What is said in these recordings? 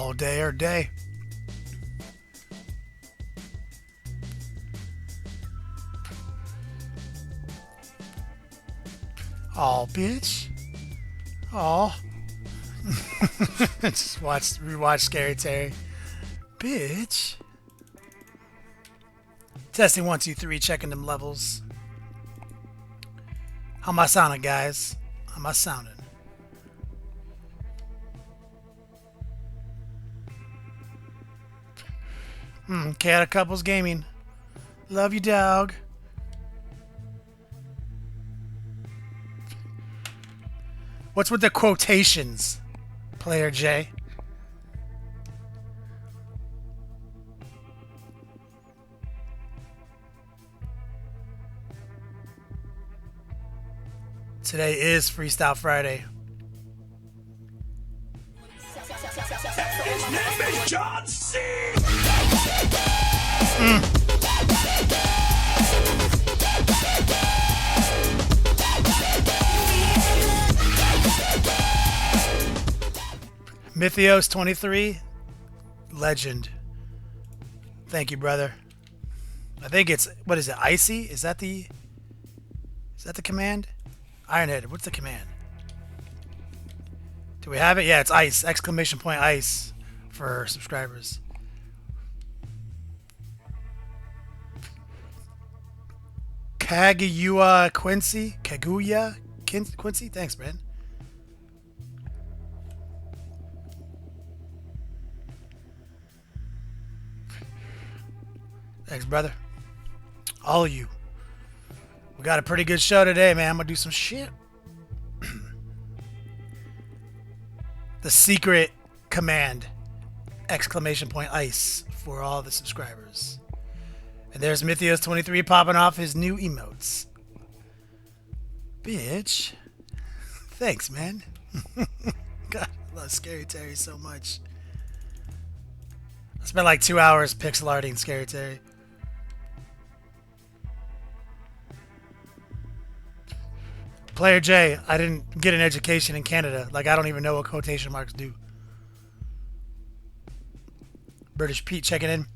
All day or day. Oh, bitch. Oh. Just rewatch Scary Terry. Bitch. Testing 1, 2, 3, checking them levels. How am I sounding, guys? How am I sounding? Cat Couples Gaming. Love you, dog. What's with the quotations, Player J? Today is Freestyle Friday. His name is John C. Mythios 23, legend. Thank you, brother. I think it's, what is it, Icy? Is that the command? Ironhead, what's the command? Do we have it? Yeah, it's ice! Exclamation point ice for subscribers. Kaguya Quincy? Kaguya Quincy? Thanks, man. Thanks, brother. All of you. We got a pretty good show today, man. I'm gonna do some shit. The secret command! Exclamation point ice for all the subscribers. And there's Mythios23 popping off his new emotes. Bitch. Thanks, man. God, I love Scary Terry so much. I spent like 2 hours pixel arting Scary Terry. Player J, I didn't get an education in Canada. Like, I don't even know what quotation marks do. British Pete checking in.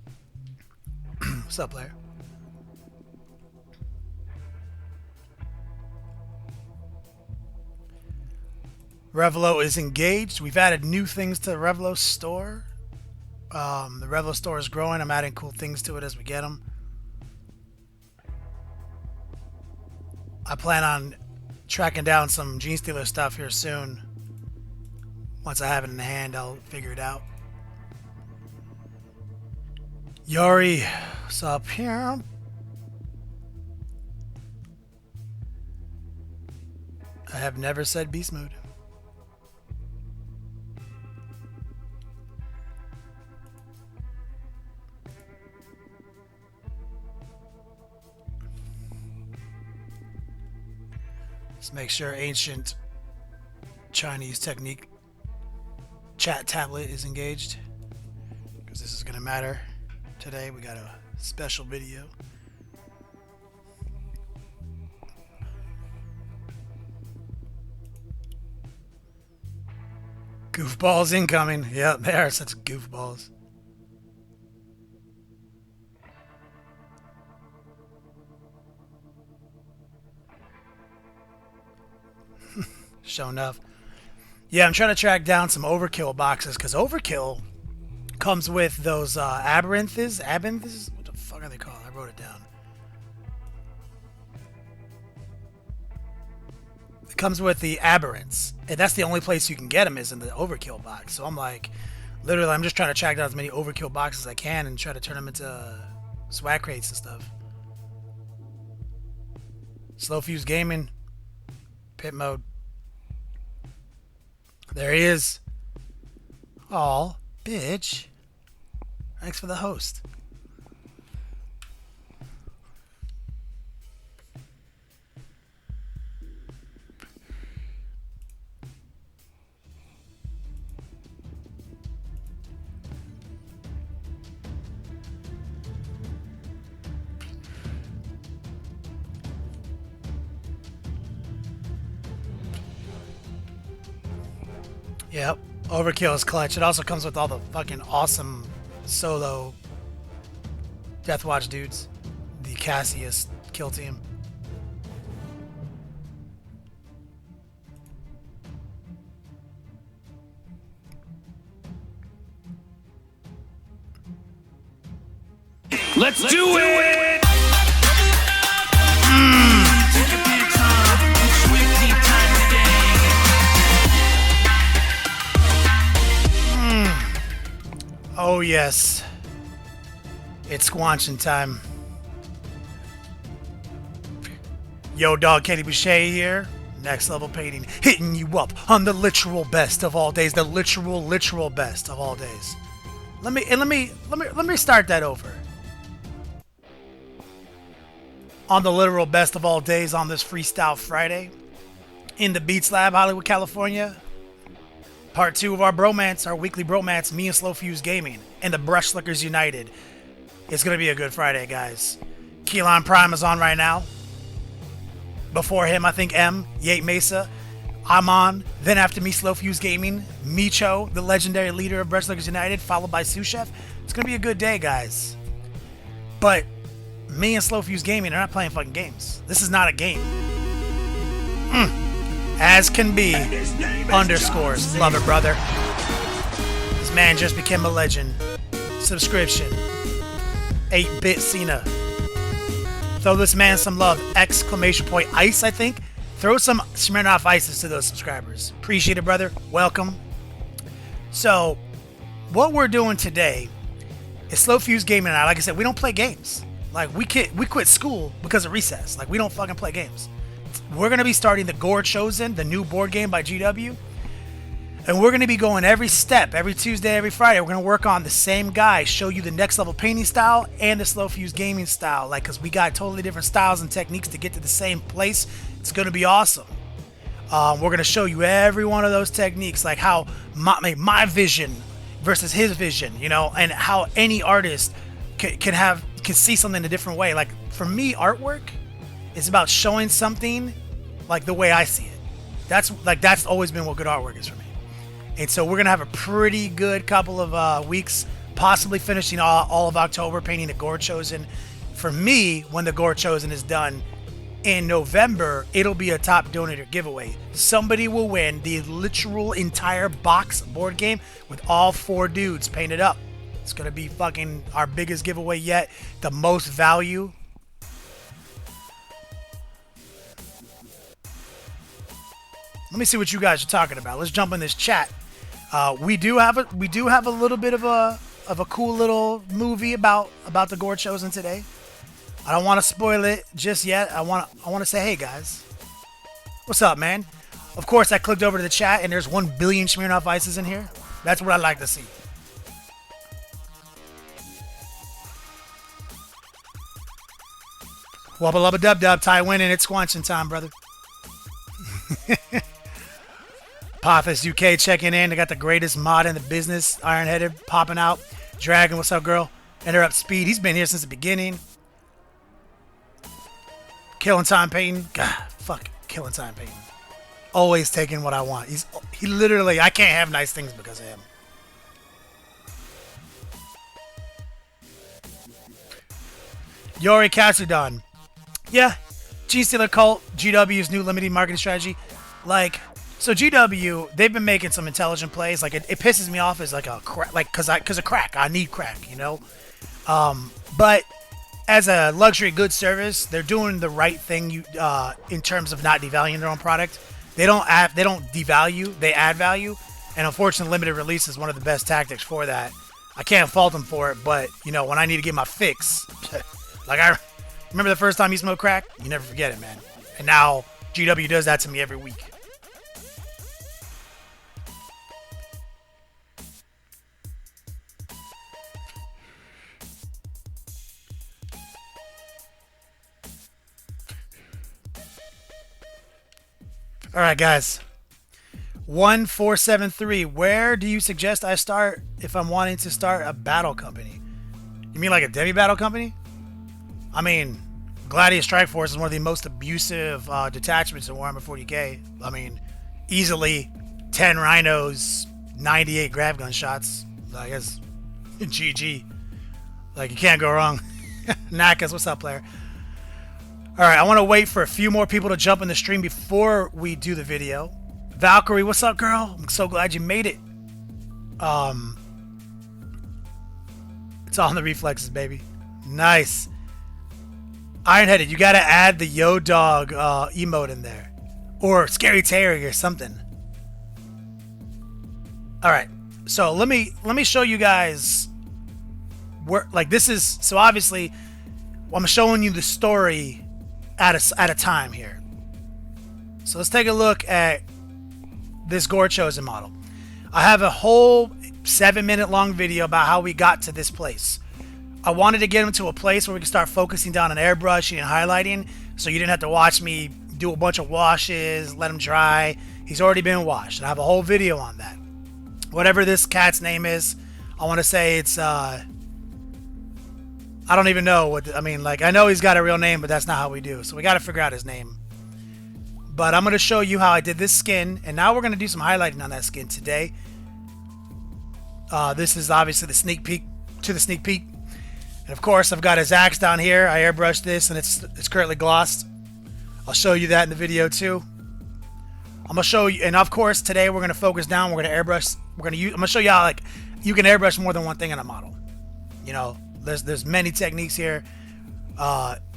What's up, player? Revelo is engaged. We've added new things to the Revelo store. The Revelo store is growing. I'm adding cool things to it as we get them. I plan on tracking down some Gene Stealer stuff here soon. Once I have it in hand, I'll figure it out. Yori, what's up here? I have never said beast mode. Let's make sure ancient Chinese technique chat tablet is engaged, because this is going to matter today. We got a special video. Goofballs incoming. Yep, they are such goofballs. Sure enough. Yeah, I'm trying to track down some Overkill boxes, because Overkill comes with those Aberranths. Aberranths? What the fuck are they called? I wrote it down. It comes with the Aberrants. And that's the only place you can get them, is in the Overkill box. So I'm like, literally, I'm just trying to track down as many Overkill boxes as I can and try to turn them into swag crates and stuff. Slow Fuse Gaming. Pit mode. There he is. Aw, bitch. Thanks for the host. Yep. Overkill is clutch. It also comes with all the fucking awesome solo Deathwatch dudes. The Cassius kill team. Let's do it! Oh yes. It's squanchin' time. Yo, dog, Kenny Boucher here. Next level painting, hitting you up on the literal best of all days. The literal best of all days. Let me start that over. On the literal best of all days on this Freestyle Friday in the Beats Lab, Hollywood, California. Part 2 of our bromance, our weekly bromance, me and Slow Fuse Gaming and the Brush Slickers United. It's going to be a good Friday, guys. Keelan Prime is on right now. Before him, I think Yate Mesa. I'm on. Then after me, Slow Fuse Gaming. Micho, the legendary leader of Brush Slickers United, followed by Sous Chef. It's going to be a good day, guys. But me and Slow Fuse Gaming are not playing fucking games. This is not a game. As can be, underscores, love it, brother. This man just became a legend. Subscription. 8-bit Cena. Throw this man some love. Exclamation point ice, I think. Throw some Smirnoff ices to those subscribers. Appreciate it, brother. Welcome. So, what we're doing today is Slow Fuse Gaming and I. Like I said, we don't play games. Like, we quit school because of recess. Like, we don't fucking play games. We're going to be starting the Gorechosen, the new board game by GW. And we're going to be going every step, every Tuesday, every Friday. We're going to work on the same guy, show you the next level painting style and the Slow Fuse Gaming style. Like, because we got totally different styles and techniques to get to the same place. It's going to be awesome. We're going to show you every one of those techniques, like how my vision versus his vision, you know, and how any artist can see something a different way. Like, for me, artwork is about showing something like the way I see it. That's always been what good artwork is for me. And so we're gonna have a pretty good couple of weeks, possibly finishing all of October painting the Gorechosen. For me, when the Gorechosen is done in November, it'll be a top donator giveaway. Somebody will win the literal entire box board game with all 4 dudes painted up. It's gonna be fucking our biggest giveaway yet. The most value. Let me see what you guys are talking about. Let's jump in this chat. We do have a little bit of a cool little movie about the Gorechosen today. I don't want to spoil it just yet. I want to say, hey guys, what's up, man? Of course, I clicked over to the chat and there's 1 billion Smirnoff Ices in here. That's what I like to see. Wubba lubba dub dub, Ty winning. It's squanchin' time, brother. Pothus UK checking in. They got the greatest mod in the business. Ironheaded popping out. Dragon, what's up, girl? Interrupt Speed. He's been here since the beginning. Killing Time Payton. God, fuck. Killing Time Payton. Always taking what I want. He literally, I can't have nice things because of him. Yori Katsudon. Yeah. G-Stealer Cult. GW's new limited marketing strategy. Like, so GW, they've been making some intelligent plays. Like, it pisses me off as like a crack, like, cause of crack. I need crack, you know? But as a luxury goods service, they're doing the right thing in terms of not devaluing their own product. They don't devalue, they add value. And unfortunately, limited release is one of the best tactics for that. I can't fault them for it, but, you know, when I need to get my fix, like, I remember the first time you smoked crack? You never forget it, man. And now GW does that to me every week. All right, guys. 1473. Where do you suggest I start if I'm wanting to start a battle company? You mean like a demi battle company? I mean, Gladius Strike Force is one of the most abusive detachments in Warhammer 40k. I mean, easily 10 rhinos, 98 grab gun shots. I guess GG. Like, you can't go wrong. Nakas, what's up, player? Alright, I want to wait for a few more people to jump in the stream before we do the video. Valkyrie, what's up, girl? I'm so glad you made it. It's all in the reflexes, baby. Nice. Ironheaded, you gotta add the Yo Dog emote in there. Or Scary Terry or something. Alright, so let me show you guys where, like, this is, so obviously I'm showing you the story at a time here. So let's take a look at this Gorechosen model. I have a whole 7-minute long video about how we got to this place. I wanted to get him to a place where we could start focusing down on airbrushing and highlighting, so you didn't have to watch me do a bunch of washes, let him dry. He's already been washed, and I have a whole video on that. Whatever this cat's name is, I want to say it's I don't even know what, I mean, like, I know he's got a real name, but that's not how we do. So we got to figure out his name. But I'm going to show you how I did this skin, and now we're going to do some highlighting on that skin today. This is obviously the sneak peek to the sneak peek. And of course, I've got his axe down here. I airbrushed this, and it's currently glossed. I'll show you that in the video too. I'm going to show you, and of course, today we're going to focus down. We're going to airbrush. I'm going to show you how, like, you can airbrush more than one thing in a model. You know, there's many techniques here.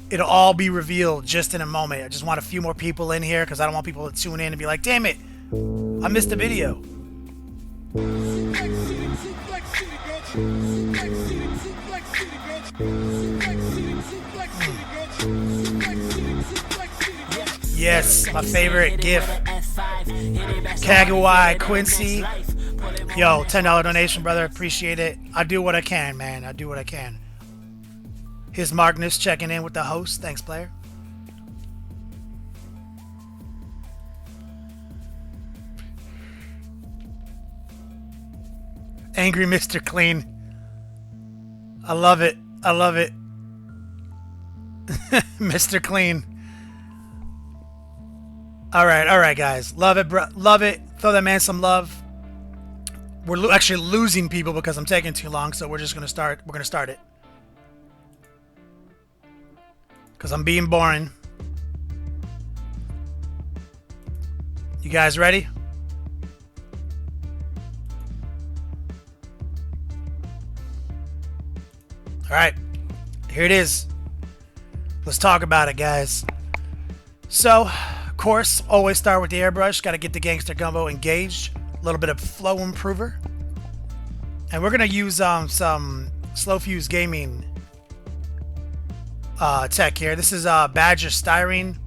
It'll all be revealed just in a moment. I just want a few more people in here because I don't want people to tune in and be like, damn it, I missed the video. Yes, my favorite GIF. Kagawai Quincy. Yo, $10 donation, brother. Appreciate it. I do what I can, man. I do what I can. Here's Magnus checking in with the host. Thanks, player. Angry Mr. Clean. I love it. I love it. Mr. Clean. All right, guys. Love it, bro. Love it. Throw that man some love. We're actually losing people because I'm taking too long, so we're just gonna start. We're gonna start it because I'm being boring. You guys ready? All right, here it is. Let's talk about it, guys. So, of course, always start with the airbrush. Got to get the Gangster Gumbo engaged. A little bit of flow improver. And we're going to use some Slow Fuse Gaming tech here. This is Badger Styrene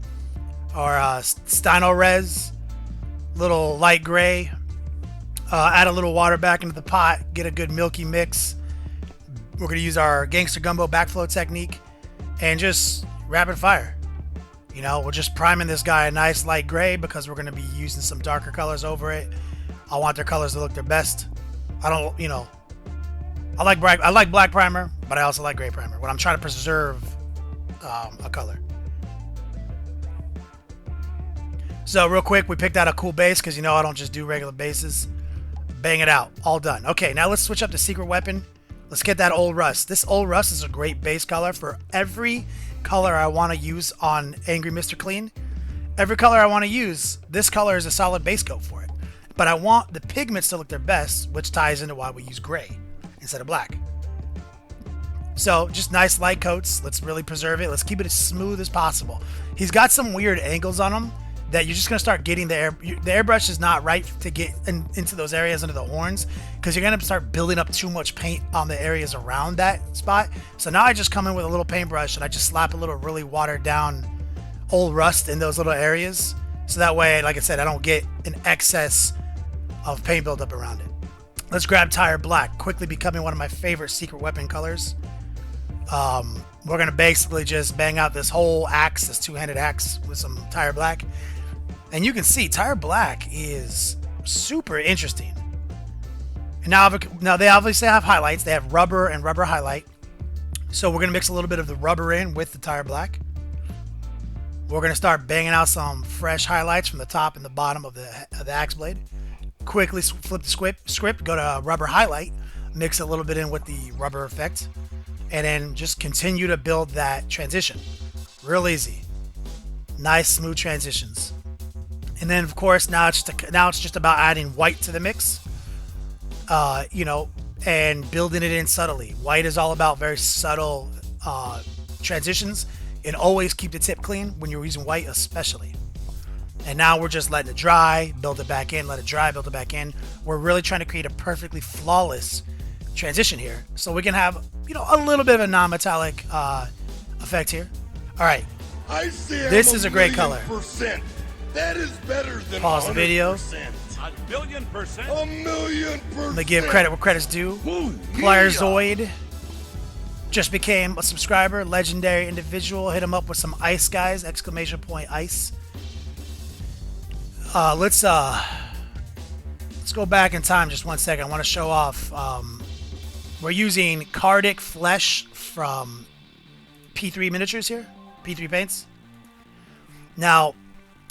or Stino Res. Little light gray. Add a little water back into the pot. Get a good milky mix. We're going to use our Gangster Gumbo backflow technique and just rapid fire. You know, we're just priming this guy a nice light gray because we're going to be using some darker colors over it. I want their colors to look their best. I don't, you know, I like black primer, but I also like gray primer when I'm trying to preserve a color. So real quick, we picked out a cool base because, you know, I don't just do regular bases. Bang it out. All done. Okay, now let's switch up to secret weapon. Let's get that old rust. This old rust is a great base color for every color I want to use on Angry Mr. Clean. Every color I want to use, this color is a solid base coat for it. But I want the pigments to look their best, which ties into why we use gray instead of black. So just nice light coats. Let's really preserve it. Let's keep it as smooth as possible. He's got some weird angles on him that you're just going to start getting the airbrush is not right to get into those areas under the horns because you're going to start building up too much paint on the areas around that spot. So now I just come in with a little paintbrush and I just slap a little really watered down old rust in those little areas. So that way, like I said, I don't get an excess of paint buildup around it. Let's grab Tire Black, quickly becoming one of my favorite secret weapon colors. We're going to basically just bang out this whole axe, this two-handed axe with some Tire Black. And you can see Tire Black is super interesting. And now they obviously have highlights. They have rubber and rubber highlight. So we're going to mix a little bit of the rubber in with the Tire Black. We're going to start banging out some fresh highlights from the top and the bottom of the axe blade. quickly flip the script, go to rubber highlight, mix a little bit in with the rubber effect, and then just continue to build that transition. Real easy. Nice smooth transitions. And then of course now it's just about adding white to the mix. And building it in subtly. White is all about very subtle transitions, and always keep the tip clean when you're using white especially. And now we're just letting it dry, build it back in, let it dry, build it back in. We're really trying to create a perfectly flawless transition here, so we can have a little bit of a non-metallic effect here. All right, this is a great color. That is better than pause the video. 1,000,000%. 1,000,000%. I'm gonna give credit where credit's due. Player Zoid just became a subscriber, legendary individual. Hit him up with some ice, guys! Exclamation point ice. Let's go back in time just 1 second. I want to show off. We're using Cardic Flesh from P3 Miniatures here, P3 Paints. Now,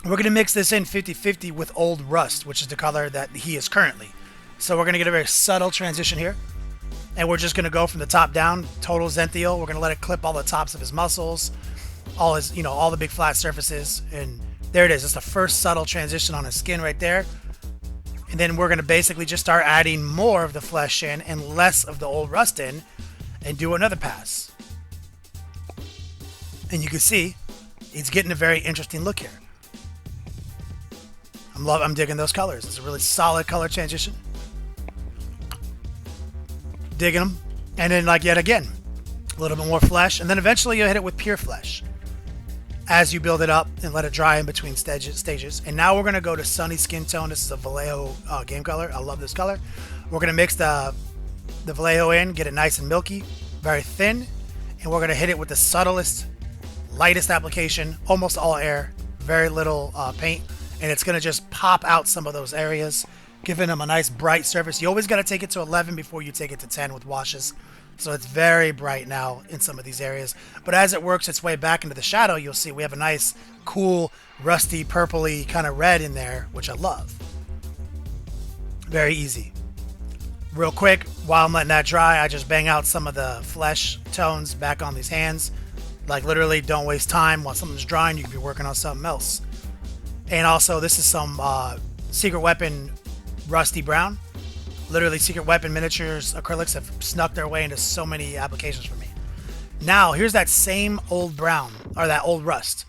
we're going to mix this in 50-50 with Old Rust, which is the color that he is currently. So we're going to get a very subtle transition here. And we're just going to go from the top down, total Zenthiel. We're going to let it clip all the tops of his muscles, all his, all the big flat surfaces. And there it is. It's the first subtle transition on his skin right there. And then we're going to basically just start adding more of the flesh in and less of the Old Rust in, and do another pass. And you can see it's getting a very interesting look here. I'm digging those colors. It's a really solid color transition. Digging them. And then, yet again, a little bit more flesh. And then eventually you'll hit it with pure flesh as you build it up and let it dry in between stages. And now we're going to go to Sunny Skin Tone. This is a Vallejo game color. I love this color. We're going to mix the Vallejo in, get it nice and milky, very thin. And we're going to hit it with the subtlest, lightest application, almost all air, very little paint. And it's going to just pop out some of those areas, giving them a nice bright surface. You always got to take it to 11 before you take it to 10 with washes. So it's very bright now in some of these areas. But as it works its way back into the shadow, you'll see we have a nice, cool, rusty, purpley kind of red in there, which I love. Very easy. Real quick, while I'm letting that dry, I just bang out some of the flesh tones back on these hands. Literally, don't waste time. While something's drying, you can be working on something else. And also, this is some Secret Weapon Rusty Brown. Literally, Secret Weapon Miniatures acrylics have snuck their way into so many applications for me. Now, here's that same old brown, or that old rust.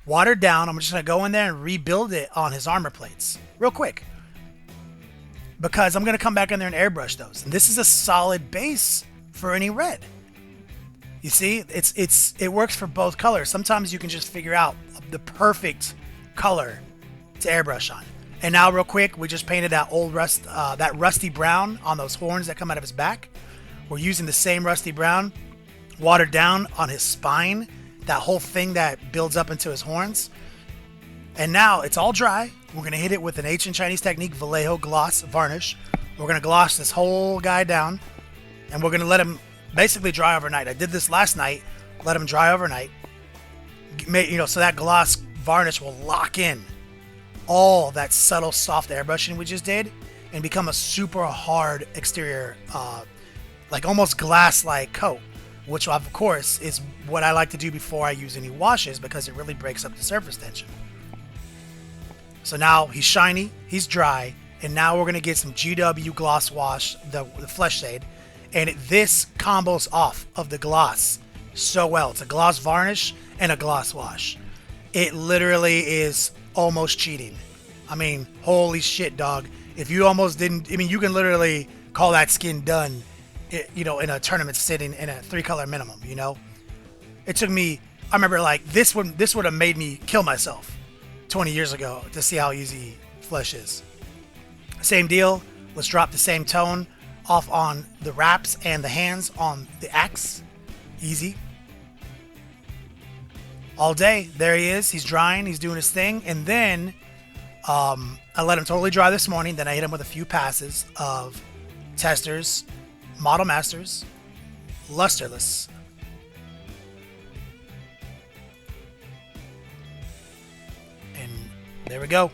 Watered down. I'm just going to go in there and rebuild it on his armor plates. Real quick. Because I'm going to come back in there and airbrush those. And this is a solid base for any red. You see, it works for both colors. Sometimes you can just figure out the perfect color to airbrush on. And now real quick, we just painted that old rust, that rusty brown on those horns that come out of his back. We're using the same rusty brown, watered down on his spine, that whole thing that builds up into his horns. And now it's all dry. We're going to hit it with an ancient Chinese technique, Vallejo gloss varnish. We're going to gloss this whole guy down, and we're going to let him basically dry overnight. I did this last night, let him dry overnight. So that gloss varnish will lock in all that subtle soft airbrushing we just did and become a super hard exterior, almost glass-like coat, which of course is what I like to do before I use any washes because it really breaks up the surface tension. So now he's shiny, he's dry, and now we're going to get some GW Gloss Wash, the Flesh Shade, and this combos off of the gloss so well. It's a gloss varnish and a gloss wash. It literally is almost cheating. I mean, holy shit, dog. If you almost didn't, you can literally call that skin done, in a tournament sitting in a 3-color minimum, It took me, I remember this would have made me kill myself 20 years ago to see how easy flesh is. Same deal. Let's drop the same tone off on the wraps and the hands on the axe. Easy. All day. There he is. He's drying. He's doing his thing. And then I let him totally dry this morning. Then I hit him with a few passes of Testers, Model Masters, Lusterless. And there we go.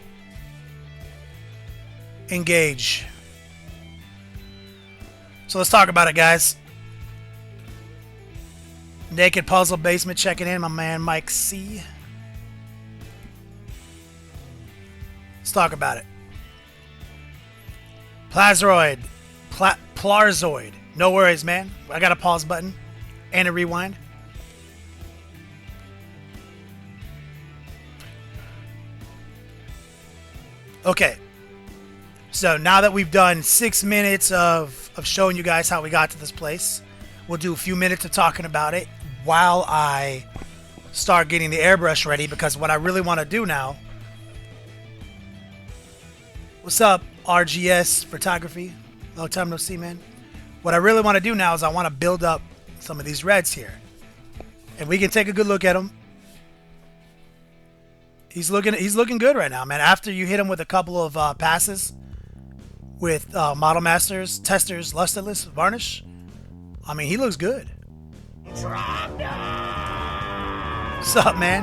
Engage. So let's talk about it, guys. Naked Puzzle Basement checking in, my man Mike C. Let's talk about it. Plarzoid. No worries, man. I got a pause button and a rewind. Okay. So now that we've done 6 minutes of showing you guys how we got to this place, we'll do a few minutes of talking about it while I start getting the airbrush ready, because what I really want to do now... What's up, RGS Photography? Long time no see, man. What I really want to do now is I want to build up some of these reds here. And we can take a good look at him. He's looking good right now, man. After you hit him with a couple of passes with Model Masters, Testers, Lusterless, Varnish, I mean, he looks good. What's up, man?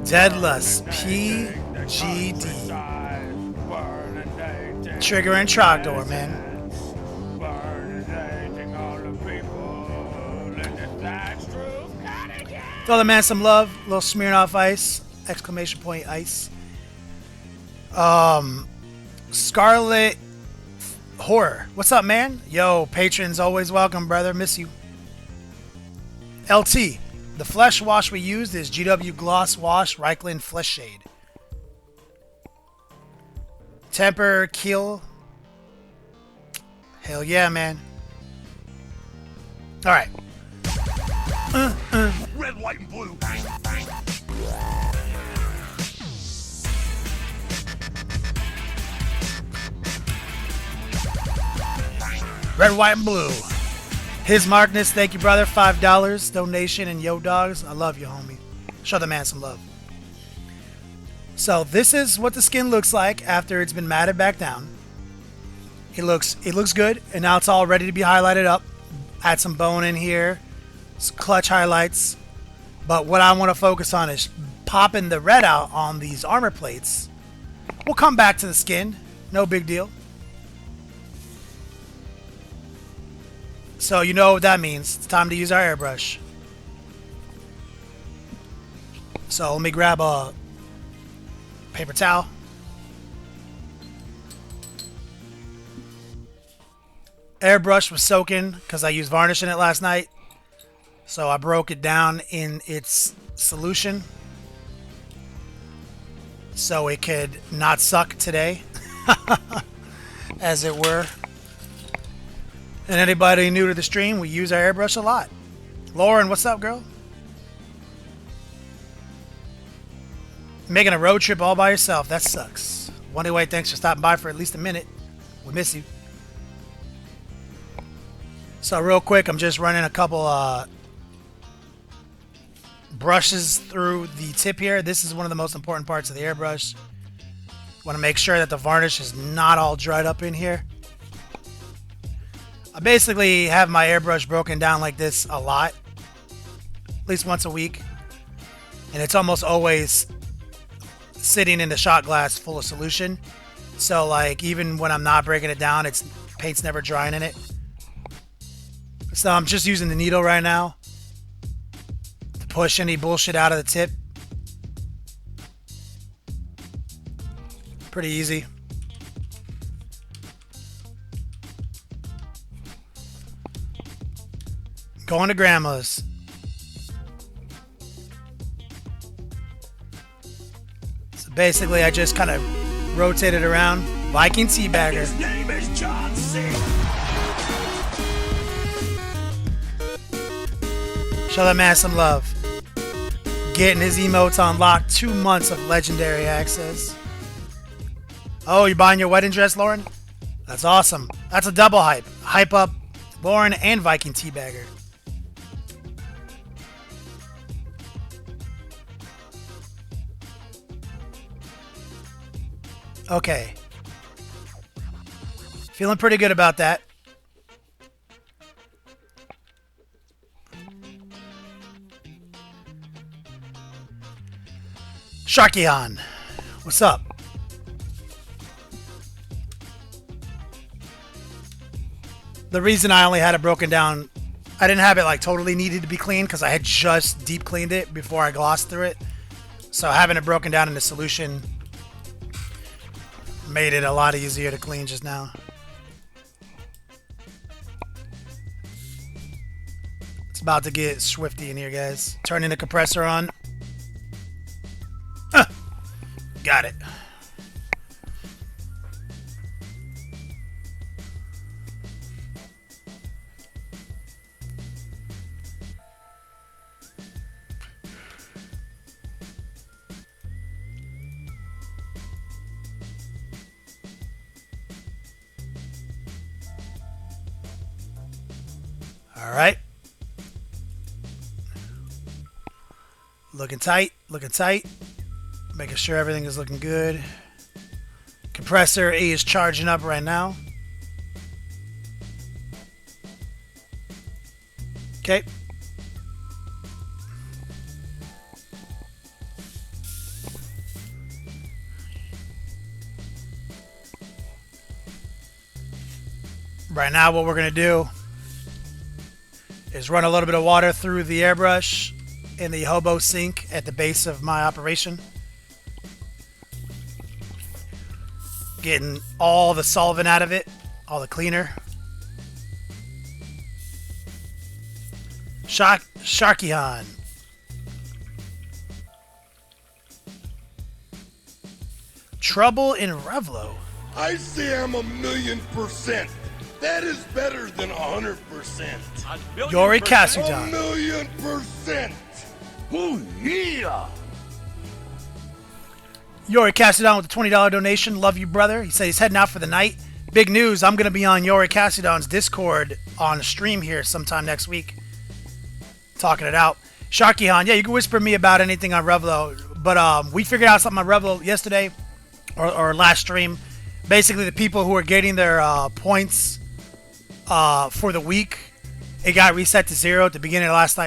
Deadless PGD. Trigger and Trogdor, man. Throw the man some love. Little Smirnoff Ice. Exclamation point ice. Scarlet Horror. What's up, man? Yo, patrons always welcome, brother. Miss you. LT. The flesh wash we used is GW Gloss Wash Reichland Flesh Shade. Temper Kill. Hell yeah, man. Alright. Red, white, and blue. Red, white, and blue. His Markness, thank you, brother. $5 donation, and yo dogs, I love you, homie. Show the man some love. So this is what the skin looks like after it's been matted back down. It looks good, and now it's all ready to be highlighted up. Add some bone in here, some clutch highlights. But what I want to focus on is popping the red out on these armor plates. We'll come back to the skin, no big deal. So you know what that means. It's time to use our airbrush. So let me grab a paper towel. Airbrush was soaking because I used varnish in it last night. So I broke it down in its solution so it could not suck today, as it were. And anybody new to the stream, we use our airbrush a lot. Lauren, what's up, girl? Making a road trip all by yourself. That sucks. One Way, thanks for stopping by for at least a minute. We miss you. So real quick, I'm just running a couple brushes through the tip here. This is one of the most important parts of the airbrush. Want to make sure that the varnish is not all dried up in here. I basically have my airbrush broken down like this a lot, at least once a week, and it's almost always sitting in the shot glass full of solution. So like even when I'm not breaking it down, paint's never drying in it. So I'm just using the needle right now to push any bullshit out of the tip. Pretty easy. Going to grandma's. So basically I just kind of rotate it around. Viking Teabagger. His name is John C. Show that man some love. Getting his emotes on lock. 2 months of legendary access. Oh, you're buying your wedding dress, Lauren? That's awesome. That's a double hype. Hype up Lauren and Viking Teabagger. Okay. Feeling pretty good about that. Sharkyon. What's up? The reason I only had it broken down, I didn't have it like totally needed to be cleaned because I had just deep cleaned it before I glossed through it. So having it broken down in the solution made it a lot easier to clean just now. It's about to get swifty in here, guys. Turning the compressor on. Got it. All right. Looking tight, looking tight. Making sure everything is looking good. Compressor A is charging up right now. Okay. Right now what we're going to do is run a little bit of water through the airbrush in the hobo sink at the base of my operation. Getting all the solvent out of it, all the cleaner. Sharkyhan. Trouble in Revlo. I say I'm 1,000,000%. That is better than 100%. Yori A Kasudan. 1,000,000%. Ooh, yeah. Yori Kasudan with a $20 donation. Love you, brother. He said he's heading out for the night. Big news. I'm going to be on Yori Kasudan's Discord on a stream here sometime next week. Talking it out. Sharkyhan. Yeah, you can whisper me about anything on Revlo. But we figured out something on Revlo yesterday or last stream. Basically, the people who are getting their points for the week, it got reset to 0 at the beginning of last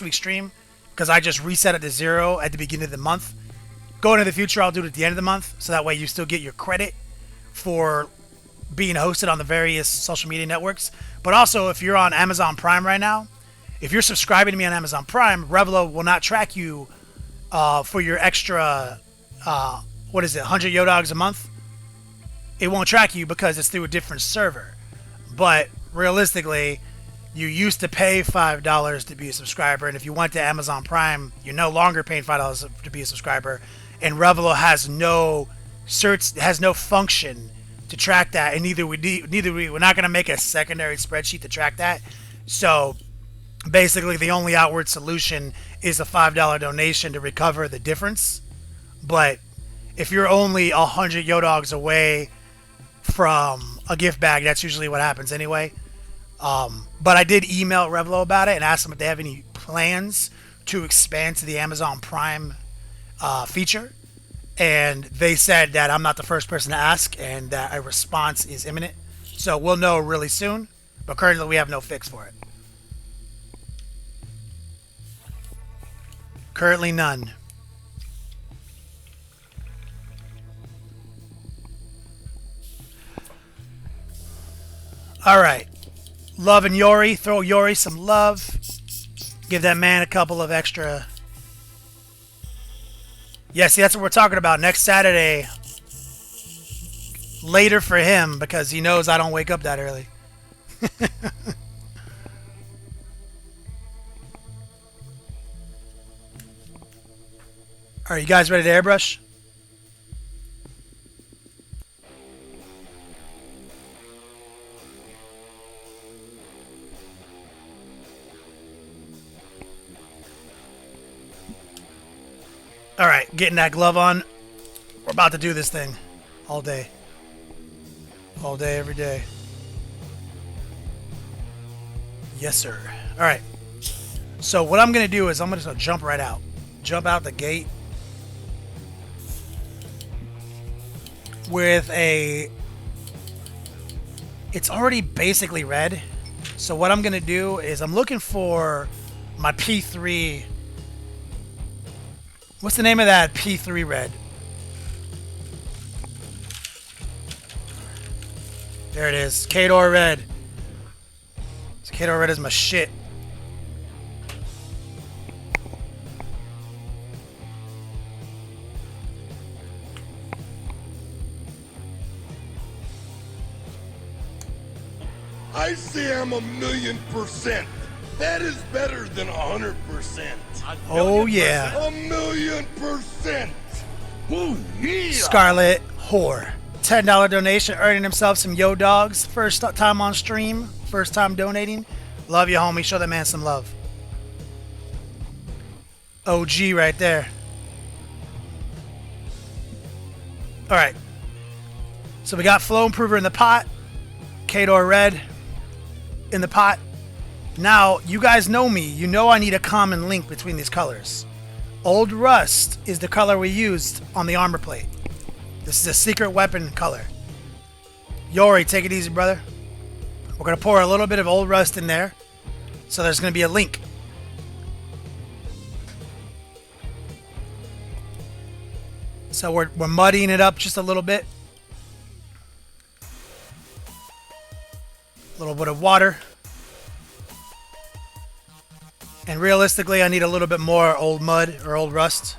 week's stream because I just reset it to 0 at the beginning of the month. Going into the future, I'll do it at the end of the month, so that way you still get your credit for being hosted on the various social media networks. But also, if you're on Amazon Prime right now, if you're subscribing to me on Amazon Prime, Revlo will not track you for your extra, 100 Yodogs a month. It won't track you because it's through a different server. But realistically, you used to pay $5 to be a subscriber, and if you went to Amazon Prime, you're no longer paying $5 to be a subscriber. And Revlo has no function to track that, and we're not going to make a secondary spreadsheet to track that. So basically, the only outward solution is a $5 donation to recover the difference. But if you're only 100 Yodogs away from a gift bag, that's usually what happens anyway. But I did email Revlo about it and ask them if they have any plans to expand to the Amazon Prime feature, and they said that I'm not the first person to ask and that a response is imminent. So we'll know really soon, but currently we have no fix for it. Currently none. Alright. Love and Yori. Throw Yori some love. Give that man a couple of extra. Yeah, see, that's what we're talking about. Next Saturday. Later for him because he knows I don't wake up that early. Are you guys ready to airbrush? Alright, getting that glove on. We're about to do this thing all day. All day, every day. Yes, sir. Alright. So what I'm going to do is I'm just going to jump right out. Jump out the gate with a... It's already basically red. So what I'm going to do is I'm looking for my P3... What's the name of that P3 red? There it is. Kador Red. Kador Red is my shit. I say I'm 1,000,000%. That is better than 100%. Oh yeah. 1,000,000%. Ooh, yeah. Scarlet Whore. $10 donation, earning himself some yo dogs. First time on stream, first time donating. Love you, homie. Show that man some love. OG right there. All right. So we got Flow Improver in the pot. Kador Red in the pot. Now, you guys know me. You know I need a common link between these colors. Old Rust is the color we used on the armor plate. This is a secret weapon color. Yori, take it easy, brother. We're going to pour a little bit of Old Rust in there. So there's going to be a link. So we're muddying it up just a little bit. A little bit of water. And realistically, I need a little bit more old mud or old rust.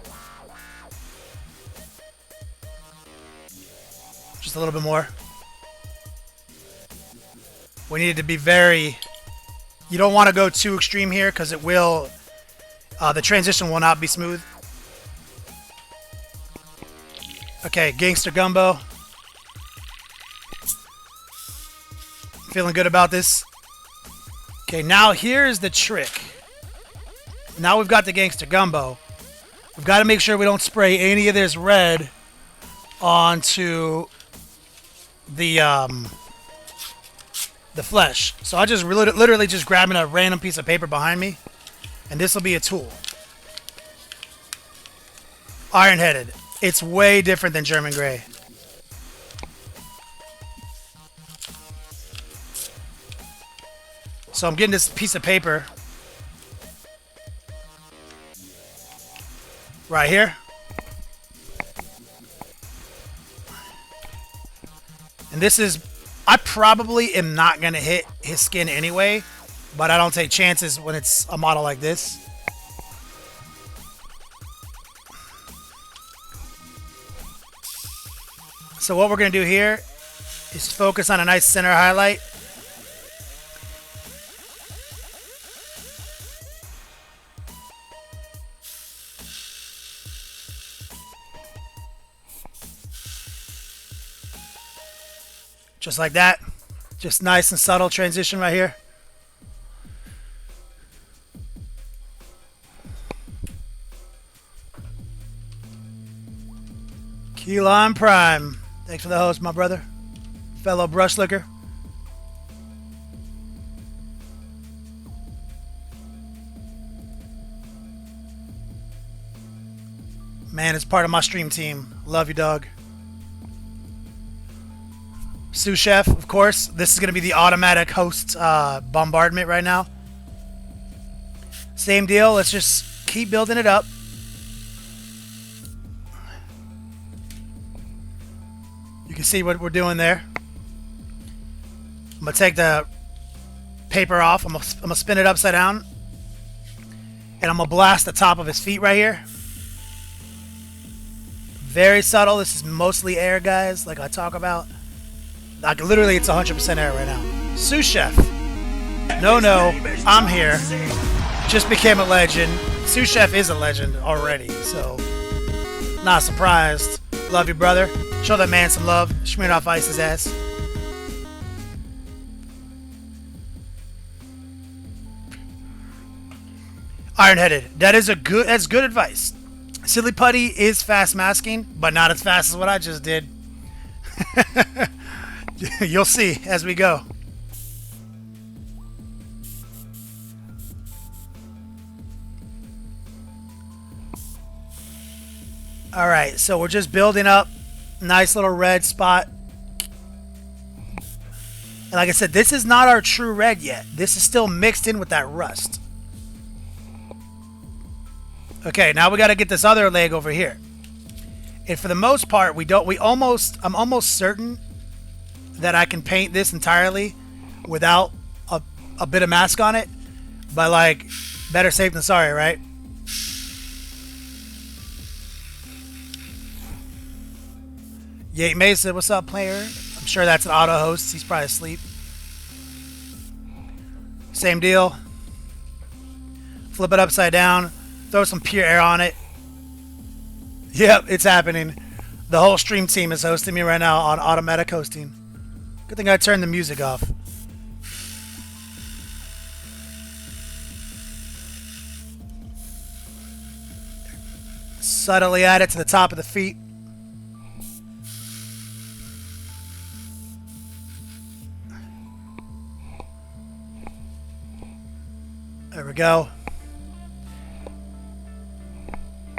Just a little bit more. We need it to be very... You don't want to go too extreme here because it will... the transition will not be smooth. Okay, Gangster Gumbo. Feeling good about this. Okay, now here's the trick. Now we've got the Gangster Gumbo. We've got to make sure we don't spray any of this red onto the flesh. So I just literally just grabbing a random piece of paper behind me, and this will be a tool. Iron-headed. It's way different than German Gray. So I'm getting this piece of paper right here. And this is, I probably am not going to hit his skin anyway, but I don't take chances when it's a model like this. So what we're going to do here is focus on a nice center highlight. Just like that. Just nice and subtle transition right here. Key Lime Prime. Thanks for the host, my brother. Fellow brush licker. Man, it's part of my stream team. Love you, dog. Sous Chef, of course. This is going to be the automatic host bombardment right now. Same deal. Let's just keep building it up. You can see what we're doing there. I'm going to take the paper off. I'm going to spin it upside down. And I'm going to blast the top of his feet right here. Very subtle. This is mostly air, guys, like I talk about. Like, literally, it's 100% air right now. Sous Chef. No, I'm here. Just became a legend. Sous Chef is a legend already, so not surprised. Love you, brother. Show that man some love. Smear off Ice's ass. Iron-headed. That's good advice. Silly Putty is fast masking, but not as fast as what I just did. You'll see as we go. All right, so we're just building up. Nice little red spot. And like I said, this is not our true red yet. This is still mixed in with that rust. Okay, now we got to get this other leg over here. And for the most part, I'm almost certain that I can paint this entirely without a bit of mask on it, but like, better safe than sorry, right? Yate Mesa, what's up, player? I'm sure that's an auto host. He's probably asleep. Same deal. Flip it upside down. Throw some pure air on it. Yep, it's happening. The whole stream team is hosting me right now on automatic hosting. Good thing I turned the music off. Subtly add it to the top of the feet. There we go.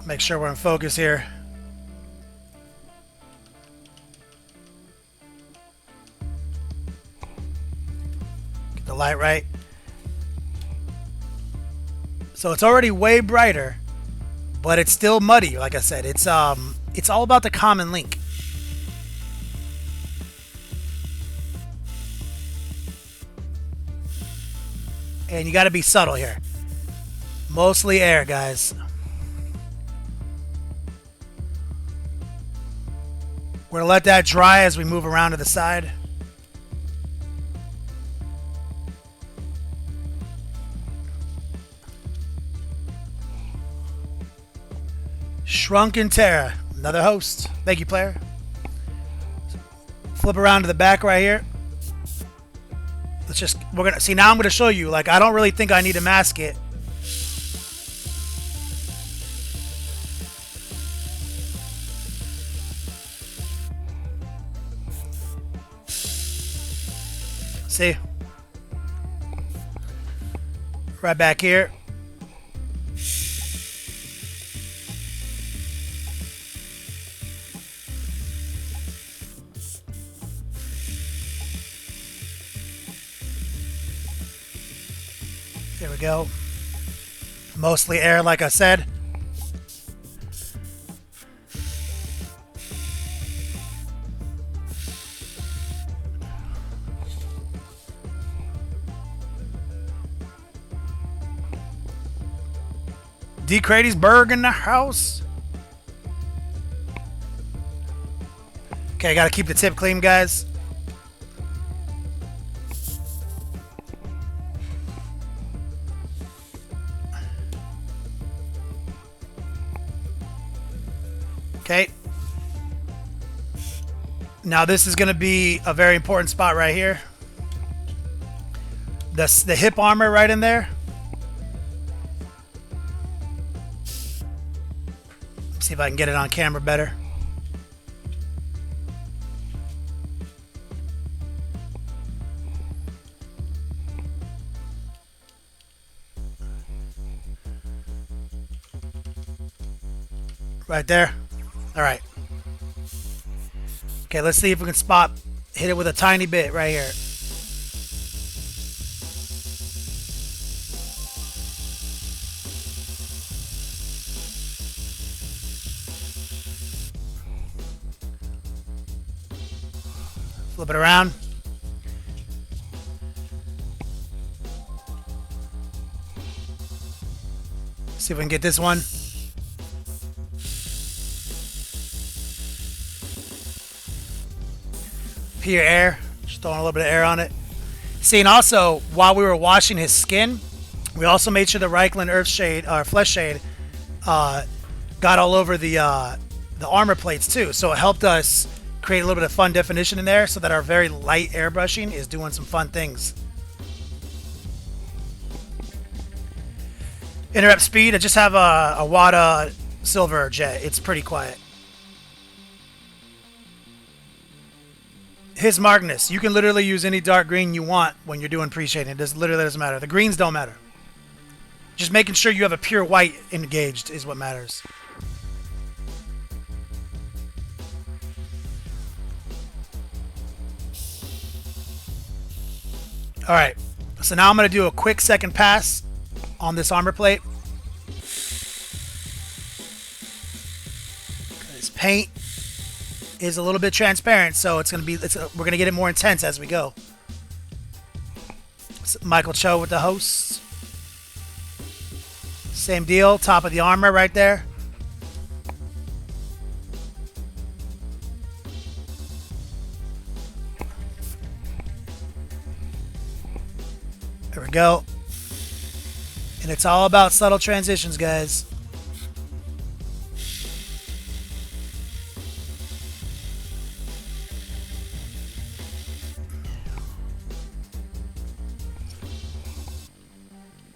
Make sure we're in focus here. Get the light right. So it's already way brighter, but it's still muddy. Like I said, it's all about the common link. And you got to be subtle here. Mostly air, guys. We're going to let that dry as we move around to the side. Shrunken Terra, another host. Thank you, player. Flip around to the back right here. Let's just, we're going to, see, now I'm going to show you, like, I don't really think I need to mask it. See? Right back here. There we go. Mostly air, like I said. D. Cradysburg in the house. Okay, gotta keep the tip clean, guys. Okay. Now this is gonna be a very important spot right here. The hip armor right in there. See if I can get it on camera better. Right there. All right. Okay, let's see if we can hit it with a tiny bit right here. Flip it around. See if we can get this one. Pure air. Just throwing a little bit of air on it. See, and also, while we were washing his skin, we also made sure the Reichland Earth Shade, or Flesh Shade, got all over the armor plates too. So it helped us create a little bit of fun definition in there so that our very light airbrushing is doing some fun things. Interrupt speed. I just have a Iwata Silver Jet. It's pretty quiet. His Magnus. You can literally use any dark green you want when you're doing pre-shading. It literally doesn't matter. The greens don't matter. Just making sure you have a pure white engaged is what matters. All right, so now I'm going to do a quick second pass on this armor plate. This paint is a little bit transparent, so it's gonna be. We're gonna get it more intense as we go. Michael Cho with the hosts. Same deal. Top of the armor right there. There we go. And it's all about subtle transitions, guys.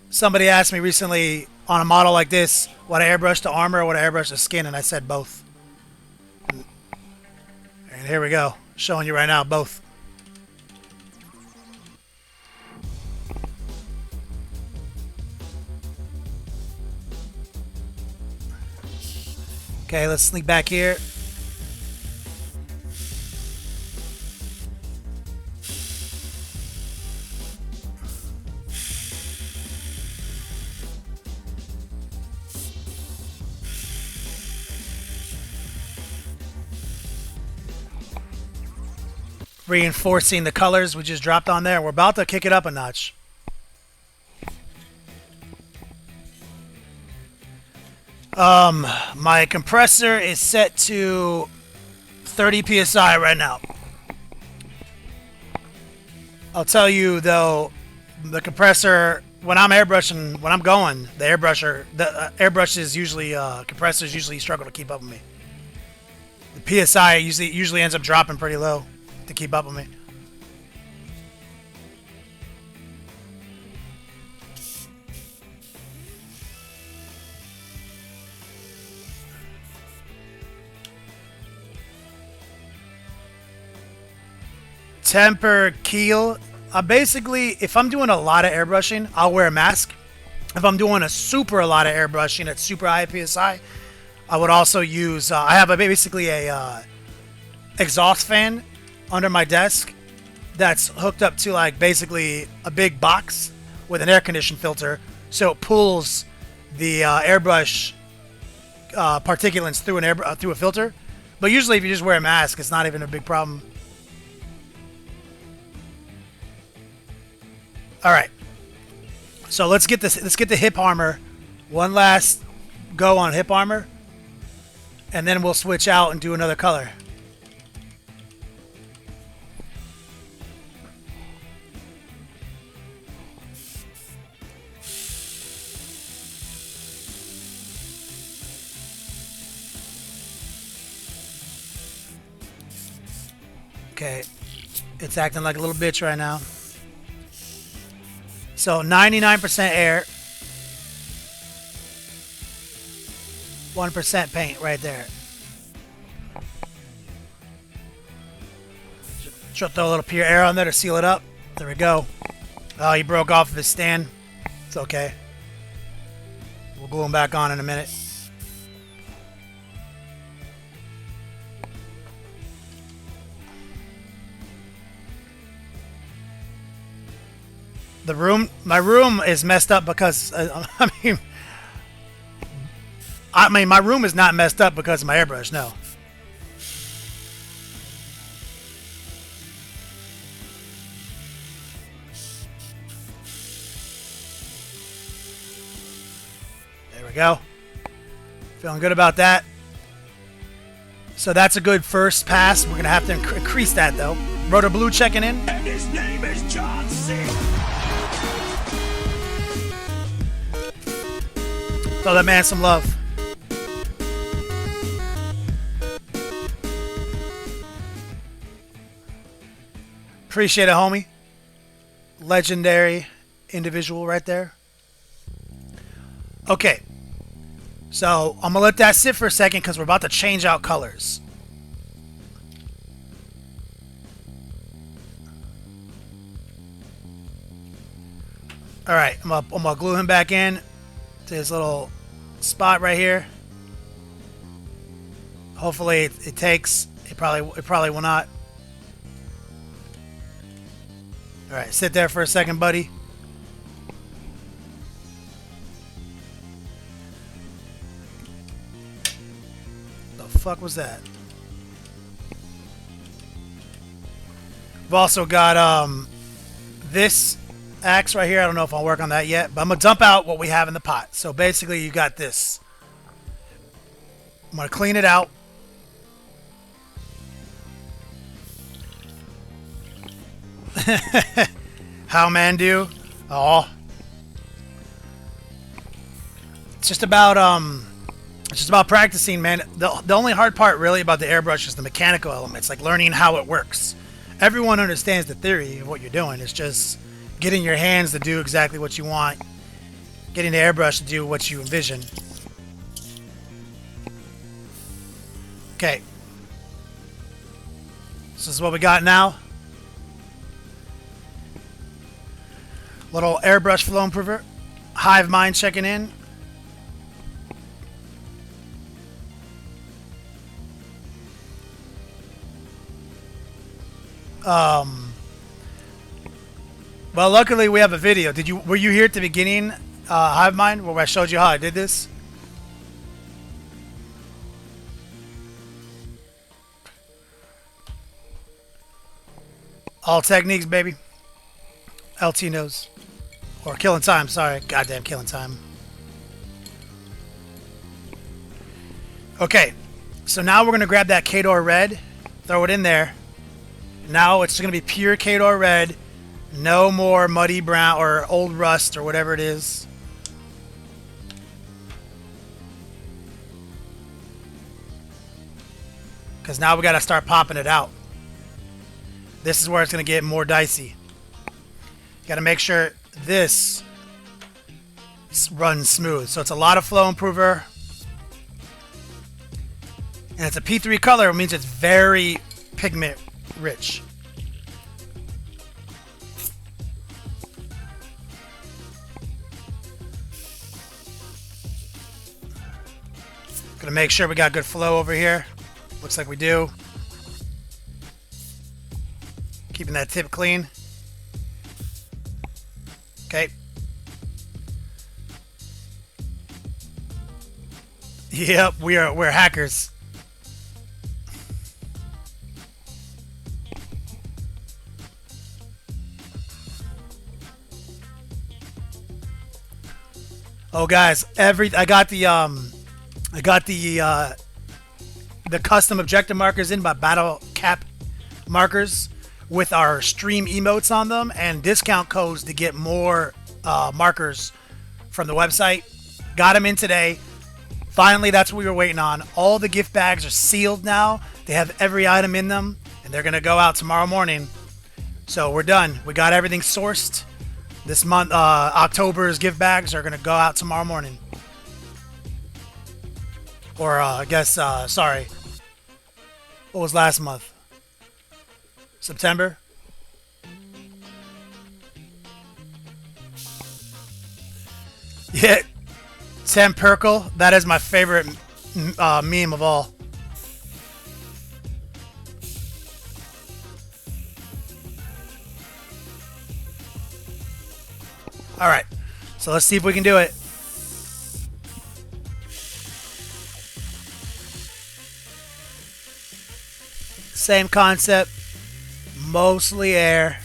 Somebody asked me recently on a model like this, would I airbrush the armor or would I airbrush the skin? And I said both. And here we go. Showing you right now, both. Okay, let's sneak back here. Reinforcing the colors we just dropped on there. We're about to kick it up a notch. My compressor is set to 30 psi right now. I'll tell you though, the compressor when I'm airbrushing, when I'm going, the airbrushes usually compressors usually struggle to keep up with me. The psi usually ends up dropping pretty low to keep up with me. Temper keel. Basically, if I'm doing a lot of airbrushing, I'll wear a mask. If I'm doing a lot of airbrushing at super high PSI, I would also use. I have basically a exhaust fan under my desk that's hooked up to like basically a big box with an air condition filter, so it pulls the airbrush particulates through a filter. But usually, if you just wear a mask, it's not even a big problem. All right, so let's get this. Let's get the hip armor. One last go on hip armor, and then we'll switch out and do another color. Okay, it's acting like a little bitch right now. So 99% air, 1% paint right there. Should throw a little pure air on there to seal it up. There we go. Oh, he broke off of his stand. It's okay. We'll glue him back on in a minute. My room is messed up because I mean, my room is not messed up because of my airbrush. No. There we go. Feeling good about that. So that's a good first pass. We're gonna have to increase that though. Rotor Blue checking in. And his name is John C. Throw that man some love. Appreciate it, homie. Legendary individual right there. Okay. So, I'm going to let that sit for a second because we're about to change out colors. Alright, I'm gonna glue him back in to his little spot right here. Hopefully it takes. It probably will not. All right, sit there for a second, buddy. The fuck was that? We've also got this axe right here. I don't know if I'll work on that yet, but I'm gonna dump out what we have in the pot. So basically, you got this. I'm gonna clean it out. How man do? Oh, it's just about practicing, man. The only hard part really about the airbrush is the mechanical elements, like learning how it works. Everyone understands the theory of what you're doing. It's just getting your hands to do exactly what you want, getting the airbrush to do what you envision. Okay, this is what we got now. Little airbrush flow improver. Hive mind checking in. Well, luckily we have a video. Were you here at the beginning, Hive Mind, where I showed you how I did this? All techniques, baby. LT knows. Or killing time, sorry. Goddamn killing time. Okay. So now we're going to grab that Khador red. Throw it in there. Now it's going to be pure Khador red. No more muddy brown or old rust or whatever it is. Because now we got to start popping it out. This is where it's going to get more dicey. You got to make sure this runs smooth. So it's a lot of flow improver. And it's a P3 color. It means it's very pigment rich. Gonna make sure we got good flow over here. Looks like we do. Keeping that tip clean. Okay. Yep, we're hackers. Oh guys, I got the custom objective markers in by Battle Cap markers with our stream emotes on them and discount codes to get more markers from the website. Got them in today. Finally, that's what we were waiting on. All the gift bags are sealed now. They have every item in them, and they're going to go out tomorrow morning. So we're done. We got everything sourced. This month, October's gift bags are going to go out tomorrow morning. Or, I guess, sorry. What was last month? September? Yeah. Sam Perkle. That is my favorite meme of all. Alright. So let's see if we can do it. Same concept. Mostly air.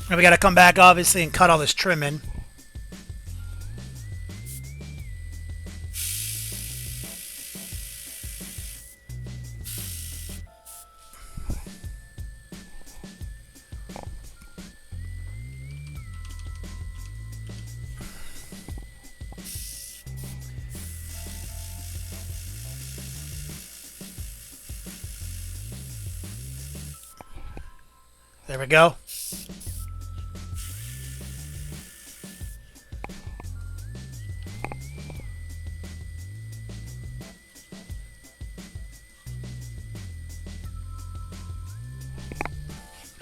And we got to come back, obviously, and cut all this trim in. There we go.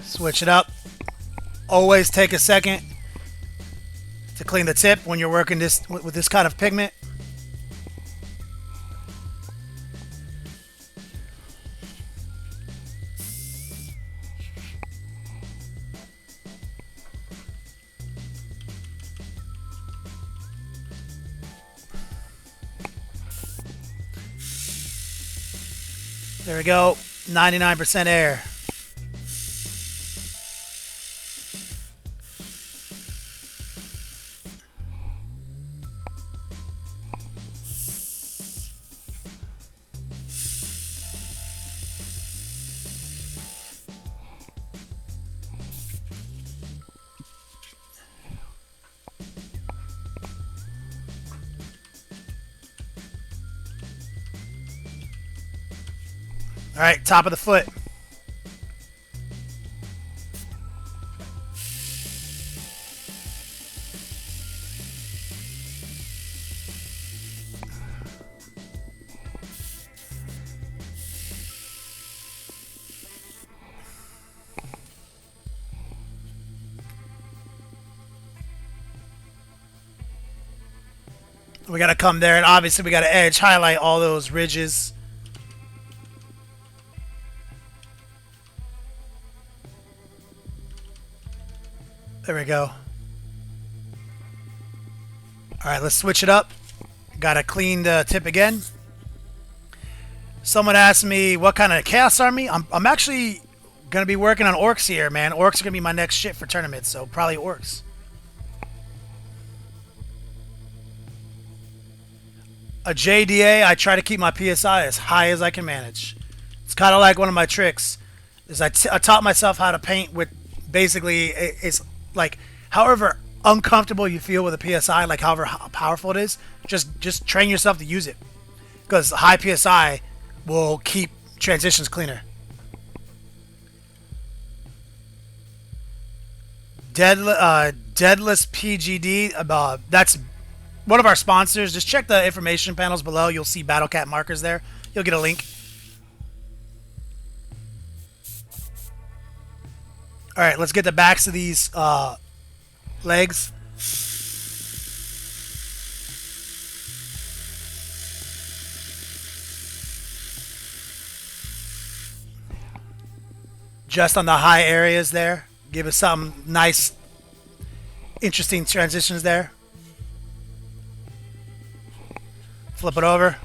Switch it up. Always take a second to clean the tip when you're working this with this kind of pigment. There we go. 99% air. All right, top of the foot. We got to come there, and obviously we got to edge highlight all those ridges. There we go. All right, let's switch it up. Got to clean the tip again. Someone asked me what kind of Chaos Army. I'm actually going to be working on Orcs here, man. Orcs are going to be my next shit for tournaments, so probably Orcs. A JDA, I try to keep my PSI as high as I can manage. It's kind of like one of my tricks. Is I taught myself how to paint with basically, it's like however uncomfortable you feel with a PSI, like however powerful it is, just train yourself to use it. Because high PSI will keep transitions cleaner. Deadless PGD, that's one of our sponsors. Just check the information panels below. You'll see Battle Cat markers there. You'll get a link. All right, let's get the backs of these legs. Just on the high areas there. Give us some nice, interesting transitions there. Flip it over.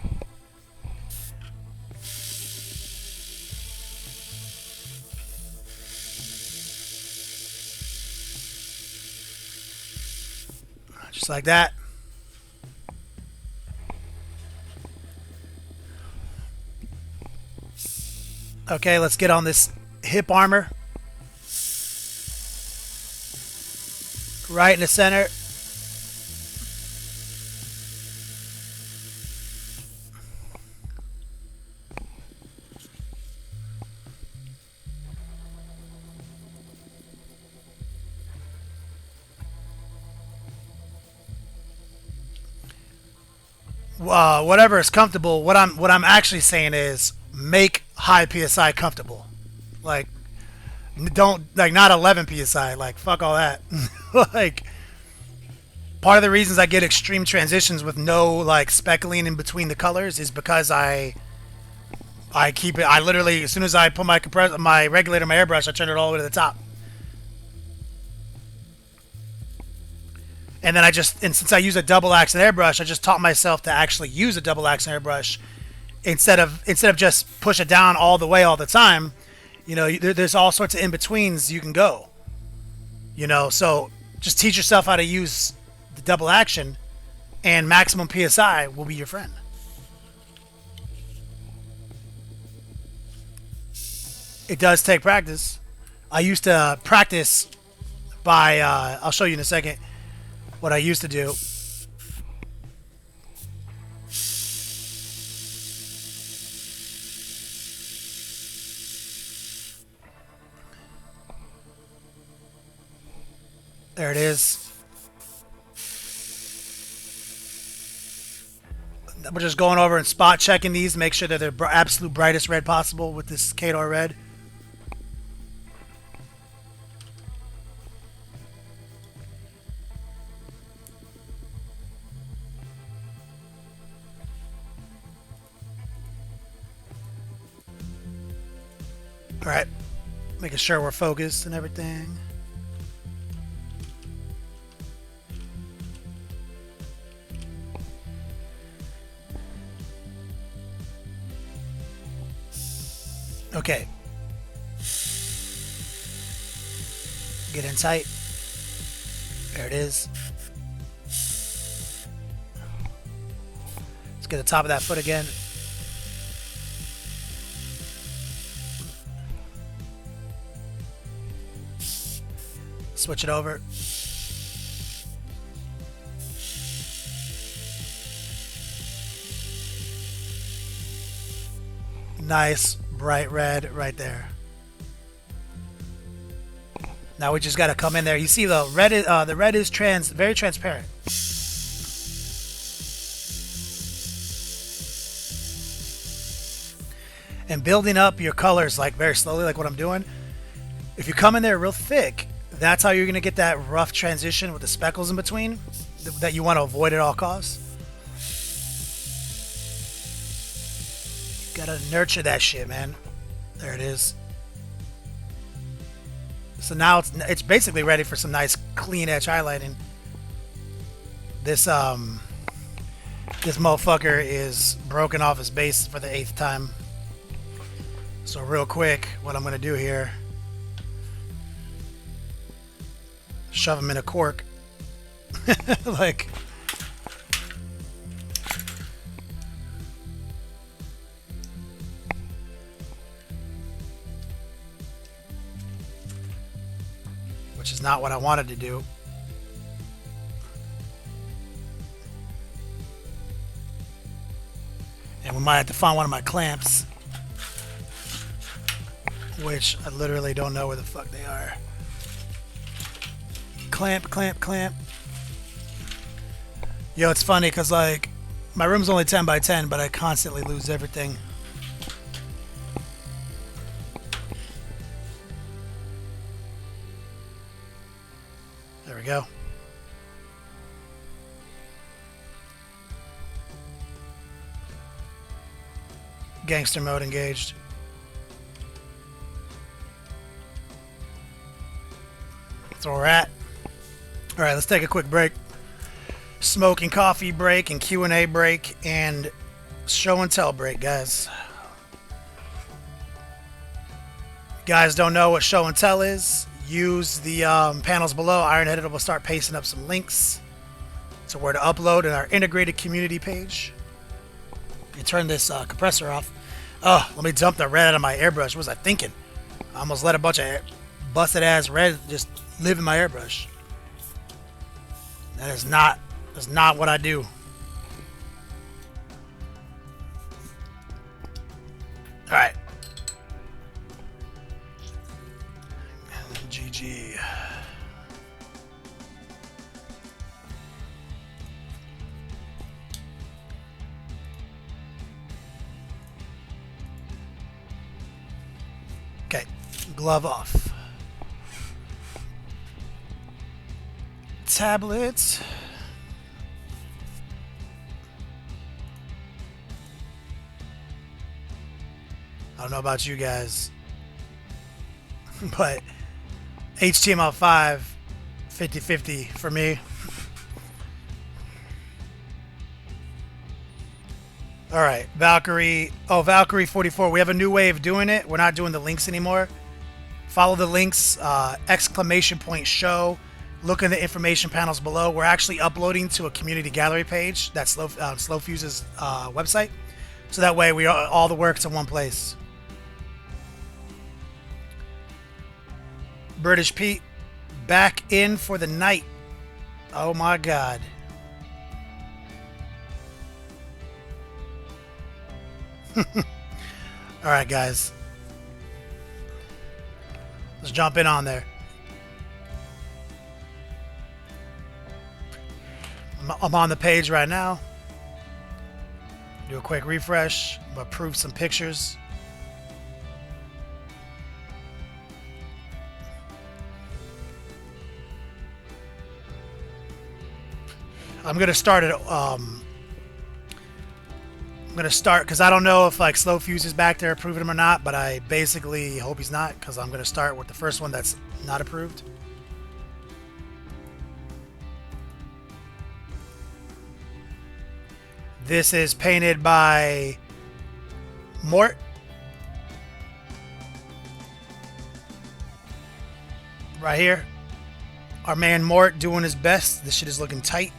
Just like that. Okay, let's get on this hip armor. Right in the center. Whatever is comfortable. What I'm actually saying is make high PSI comfortable. Like don't like not 11 PSI. Like fuck all that. Like part of the reasons I get extreme transitions with no like speckling in between the colors is because I keep it. I literally as soon as I put my regulator, my airbrush, I turn it all the way to the top. And then since I use a double accent airbrush, I just taught myself to actually use a double accent airbrush instead of just push it down all the way all the time. You know, there's all sorts of in betweens you can go. You know, so just teach yourself how to use the double action, and maximum PSI will be your friend. It does take practice. I used to practice by I'll show you in a second what I used to do. There it is. We're just going over and spot checking these, make sure that they're absolute brightest red possible with this Kador red. All right, making sure we're focused and everything. Okay. Get in tight. There it is. Let's get the top of that foot again. Switch it over. Nice bright red right there. Now we just got to come in there. You see the red is very transparent. And building up your colors like very slowly, like what I'm doing. If you come in there real thick, that's how you're going to get that rough transition with the speckles in between that you want to avoid at all costs. Gotta nurture that shit, man. There it is. So now it's basically ready for some nice clean edge highlighting. This motherfucker is broken off his base for the 8th time. So real quick, what I'm gonna do here, shove him in a cork. Like, which is not what I wanted to do. And we might have to find one of my clamps, which I literally don't know where the fuck they are. Clamp, clamp, clamp. Yo, it's funny because, like, my room's only 10 by 10, but I constantly lose everything. There we go. Gangster mode engaged. That's where we're at. All right, let's take a quick break. Smoking coffee break and Q&A break and show and tell break, guys. Guys don't know what show and tell is? Use the panels below. Ironheaded will start pasting up some links to where to upload in our integrated community page. You turn this compressor off. Oh, let me dump the red out of my airbrush. What was I thinking? I almost let a bunch of busted ass red just live in my airbrush. That's not what I do. All right. GG. Okay, glove off. Tablets. I don't know about you guys, but HTML5 50-50 for me. All right, Valkyrie. Oh, Valkyrie 44. We have a new way of doing it. We're not doing the links anymore. Follow the links, exclamation point show. Look in the information panels below. We're actually uploading to a community gallery page. That's Slowfuse's website. So that way all the work's in one place. British Pete, back in for the night. Oh my God. All right, guys. Let's jump in on there. I'm on the page right now. Do a quick refresh. Approve some pictures. I'm gonna start it. I'm gonna start because I don't know if like Slow Fuse is back there approving him or not, but I basically hope he's not because I'm gonna start with the first one that's not approved. This is painted by Mort. right here. Our man Mort doing his best. This shit is looking tight.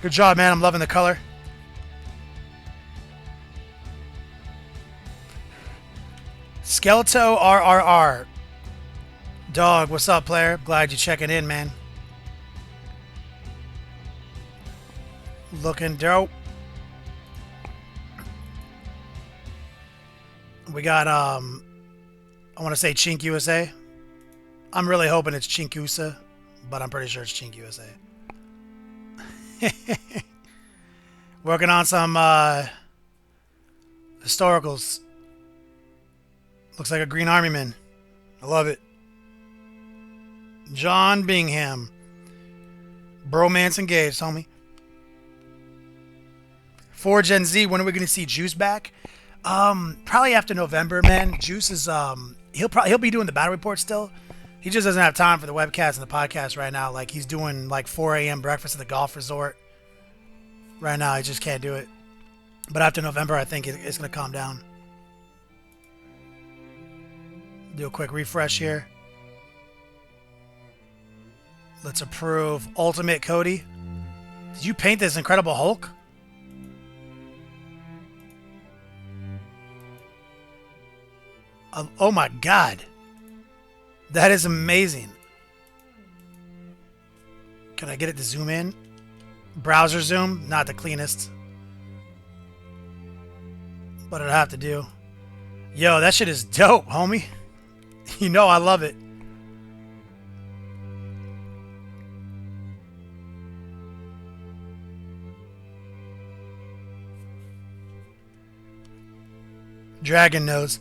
Good job, man. I'm loving the color. Skeleto RRR. Dog, what's up, player? Glad you're checking in, man. Looking dope. We got, I want to say Chink USA. I'm really hoping it's Chink USA, but I'm pretty sure it's Chink USA. Working on some historicals. Looks like a Green Army man. I love it. John Bingham. Bromance engaged, homie. For Gen Z, when are we going to see Juice back? Probably after November, man. Juice is he'll be doing the battle report still. He just doesn't have time for the webcast and the podcast right now. Like, he's doing like 4 a.m. breakfast at the golf resort. Right now, he just can't do it. But after November, I think it's going to calm down. Do a quick refresh here. Let's approve Ultimate Cody. Did you paint this Incredible Hulk? Oh my God. That is amazing. Can I get it to zoom in? Browser zoom, not the cleanest. But it'll have to do. Yo, that shit is dope, homie. You know I love it. Dragon nose.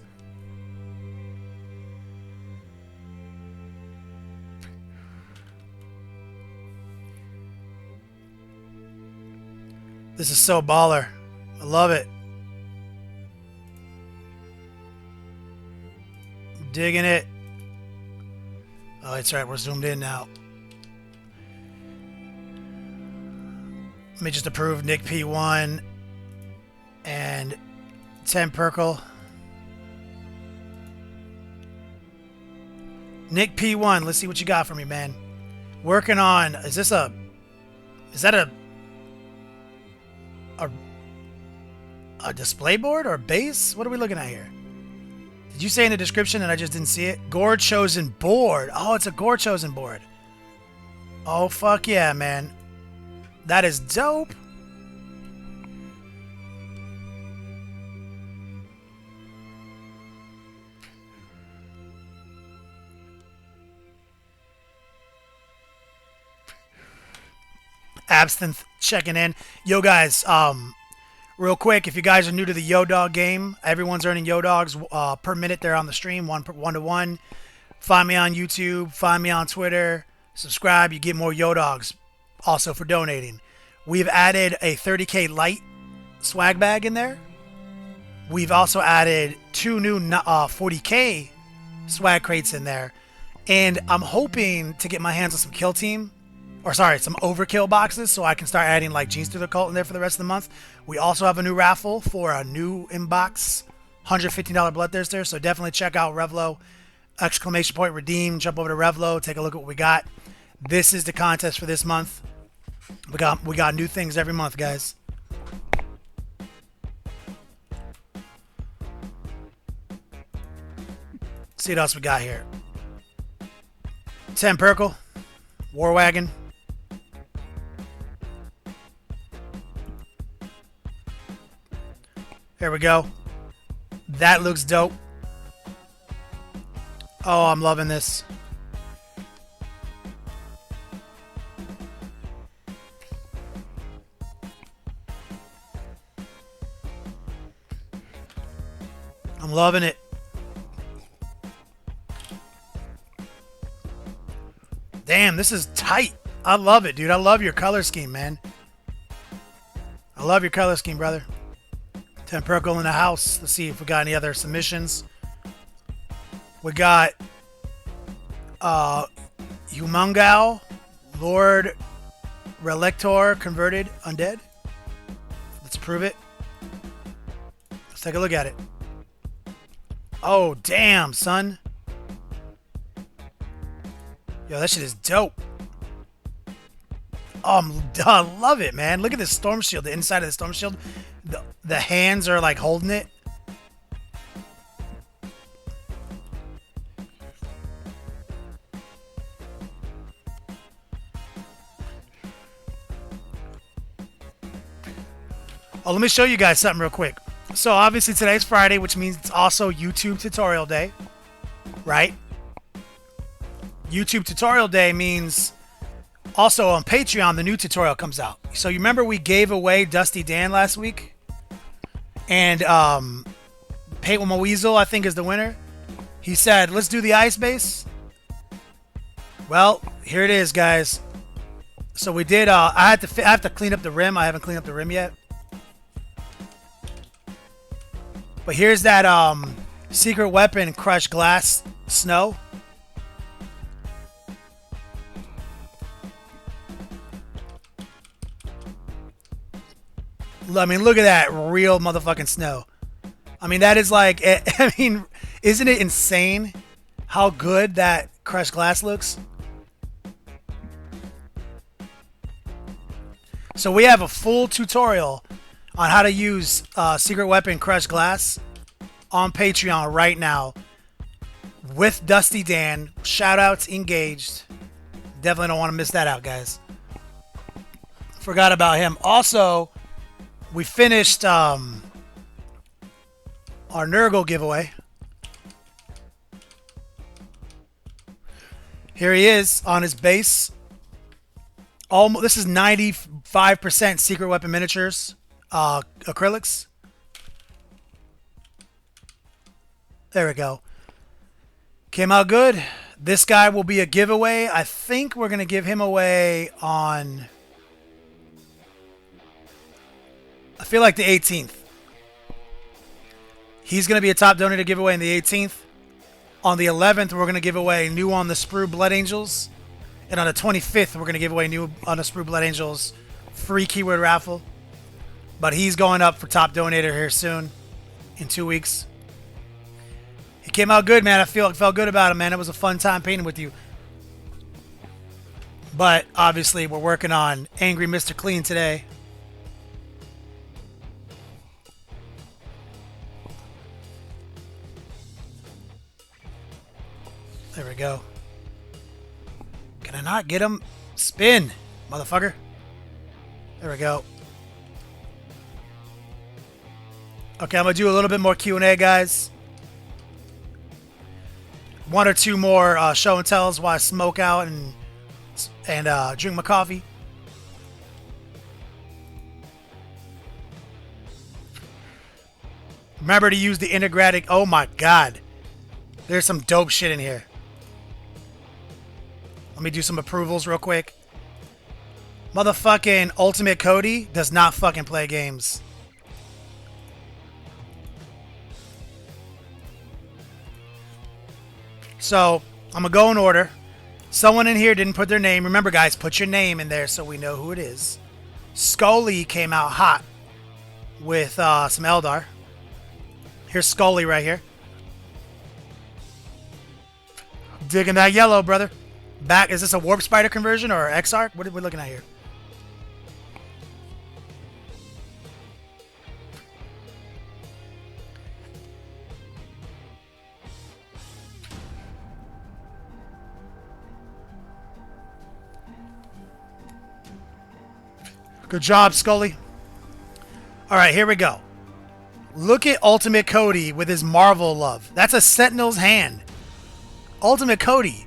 This is so baller. I love it. Digging it. Oh, that's right. We're zoomed in now. Let me just approve Nick P1 and 10 Perkle. Nick P1, let's see what you got for me, man. Working on, is that a display board or base? What are we looking at here? Did you say in the description and I just didn't see it? Gorechosen board. Oh, it's a Gorechosen board. Oh, fuck yeah, man. That is dope. Absinthe checking in. Yo, guys, real quick, if you guys are new to the Yo Dog game, everyone's earning Yo Dogs per minute there on the stream, one to one. Find me on YouTube, find me on Twitter, subscribe, you get more Yo Dogs. Also for donating. We've added a 30K light swag bag in there. We've also added 2 new 40K swag crates in there. And I'm hoping to get my hands on some Kill Team. Or sorry, some Overkill boxes so I can start adding like Jeans to the Cult in there for the rest of the month. We also have a new raffle for a new inbox, $115 Bloodthirster. So definitely check out Revlo, exclamation point redeem, jump over to Revlo, take a look at what we got. This is the contest for this month. We got new things every month, guys. See what else we got here. 10 Perkle, War Wagon. There we go. That looks dope. Oh, I'm loving this. I'm loving it. Damn, this is tight. I love it, dude. I love your color scheme, man. I love your color scheme, brother. 10 Perkle in the house. Let's see if we got any other submissions. We got Humungao Lord Relictor converted undead. Let's prove it. Let's take a look at it. Oh, damn, son. Yo, that shit is dope. I love it, man. Look at this storm shield. The inside of the storm shield. The hands are like holding it. Oh, let me show you guys something real quick. So obviously today's Friday, which means it's also YouTube tutorial day, right? YouTube tutorial day means also on Patreon, the new tutorial comes out. So you remember we gave away Dusty Dan last week? And Paint with My Weasel, I think, is the winner. He said, let's do the ice base. Well, here it is, guys. So we did, I have to clean up the rim. I haven't cleaned up the rim yet. But here's that secret weapon crushed glass snow. I mean, look at that real motherfucking snow. I mean, that is like, I mean, isn't it insane how good that crushed glass looks? So we have a full tutorial on how to use secret weapon crushed glass on Patreon right now with Dusty Dan. Shoutouts engaged. Definitely don't want to miss that out, guys. Forgot about him. Also, we finished our Nurgle giveaway. Here he is on his base. This is 95% secret weapon miniatures. Acrylics. There we go. Came out good. This guy will be a giveaway. I think we're going to give him away on, I feel like the 18th. He's going to be a top donator giveaway on the 18th. On the 11th, we're going to give away new on the Sprue Blood Angels. And on the 25th, we're going to give away new on the Sprue Blood Angels free keyword raffle. But he's going up for top donator here soon, in 2 weeks. He came out good, man. I felt good about him, man. It was a fun time painting with you. But obviously, we're working on Angry Mr. Clean today. There we go. Can I not get him? Spin, motherfucker. There we go. Okay, I'm going to do a little bit more Q&A, guys. One or two more show and tells while I smoke out and drink my coffee. Remember to use the integratic. Oh my god. There's some dope shit in here. Let me do some approvals real quick. Motherfucking Ultimate Cody does not fucking play games. So, I'm going to go in order. Someone in here didn't put their name. Remember, guys, put your name in there so we know who it is. Scully came out hot with some Eldar. Here's Scully right here. Digging that yellow, brother. Back. Is this a Warp Spider conversion or Exarch? What are we looking at here? Good job, Scully. All right, here we go. Look at Ultimate Cody with his Marvel love. That's a Sentinel's hand. Ultimate Cody.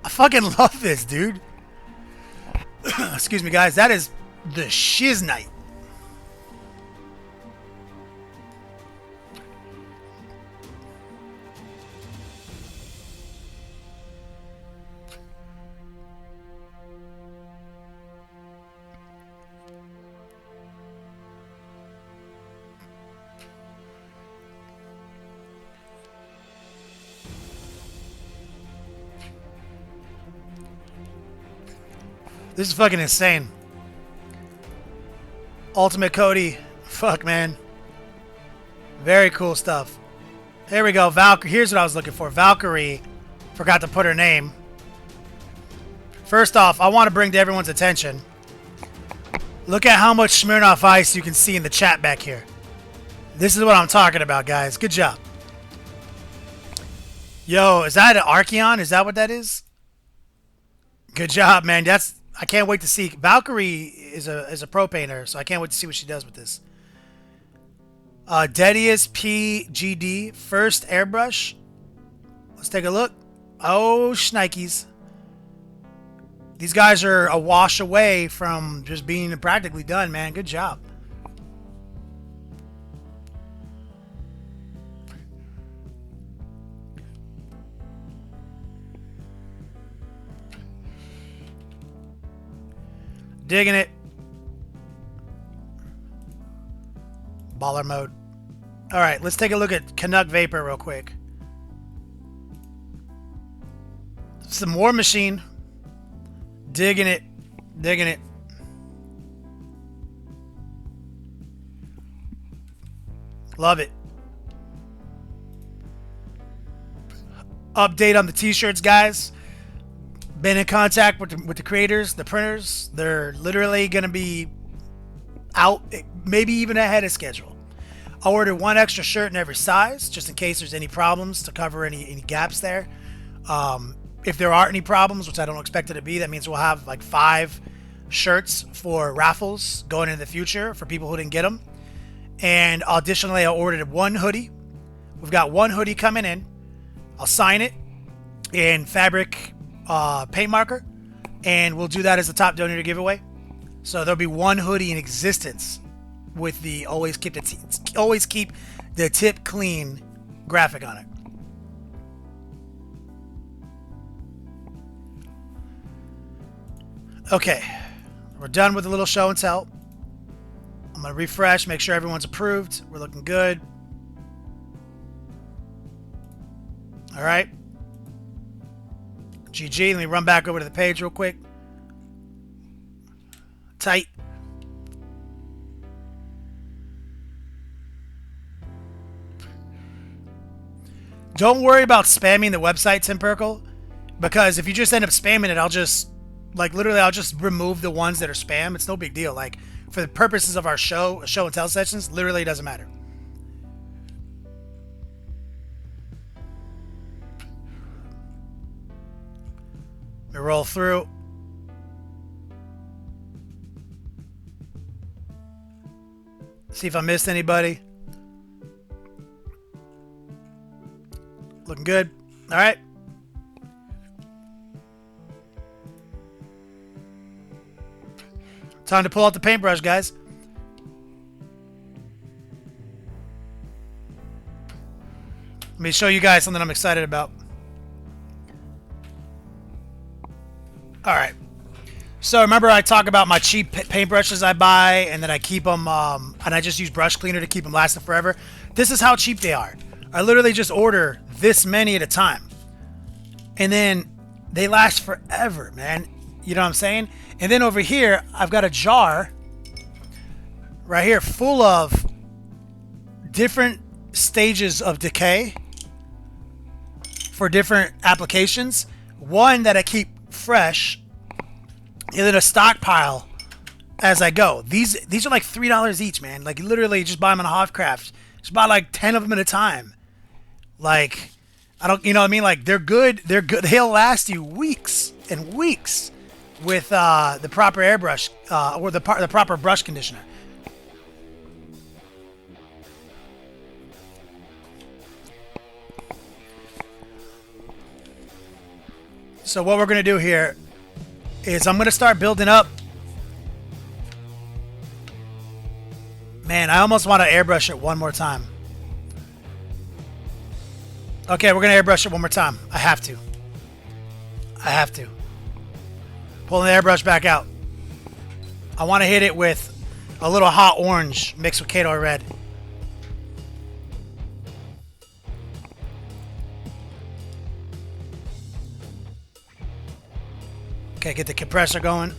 I fucking love this, dude. Excuse me, guys. That is the shiznite. This is fucking insane. Ultimate Cody. Fuck, man. Very cool stuff. Here we go. Valkyrie. Here's what I was looking for. Valkyrie. Forgot to put her name. First off, I want to bring to everyone's attention. Look at how much Smirnoff Ice you can see in the chat back here. This is what I'm talking about, guys. Good job. Yo, is that an Archeon? Is that what that is? Good job, man. I can't wait to see. Valkyrie is a pro painter, so I can't wait to see what she does with this. Dedius PGD, first airbrush. Let's take a look. Oh, shnikes. These guys are a wash away from just being practically done, man. Good job. Digging it. Baller mode. All right, let's take a look at Canuck Vapor real quick. Some War Machine. Digging it. Digging it. Love it. Update on the t-shirts, guys. Been in contact with the creators, the printers. They're literally going to be out, maybe even ahead of schedule. I ordered one extra shirt in every size, just in case there's any problems, to cover any gaps there. If there aren't any problems, which I don't expect it to be, that means we'll have like 5 shirts for raffles going into the future for people who didn't get them. And additionally, I ordered 1 hoodie. We've got 1 hoodie coming in. I'll sign it in fabric paint marker, and we'll do that as the top donator giveaway. So there'll be 1 hoodie in existence with the always keep the tip clean graphic on it. Okay, we're done with the little show and tell. I'm gonna refresh, make sure everyone's approved. We're looking good. All right. GG. Let me run back over to the page real quick. Tight. Don't worry about spamming the website, Tim Perkle, because if you just end up spamming it, I'll just remove the ones that are spam. It's no big deal. Like, for the purposes of our show and tell sessions, literally it doesn't matter. We roll through. See if I missed anybody. Looking good. All right. Time to pull out the paintbrush, guys. Let me show you guys something I'm excited about. All right. So remember I talk about my cheap paintbrushes I buy and then I keep them, and I just use brush cleaner to keep them lasting forever. This is how cheap they are. I literally just order this many at a time. And then they last forever, man. You know what I'm saying? And then over here, I've got a jar right here full of different stages of decay for different applications. One that I keep fresh, and then a stockpile as I go. These are like $3 each, man. Like, literally just buy them on Hofcraft. Just buy like 10 of them at a time. Like, I don't, you know what I mean? Like, they're good. They're good. They'll last you weeks and weeks with the proper airbrush or the proper brush conditioner. So what we're going to do here is I'm going to start building up. Man, I almost want to airbrush it one more time. Okay, we're going to airbrush it one more time. I have to. Pulling the airbrush back out. I want to hit it with a little hot orange mixed with Kato red. Okay, get the compressor going.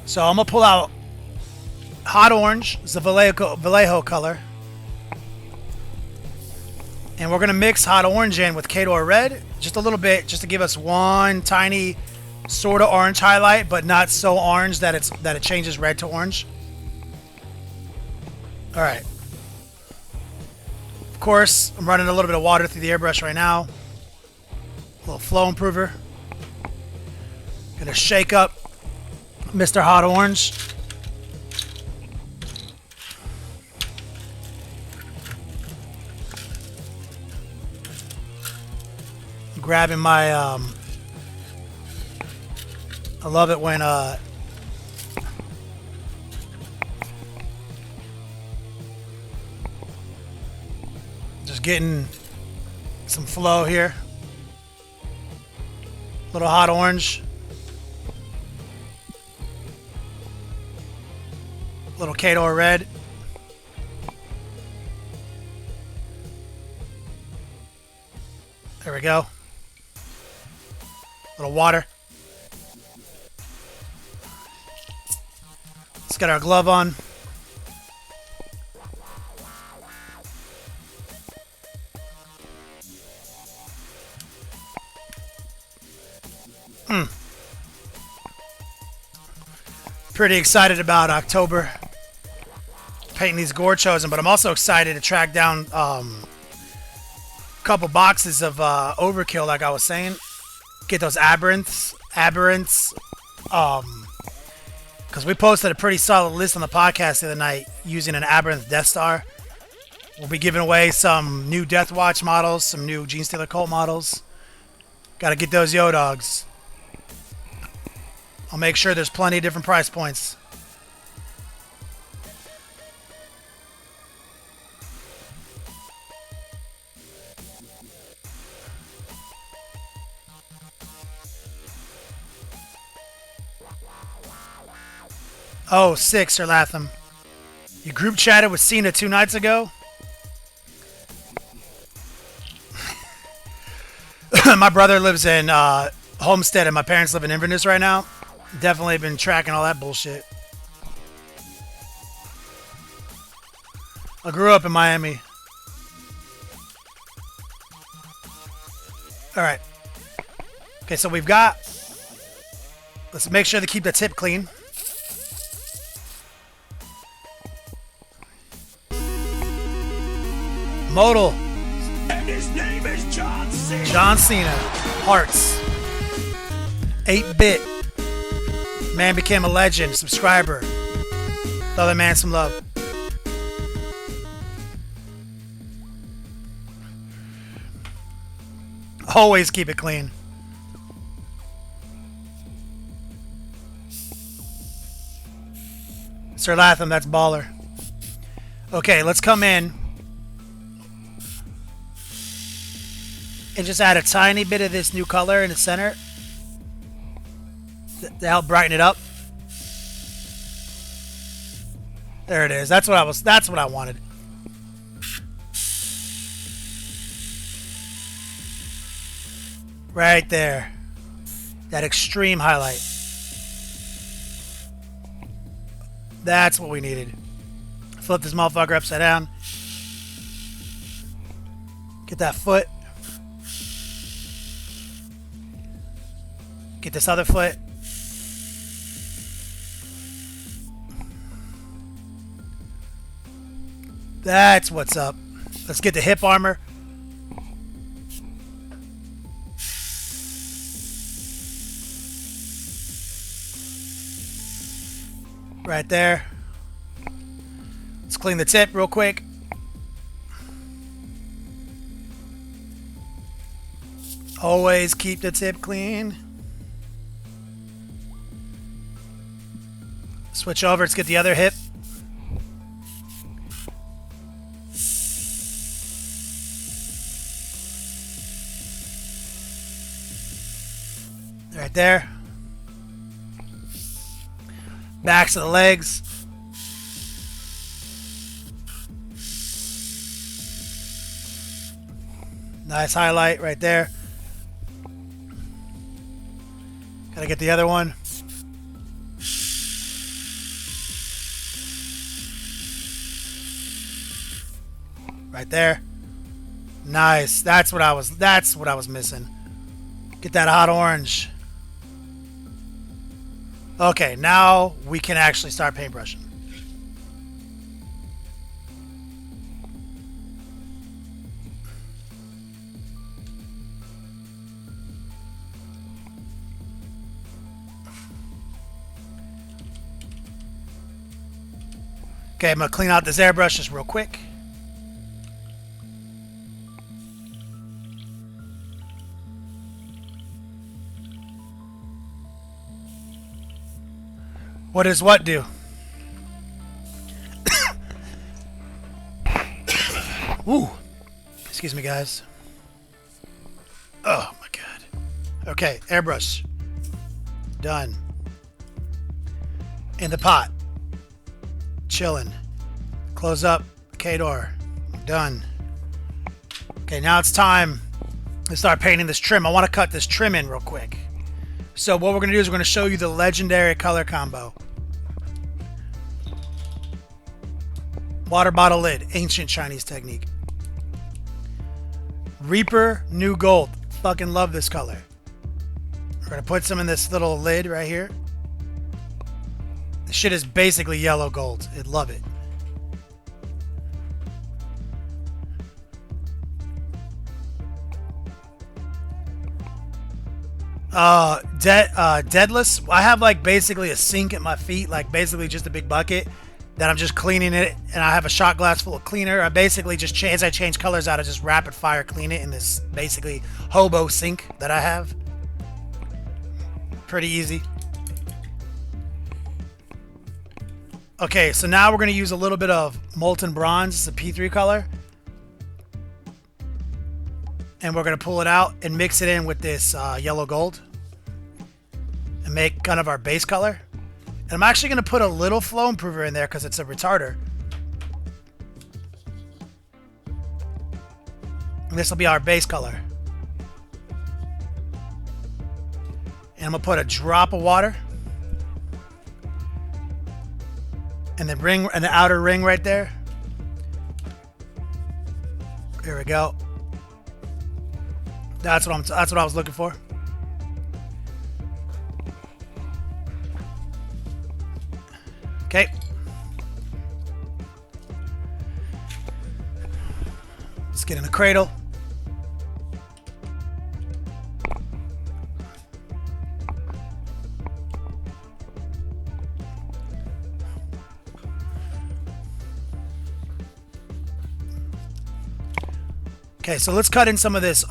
So I'm gonna pull out hot orange. It's the Vallejo color. And we're gonna mix hot orange in with Khador red, just a little bit, just to give us one tiny sort of orange highlight, but not so orange that it changes red to orange. All right. Of course, I'm running a little bit of water through the airbrush right now. A little flow improver. Gonna shake up Mr. Hot Orange. Grabbing my I love it when just getting some flow here. Little hot orange. Little Khador red. There we go. Little water. Let's get our glove on. Pretty excited about October. Painting these Gorechosen, but I'm also excited to track down a couple boxes of overkill, like I was saying. Get those aberrants, because we posted a pretty solid list on the podcast the other night using an aberrant Death Star. We'll be giving away some new Death Watch models, some new Genestealer Cult models. Got to get those Yo Dogs. I'll make sure there's plenty of different price points. Oh, sick, Sir Latham. You group chatted with Cena 2 nights ago? My brother lives in Homestead and my parents live in Inverness right now. Definitely been tracking all that bullshit. I grew up in Miami. Alright. Okay, so we've got... Let's make sure to keep the tip clean. Modal. And his name is John Cena. John Cena. Hearts. 8-bit. Man became a legend. Subscriber. Throw that man some love. Always keep it clean. Sir Latham, that's baller. Okay, let's come in and just add a tiny bit of this new color in the center to help brighten it up. There it is. That's what I wanted. Right there. That extreme highlight. That's what we needed. Flip this motherfucker upside down. Get that foot. Get this other foot. That's what's up. Let's get the hip armor. Right there. Let's clean the tip real quick. Always keep the tip clean. Switch over. Let's get the other hip. Right there. Backs of the legs. Nice highlight right there. Gotta get the other one. Right there. Nice. That's what I was missing. Get that hot orange. Okay, now we can actually start paintbrushing. Okay, I'm going to clean out this airbrush just real quick. What does what do? Ooh. Excuse me, guys. Oh, my God. Okay, airbrush. Done. In the pot. Chilling. Close up. K-door. Done. Okay, now it's time to start painting this trim. I want to cut this trim in real quick. So what we're going to do is we're going to show you the legendary color combo. Water bottle lid. Ancient Chinese technique. Reaper New Gold. Fucking love this color. We're going to put some in this little lid right here. This shit is basically yellow gold. I'd love it. Deadless. I have like basically a sink at my feet, like basically just a big bucket that I'm just cleaning it, and I have a shot glass full of cleaner. I basically just as I change colors out, I just rapid fire clean it in this basically hobo sink that I have. Pretty easy. Okay, so now we're going to use a little bit of molten bronze. It's a P3 color. And we're going to pull it out and mix it in with this yellow gold. And make kind of our base color. And I'm actually going to put a little flow improver in there because it's a retarder. And this will be our base color. And I'm going to put a drop of water. And the ring, and the outer ring right there. Here we go. That's what I was looking for. Okay. Let's get in the cradle. Okay, so let's cut in some of this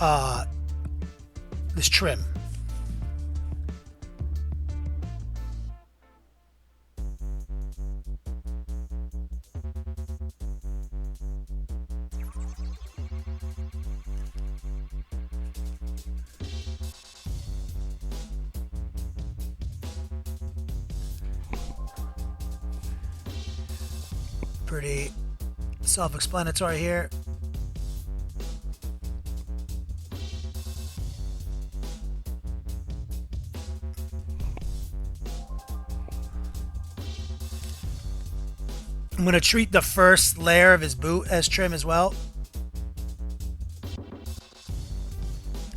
this trim. Pretty self-explanatory here. I'm going to treat the first layer of his boot as trim as well.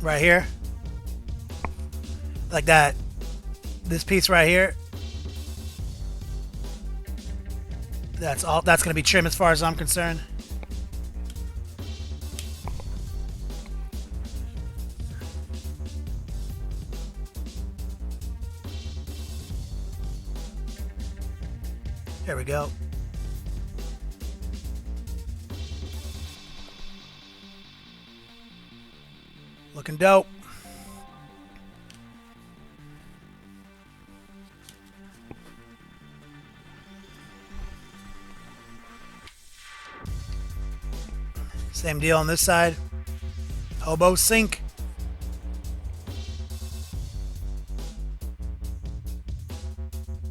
Right here. Like that. This piece right here. That's all. That's going to be trim as far as I'm concerned. There we go. Looking dope. Same deal on this side. Hobo sink.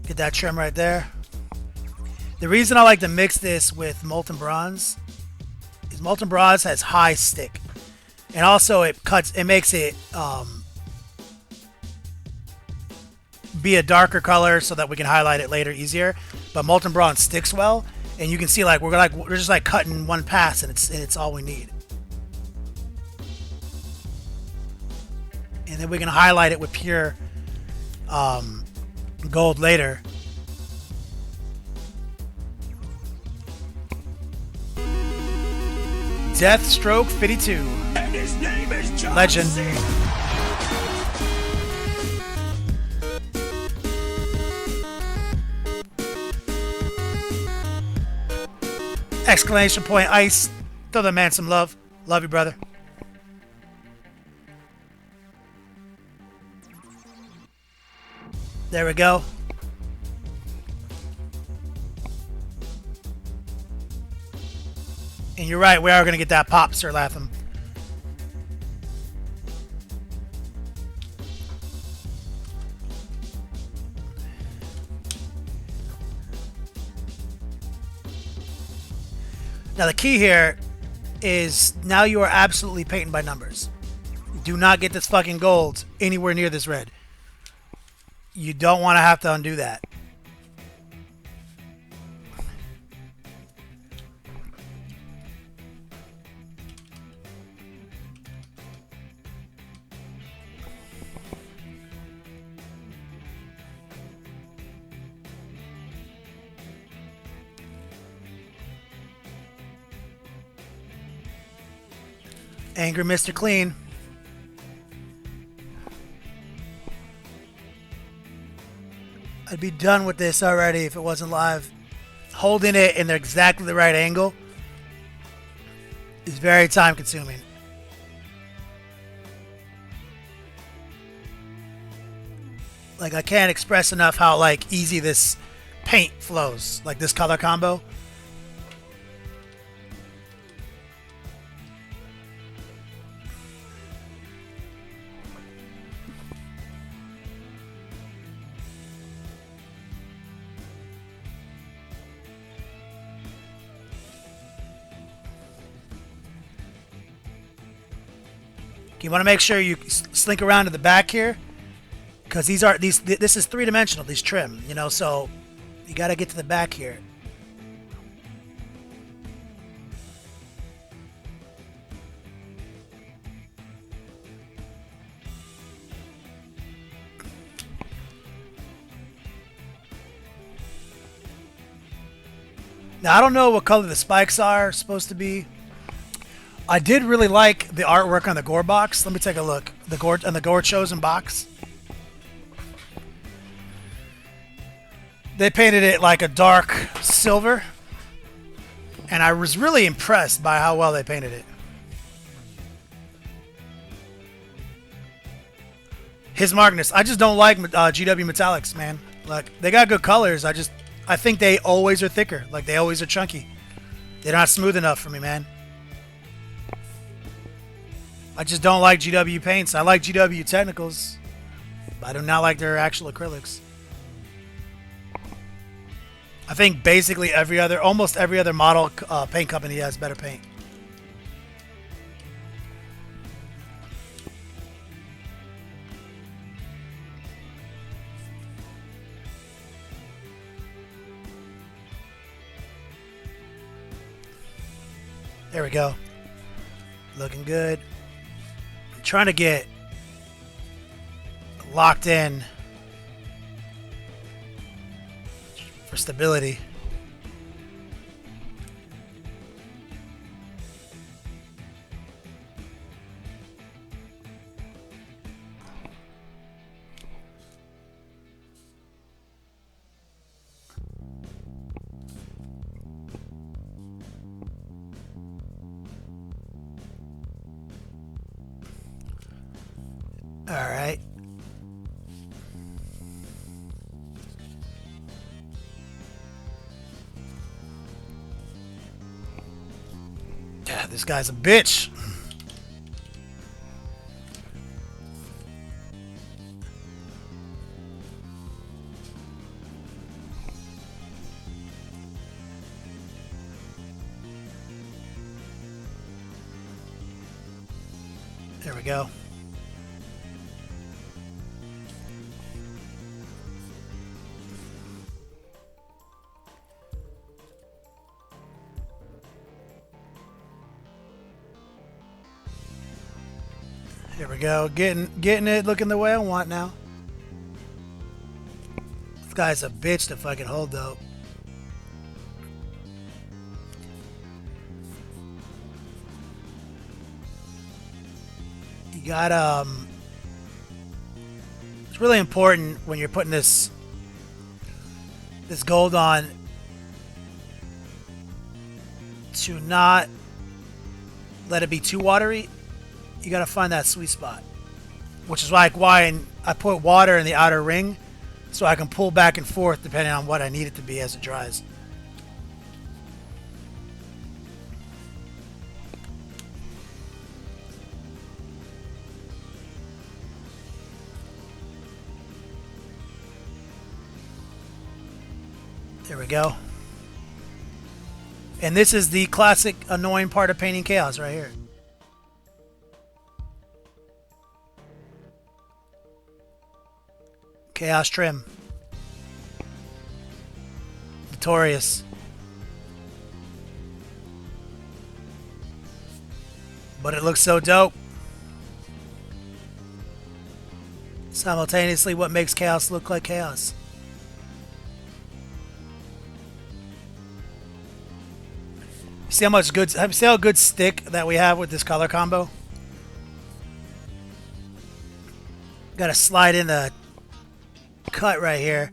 Get that trim right there. The reason I like to mix this with molten bronze is molten bronze has high stick. And also it makes it be a darker color so that we can highlight it later easier. But molten bronze sticks well. And you can see like we're just like cutting one pass, and it's all we need. And then we can highlight it with pure gold later. Deathstroke 52. And his name is John Legend. C. Exclamation point ice. Throw the man some love. Love you, brother. There we go. And you're right, we are going to get that pop, Sir Latham. Now the key here is now you are absolutely painting by numbers. Do not get this fucking gold anywhere near this red. You don't want to have to undo that. Angry Mr. Clean. I'd be done with this already if it wasn't live. Holding it in exactly the right angle is very time consuming. Like, I can't express enough how like easy this paint flows, like this color combo. You want to make sure you slink around to the back here, because this is three-dimensional, these trim, you know, so you got to get to the back here. Now, I don't know what color the spikes are supposed to be. I did really like the artwork on the Gore box. Let me take a look. The Gorechosen box. They painted it like a dark silver, and I was really impressed by how well they painted it. His Magnus. I just don't like GW metallics, man. Like, they got good colors. I think they always are thicker. Like, they always are chunky. They're not smooth enough for me, man. I just don't like GW paints. I like GW technicals, but I do not like their actual acrylics. I think basically almost every other model paint company has better paint. There we go. Looking good. I'm trying to get locked in for stability. All right. Yeah, this guy's a bitch. There we go. There we go. Getting it looking the way I want now. This guy's a bitch to fucking hold though. You got it's really important when you're putting this gold on to not let it be too watery. You gotta find that sweet spot, which is like why I put water in the outer ring so I can pull back and forth depending on what I need it to be as it dries. There we go. And this is the classic annoying part of painting chaos right here. Chaos trim. Notorious. But it looks so dope. Simultaneously, what makes chaos look like chaos? See how good stick that we have with this color combo? Gotta slide in the cut right here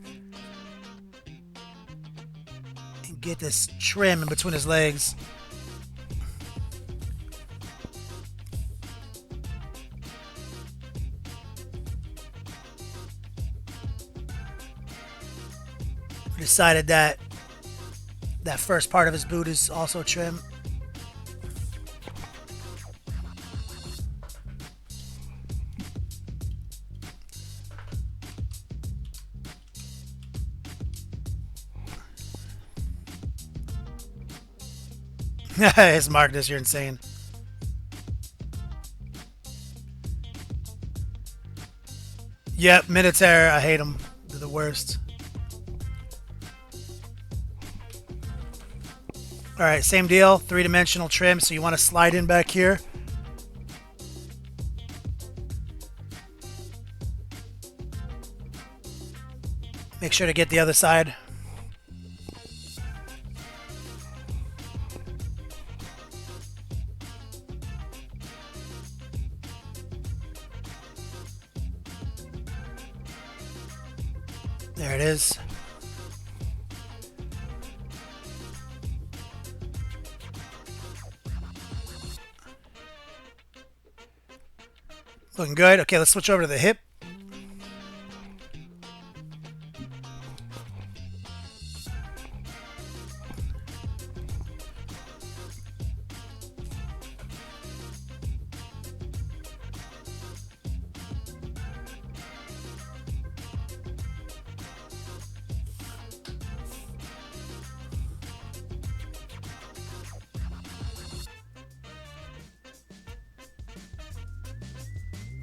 and get this trim in between his legs. We decided that first part of his boot is also trim. His Marcus, you're insane. Yep, Minotaur, I hate them. They're the worst. Alright, same deal. Three-dimensional trim, so you want to slide in back here. Make sure to get the other side. There it is. Looking good. Okay, let's switch over to the hip.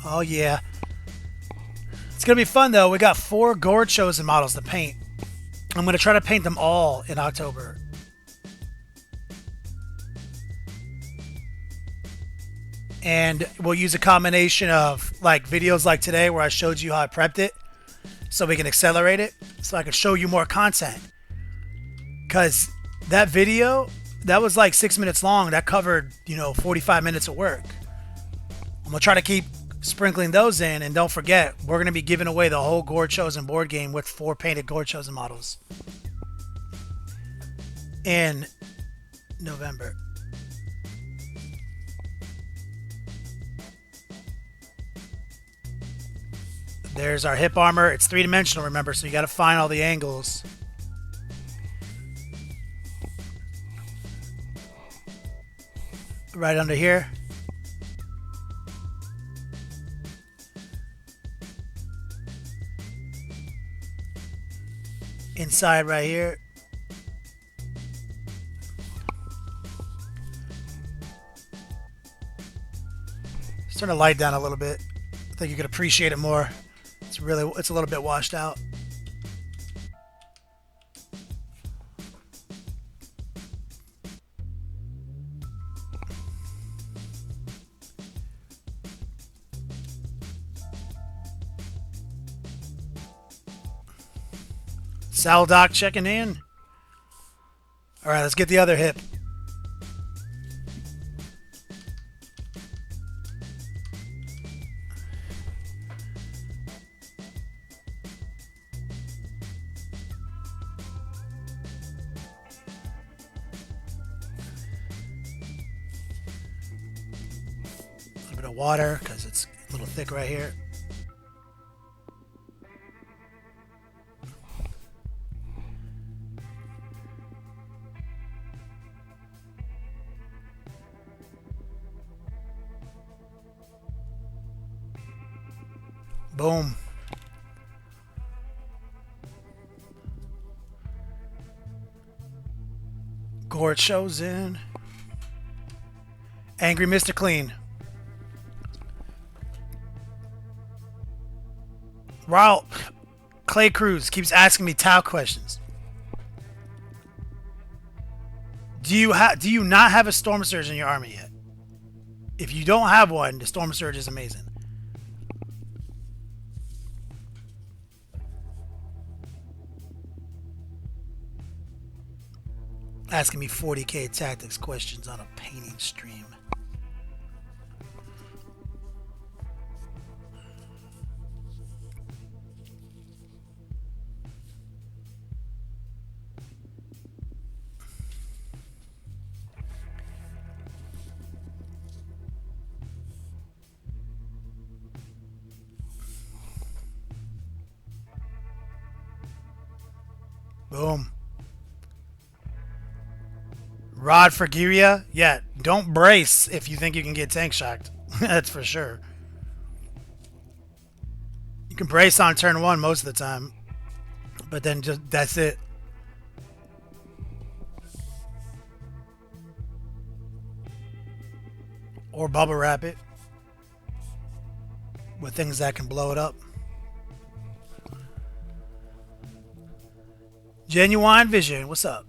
Oh yeah. It's gonna be fun though. We got 4 Gorechosen models to paint. I'm gonna try to paint them all in October. And we'll use a combination of like videos like today where I showed you how I prepped it so we can accelerate it so I can show you more content. Cause that video, that was like 6 minutes long. That covered, 45 minutes of work. I'm gonna try to keep sprinkling those in, and don't forget, we're going to be giving away the whole Gorechosen board game with 4 painted Gorechosen models in November. There's our hip armor. It's 3-dimensional, remember, so you got to find all the angles. Right under here. Inside right here. Let's turn the light down a little bit. I think you could appreciate it more. It's a little bit washed out. Sal Doc checking in. All right, let's get the other hip. A little bit of water because it's a little thick right here. Boom. Gorechosen. Angry Mr. Clean. Wow. Clay Cruz keeps asking me Tau questions. Do you not have a Storm Surge in your army yet? If you don't have one, the Storm Surge is amazing. Asking me 40k tactics questions on a painting stream. Boom. Rod for Giria? Yeah, don't brace if you think you can get tank shocked. That's for sure. You can brace on turn 1 most of the time. But then just that's it. Or bubble wrap it. With things that can blow it up. Genuine Vision, what's up?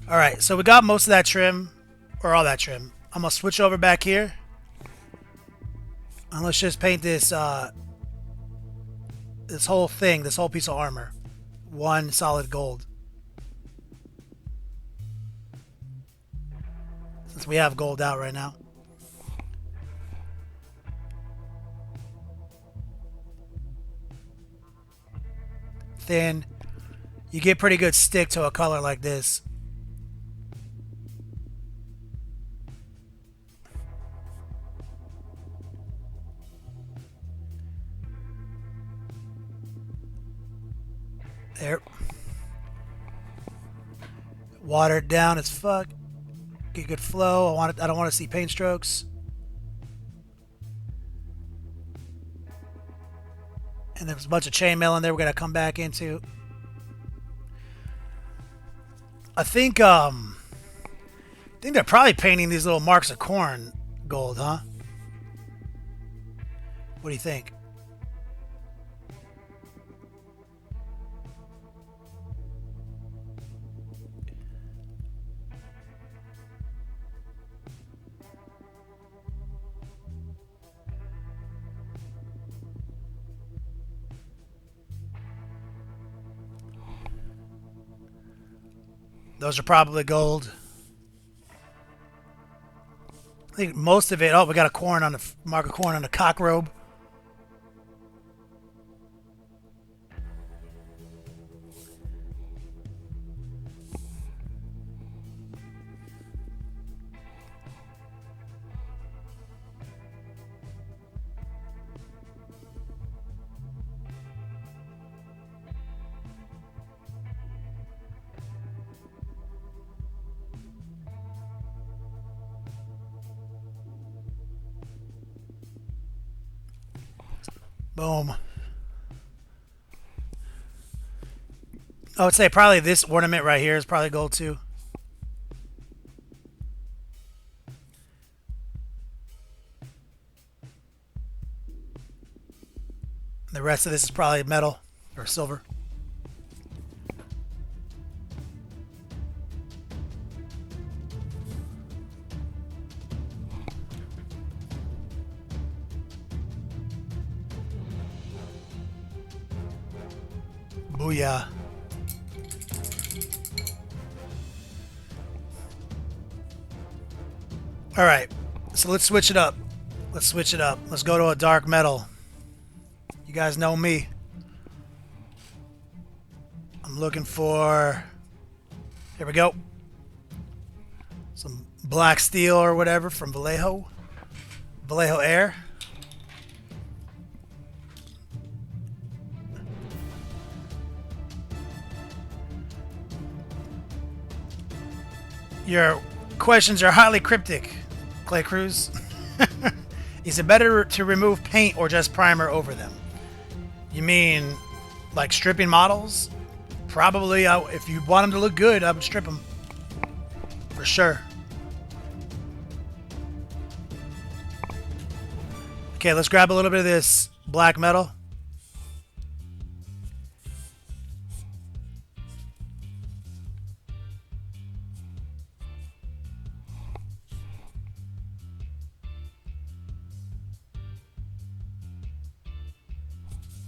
Alright, so we got most of that trim, or all that trim. I'm going to switch over back here. And let's just paint this, this whole thing, this whole piece of armor. One solid gold. Since we have gold out right now. Thin. You get pretty good stick to a color like this. There. Watered down as fuck. Get good flow. I don't want to see paint strokes. And there's a bunch of chainmail in there we're gonna come back into. I think they're probably painting these little marks of corn gold, huh? What do you think? Those are probably gold. I think most of it. Oh, we got a corn on the mark of corn on the cock robe. Boom. I would say probably this ornament right here is probably gold too. The rest of this is probably metal or silver. Booyah. Alright, so let's switch it up. Let's switch it up. Let's go to a dark metal. You guys know me. I'm looking for... Here we go. Some black steel or whatever from Vallejo. Vallejo Air. Your questions are highly cryptic, Clay Cruz. Is it better to remove paint or just primer over them? You mean like stripping models? Probably, if you want them to look good, I would strip them. For sure. Okay, let's grab a little bit of this black metal.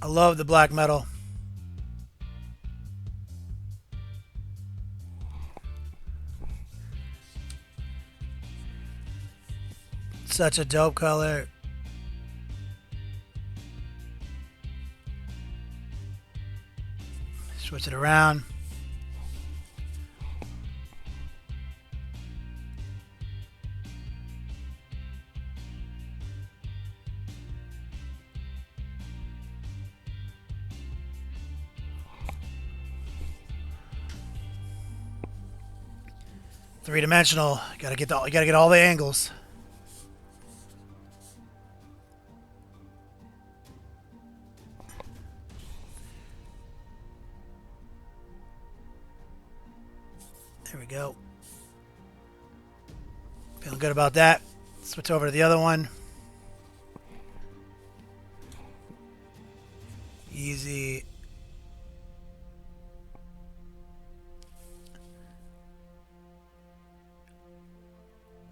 I love the black metal. Such a dope color. Switch it around. Three-dimensional. You gotta get all the angles. There we go. Feeling good about that. Switch over to the other one. Easy.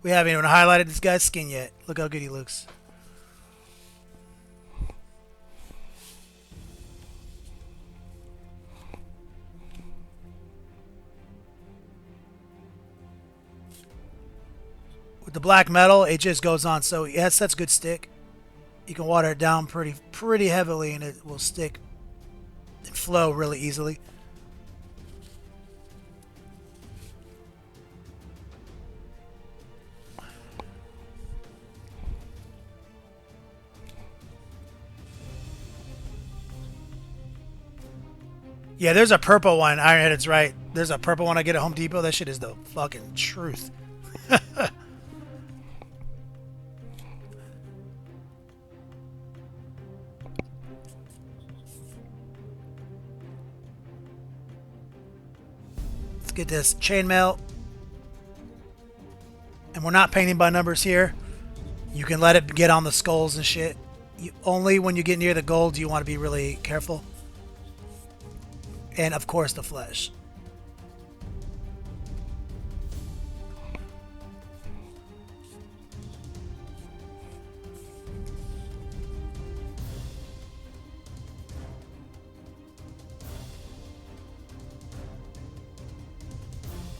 We haven't even highlighted this guy's skin yet. Look how good he looks. With the black metal, it just goes on. So yes, that's good stick. You can water it down pretty heavily, and it will stick and flow really easily. Yeah, there's a purple one. Ironheaded's right. There's a purple one I get at Home Depot. That shit is the fucking truth. Let's get this chainmail. And we're not painting by numbers here. You can let it get on the skulls and shit. Only when you get near the gold do you want to be really careful. And of course the flesh.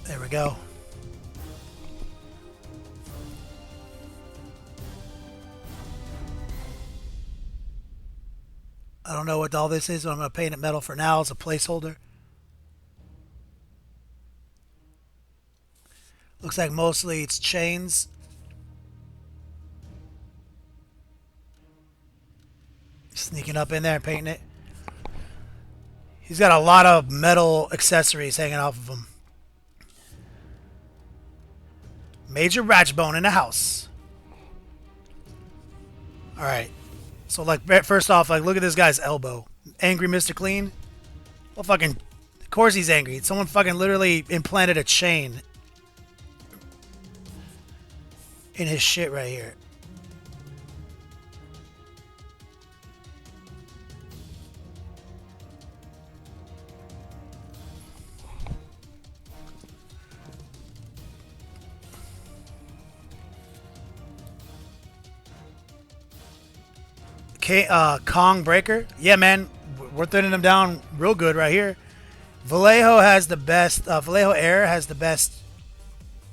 There we go. I don't know what all this is, but I'm going to paint it metal for now as a placeholder. Looks like mostly it's chains. Sneaking up in there and painting it. He's got a lot of metal accessories hanging off of him. Major Ratchbone in the house. Alright. So, like, first off, like, look at this guy's elbow. Angry Mr. Clean? Well, fucking, of course he's angry. Someone fucking literally implanted a chain in his shit right here. Okay, Kong Breaker. Yeah, man. we're thinning them down real good right here. Vallejo has the best. Vallejo Air has the best.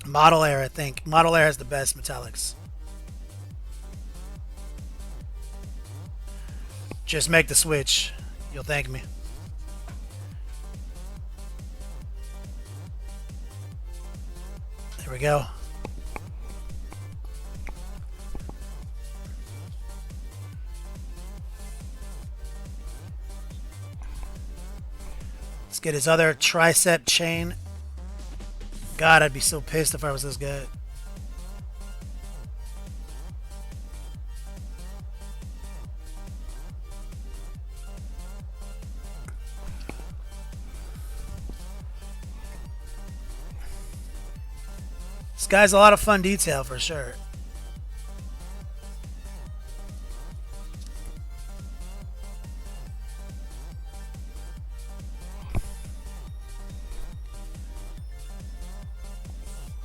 Model Air, I think. Model Air has the best metallics. Just make the switch. You'll thank me. There we go. Let's get his other tricep chain. God, I'd be so pissed if I was this guy. This guy's a lot of fun detail for sure.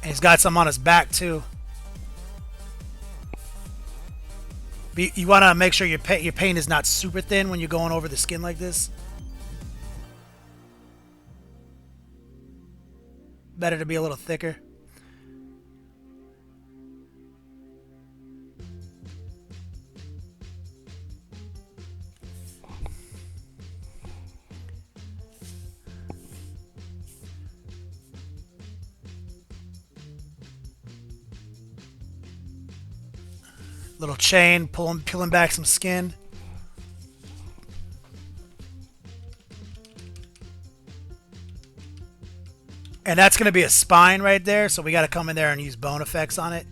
And he's got some on his back too. You want to make sure your paint is not super thin when you're going over the skin like this. Better to be a little thicker. Little chain, peeling back some skin. And that's going to be a spine right there, so we got to come in there and use bone effects on it.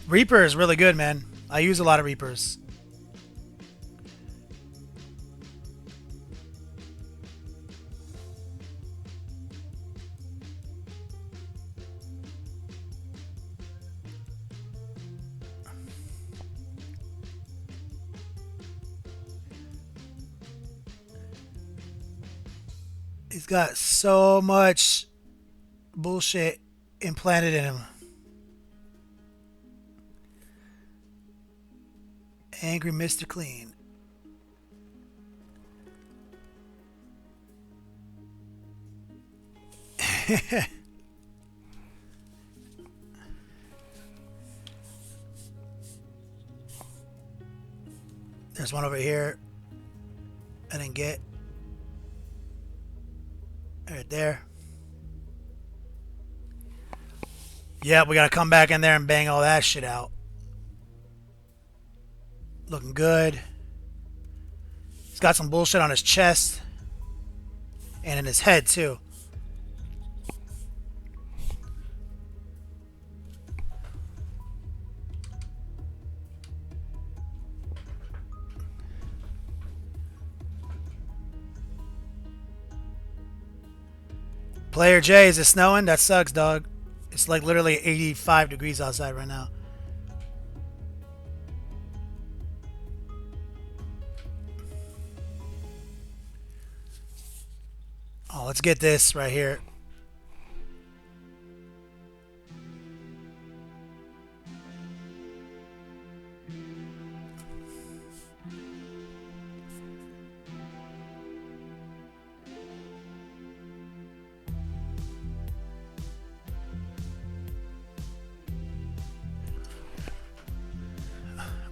Reaper is really good, man. I use a lot of Reapers. He's got so much bullshit implanted in him. Angry Mr. Clean. There's one over here I didn't get. Right there. Yeah, we gotta come back in there and bang all that shit out. Looking good. He's got some bullshit on his chest. And in his head, too. Player J, is it snowing? That sucks, dog. It's like literally 85 degrees outside right now. Oh, let's get this right here.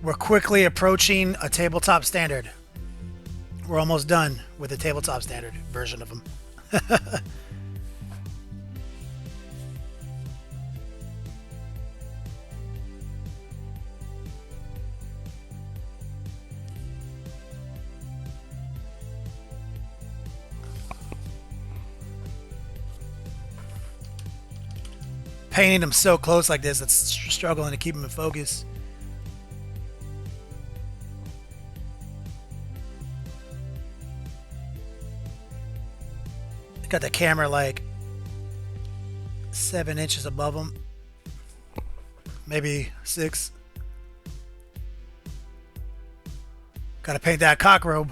We're quickly approaching a tabletop standard. We're almost done with the tabletop standard version of them. Painting them so close like this, it's struggling to keep them in focus. Got the camera like 7 inches above them, maybe 6. Gotta paint that cock robe.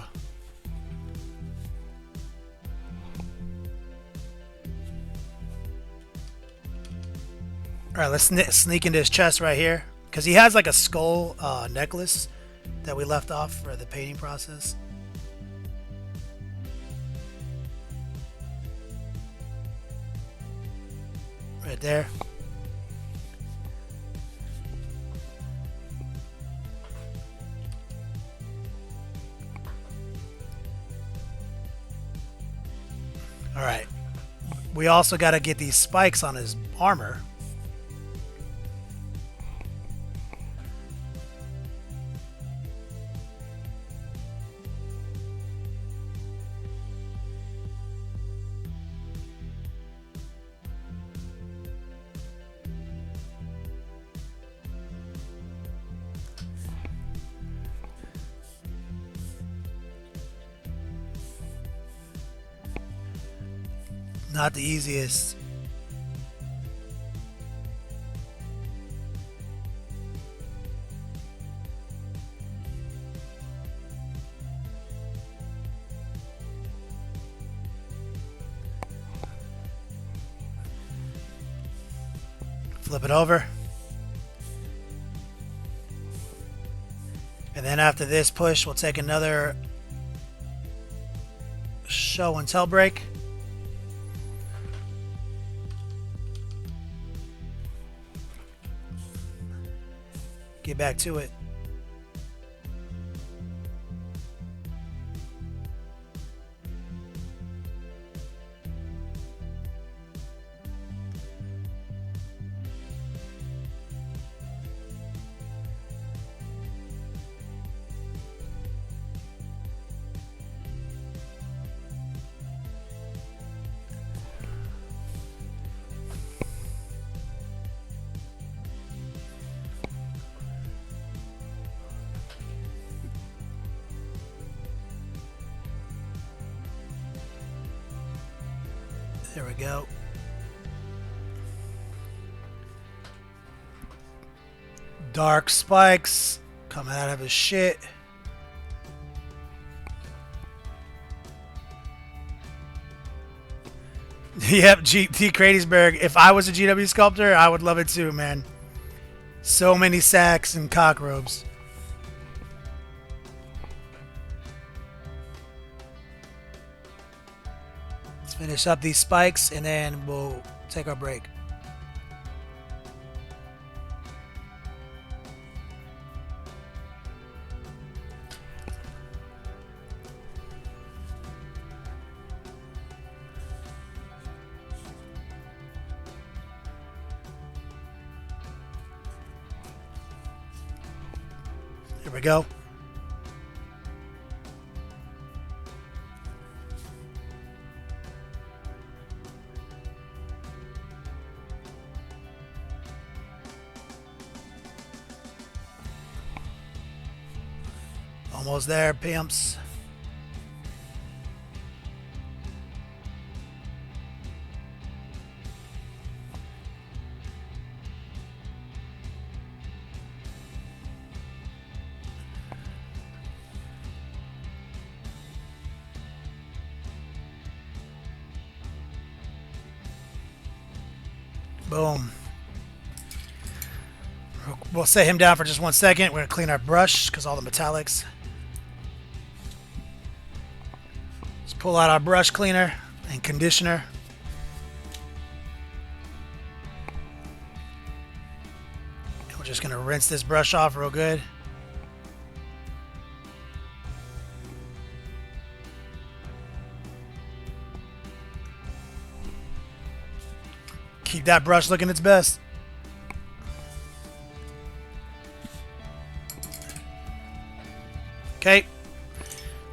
All right, let's sneak into his chest right here. Because he has like a skull necklace that we left off for the painting process. Right there. All right. We also got to get these spikes on his armor. Not the easiest. Flip it over. And then after this push, we'll take another show and tell break. Get back to it. There we go. Dark spikes coming out of his shit. Yep, T. Kratesberg. If I was a GW sculptor, I would love it too, man. So many sacks and cockropes. Let's finish up these spikes and then we'll take our break. Here we go. Almost there, pimps. Boom. We'll set him down for just 1 second. We're going to clean our brush because all the metallics. Let's pull out our brush cleaner and conditioner. And we're just going to rinse this brush off real good. Keep that brush looking its best. Okay.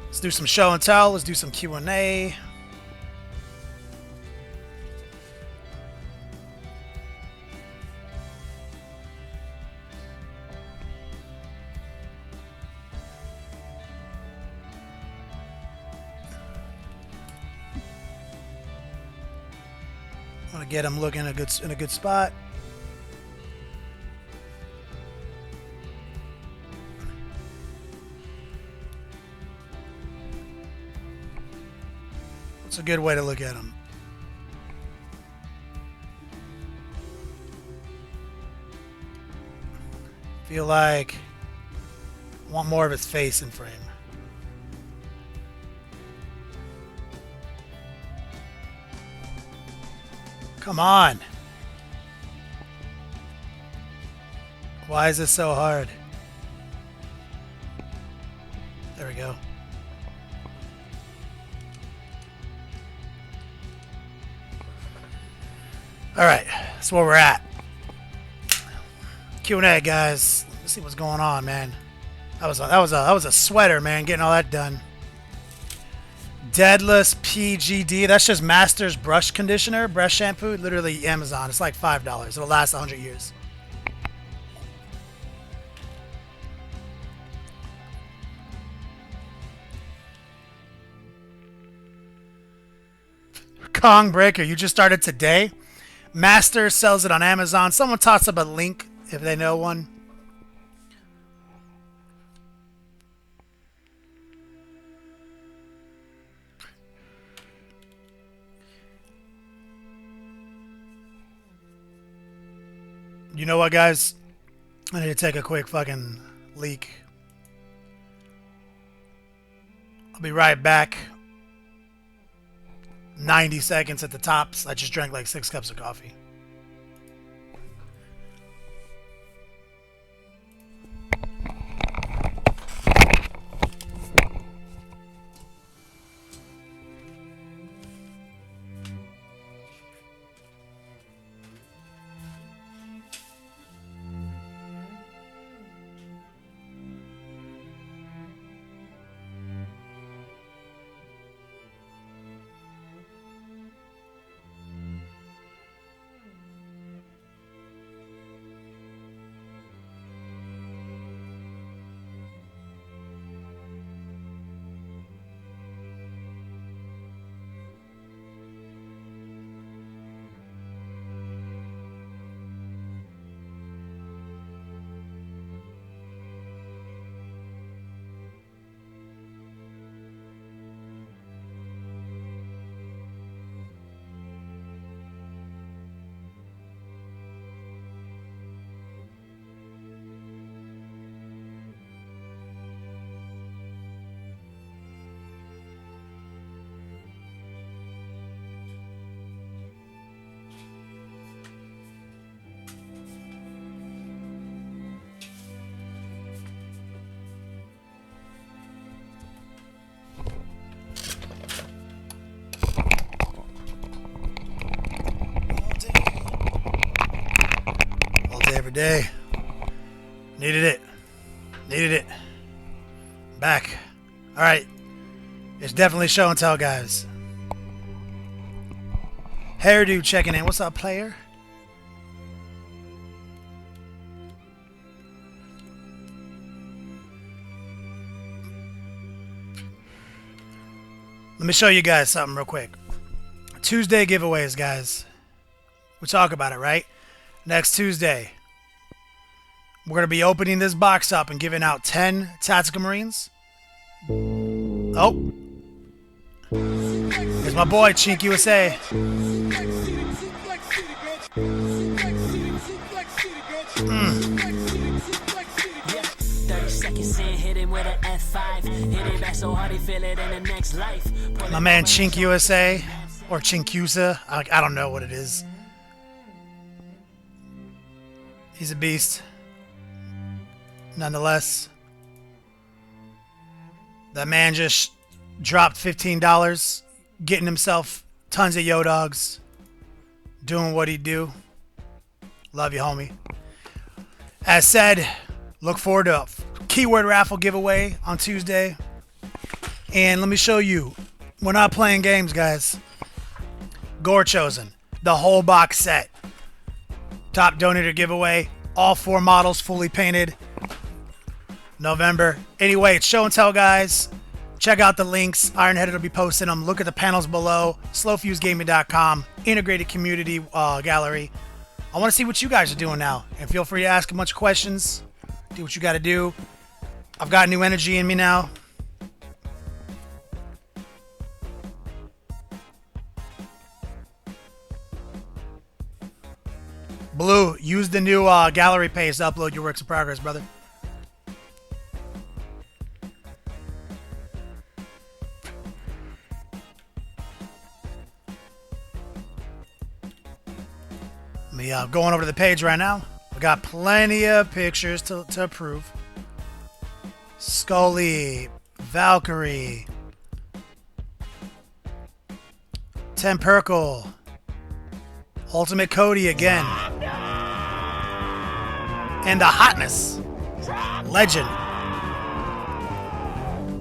Let's do some show and tell. Let's do some Q&A. Want to get him looking in a good spot. It's a good way to look at him. Feel like I want more of his face in frame. Come on. Why is this so hard? There we go. All right, that's where we're at. Q&A, guys. Let's see what's going on, man. That was a sweater, man. Getting all that done. Deadless PGD. That's just Masters brush conditioner, brush shampoo. Literally Amazon. It's like $5. It'll last 100 years. Kong Breaker. You just started today. Master sells it on Amazon. Someone toss up a link if they know one. You know what, guys? I need to take a quick fucking leak. I'll be right back. 90 seconds at the tops. I just drank like 6 cups of coffee. Every day. Needed it. Needed it. Back. Alright. It's definitely show and tell, guys. Hairdo checking in. What's up, player? Let me show you guys something real quick. Tuesday giveaways, guys. We talk about it, right? Next Tuesday. We're going to be opening this box up and giving out 10 Tactical Marines. Oh. Here's my boy, Chink USA. My man, Chink USA. Or Chinkusa. I don't know what it is. He's a beast. Nonetheless, that man just dropped $15, getting himself tons of yo dogs, doing what he do. Love you, homie. As said, look forward to a keyword raffle giveaway on Tuesday. And let me show you, we're not playing games, guys. Gorechosen, the whole box set. Top donator giveaway. All 4 models fully painted. November. Anyway, it's show and tell, guys. Check out the links. Ironheaded will be posting them. Look at the panels below. Slowfusegaming.com. Integrated community gallery. I want to see what you guys are doing now. And feel free to ask a bunch of questions. Do what you got to do. I've got new energy in me now. Blue, Use the new gallery page to upload your works in progress, brother. Me going over to the page right now. We got plenty of pictures to approve. Scully, Valkyrie, Temperkle, Ultimate Cody again, and the hotness, Legend.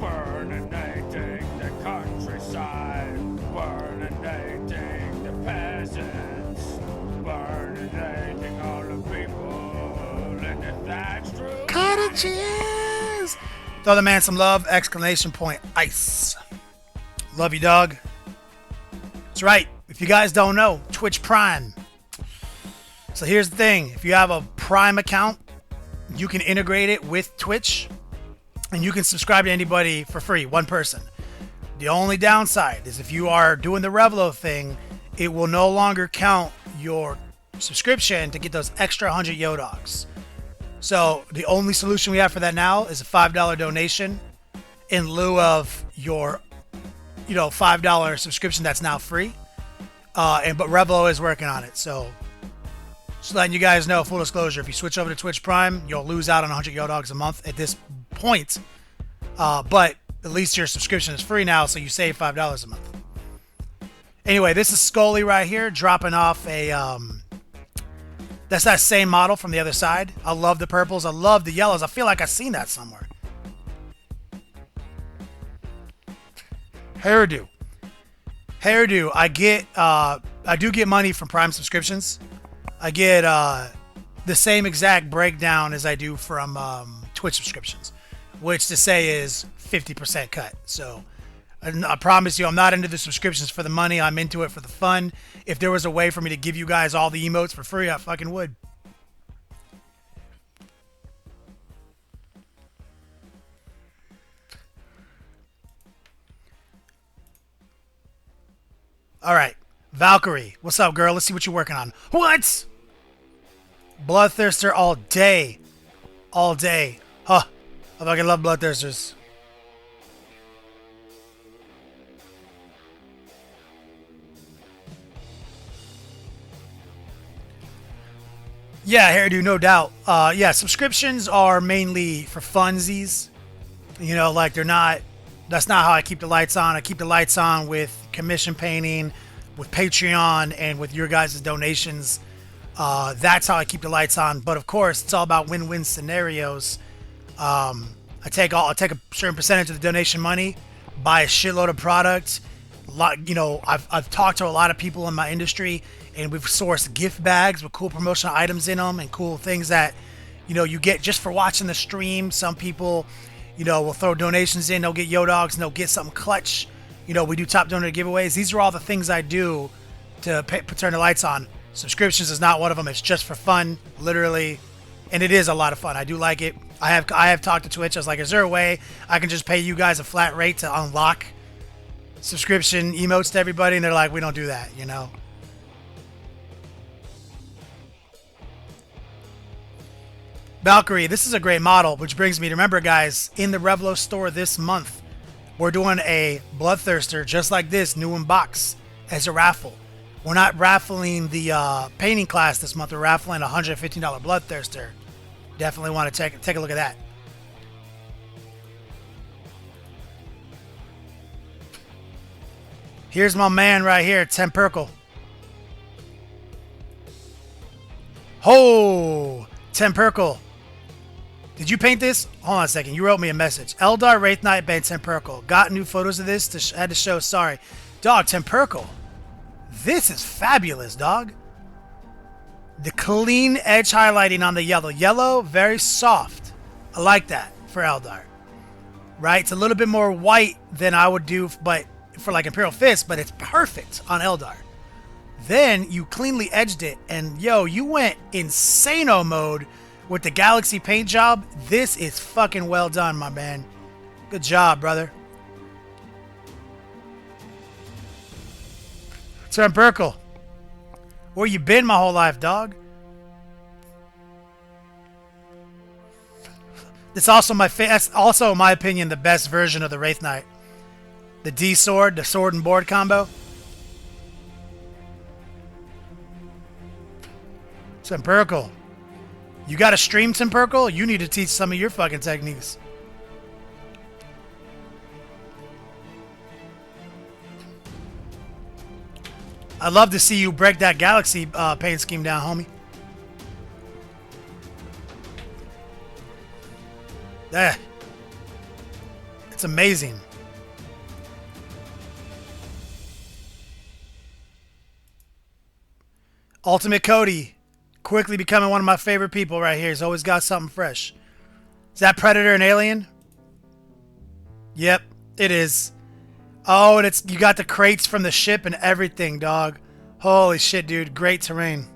Burninating the countryside, burninating the peasants, burninating all the people in the thatched roof. Cottages! Throw the man some love! Exclamation point! Ice. Love you, dog. That's right. If you guys don't know, Twitch Prime. So here's the thing. If you have a Prime account, you can integrate it with Twitch, and you can subscribe to anybody for free, one person. The only downside is if you are doing the Revlo thing, it will no longer count your subscription to get those extra 100 Yodogs. So the only solution we have for that now is a $5 donation in lieu of your, $5 subscription that's now free. But Revlo is working on it. So just letting you guys know, full disclosure, if you switch over to Twitch Prime, you'll lose out on 100 Yodogs a month at this point. But at least your subscription is free now, so you save $5 a month. Anyway, this is Scully right here, dropping off a... That's that same model from the other side. I love the purples. I love the yellows. I feel like I've seen that somewhere. Hairdo. I do get money from Prime subscriptions. I get the same exact breakdown as I do from Twitch subscriptions, which to say is 50% cut. So I promise you, I'm not into the subscriptions for the money. I'm into it for the fun. If there was a way for me to give you guys all the emotes for free, I fucking would. All right, Valkyrie, what's up, girl? Let's see what you're working on. What? Bloodthirster all day. All day. Huh. I fucking love Bloodthirsters. Yeah, hairdo, no doubt. Yeah, subscriptions are mainly for funsies. Like they're not... That's not how I keep the lights on. I keep the lights on with commission painting, with Patreon, and with your guys' donations. That's how I keep the lights on. But of course, it's all about win-win scenarios. I'll take a certain percentage of the donation money, buy a shitload of product. I've talked to a lot of people in my industry, and we've sourced gift bags with cool promotional items in them and cool things that you get just for watching the stream. Some people will throw donations in, they'll get Yodogs, and they'll get something clutch. We do top donor giveaways. These are all the things I do to turn the lights on. Subscriptions is not one of them. It's just for fun, literally, and it is a lot of fun. I do like it. I have talked to Twitch. I was like, is there a way I can just pay you guys a flat rate to unlock subscription emotes to everybody? And they're like, we don't do that, Valkyrie, this is a great model, which brings me to remember, guys, in the Revlo store this month, we're doing a Bloodthirster just like this, new in box, as a raffle. We're not raffling the painting class this month. We're raffling a $115 Bloodthirster. Definitely want to take a look at that. Here's my man right here, Temperkle. Ho! Temperkle. Did you paint this? Hold on a second. You wrote me a message. Eldar, Wraith Knight, Ben Temperkle. Got new photos of this. Had to show. Sorry. Dog, Temperkle. This is fabulous, dog. The clean edge highlighting on the yellow. Yellow, very soft. I like that for Eldar. Right? It's a little bit more white than I would do but for like Imperial Fist, but it's perfect on Eldar. Then you cleanly edged it, and you went insano mode with the Galaxy paint job. This is fucking well done, my man. Good job, brother. Temperkle. Where you been my whole life, dog? It's also that's also, in my opinion, the best version of the Wraith Knight. The D sword, the sword and board combo. Tempercle. You got to stream Tempercle? You need to teach some of your fucking techniques. I'd love to see you break that galaxy paint scheme down, homie. There. It's amazing. Ultimate Cody. Quickly becoming one of my favorite people right here. He's always got something fresh. Is that Predator and Alien? Yep, it is. Oh, and you got the crates from the ship and everything, dog. Holy shit, dude. Great terrain.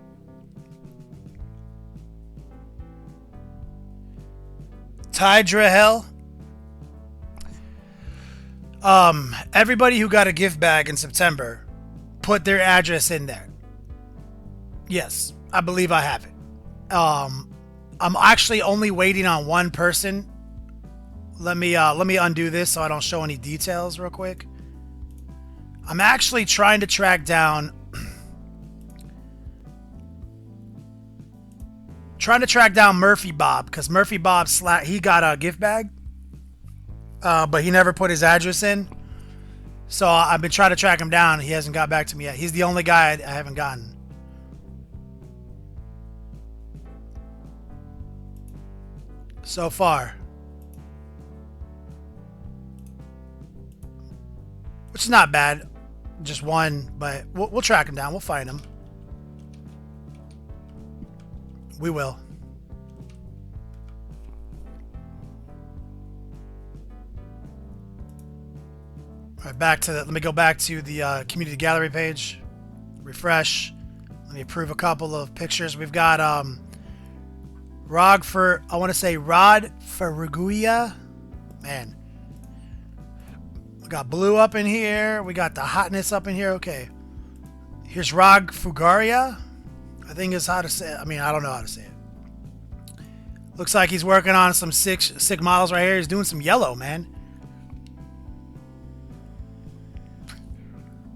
Tydra Hell. Everybody who got a gift bag in September, put their address in there. Yes, I believe I have it. I'm actually only waiting on one person. Let me undo this so I don't show any details real quick. I'm actually trying to track down Murphy Bob, because Murphy Bob he got a gift bag, but he never put his address in. So I've been trying to track him down. He hasn't got back to me yet. He's the only guy I haven't gotten. So far. Which is not bad. Just one, but we'll track him down. We'll find him. We will. All right, let me go back to the community gallery page. Refresh. Let me approve a couple of pictures. We've got Rod Ferraguia. Man. We got blue up in here. We got the hotness up in here. Okay. Here's Rog Fugaria. I think is how to say it. I mean, I don't know how to say it. Looks like he's working on some sick models right here. He's doing some yellow, man.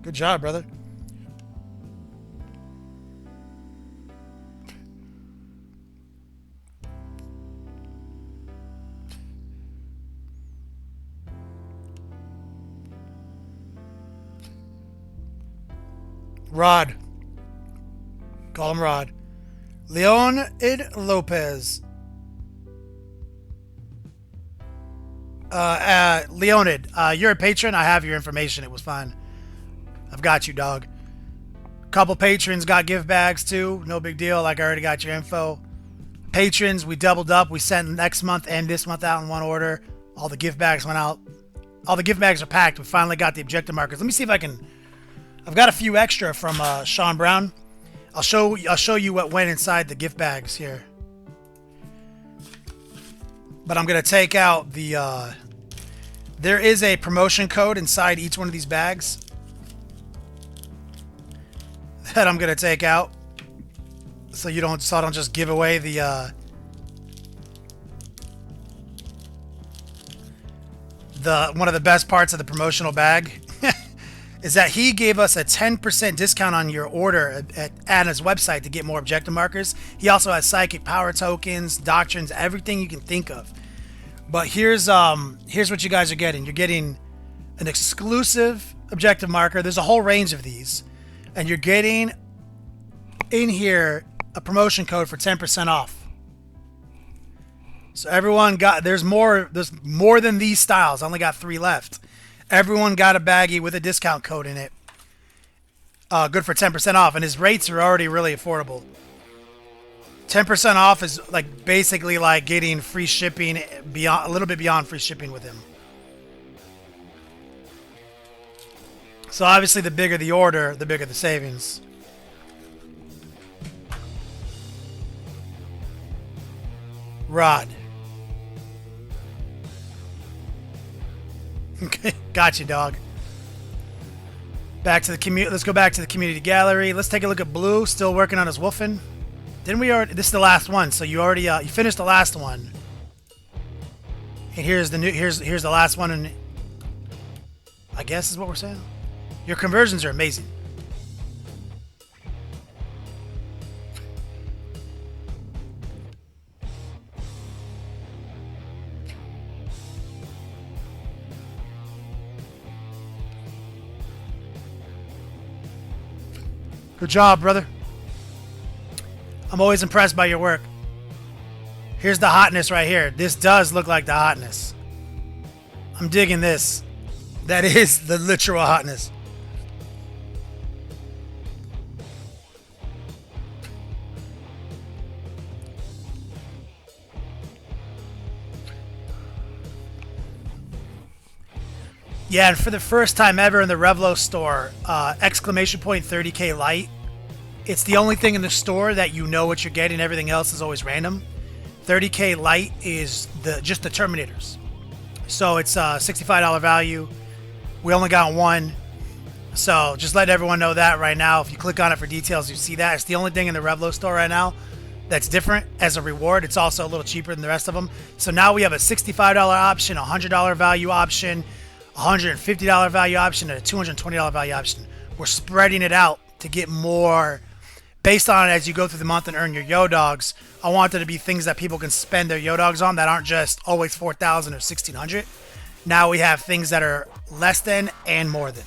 Good job, brother. Rod. Call him Rod. Leonid Lopez. Leonid, you're a patron. I have your information. It was fine. I've got you, dog. Couple patrons got gift bags too. No big deal. Like, I already got your info. Patrons, we doubled up. We sent next month and this month out in one order. All the gift bags went out. All the gift bags are packed. We finally got the objective markers. Let me see if I can... I've got a few extra from Sean Brown. I'll show you what went inside the gift bags here. But I'm gonna take out the. There is a promotion code inside each one of these bags that I'm gonna take out, so I don't just give away the one of the best parts of the promotional bag. Is that he gave us a 10% discount on your order at his website to get more objective markers. He also has psychic power tokens, doctrines, everything you can think of. But here's what you guys are getting. You're getting an exclusive objective marker. There's a whole range of these. And you're getting in here a promotion code for 10% off. So everyone there's more than these styles. I only got 3 left. Everyone got a baggie with a discount code in it. Good for 10% off. And his rates are already really affordable. 10% off is like basically like getting free shipping, a little bit beyond free shipping with him. So obviously the bigger the order, the bigger the savings. Rod. Okay, got you, dog. Back to the Let's go back to the community gallery. Let's take a look at Blue. Still working on his woofing. Didn't we already? This is the last one. So you already you finished the last one. And here's the new. Here's the last one, and I guess is what we're saying. Your conversions are amazing. Good job, brother. I'm always impressed by your work. Here's the hotness right here. This does look like the hotness. I'm digging this. That is the literal hotness. Yeah, and for the first time ever in the Revlo store, exclamation point 30K light. It's the only thing in the store that you know what you're getting. Everything else is always random. 30K light is just the Terminators. So it's a $65 value. We only got one. So just let everyone know that right now. If you click on it for details, you see that. It's the only thing in the Revlo store right now that's different as a reward. It's also a little cheaper than the rest of them. So now we have a $65 option, a $100 value option, a $150 value option, and a $220 value option. We're spreading it out to get more based on it as you go through the month and earn your Yo Dogs. I want there to be things that people can spend their Yo Dogs on that aren't just always 4,000 or 1,600. Now we have things that are less than and more than.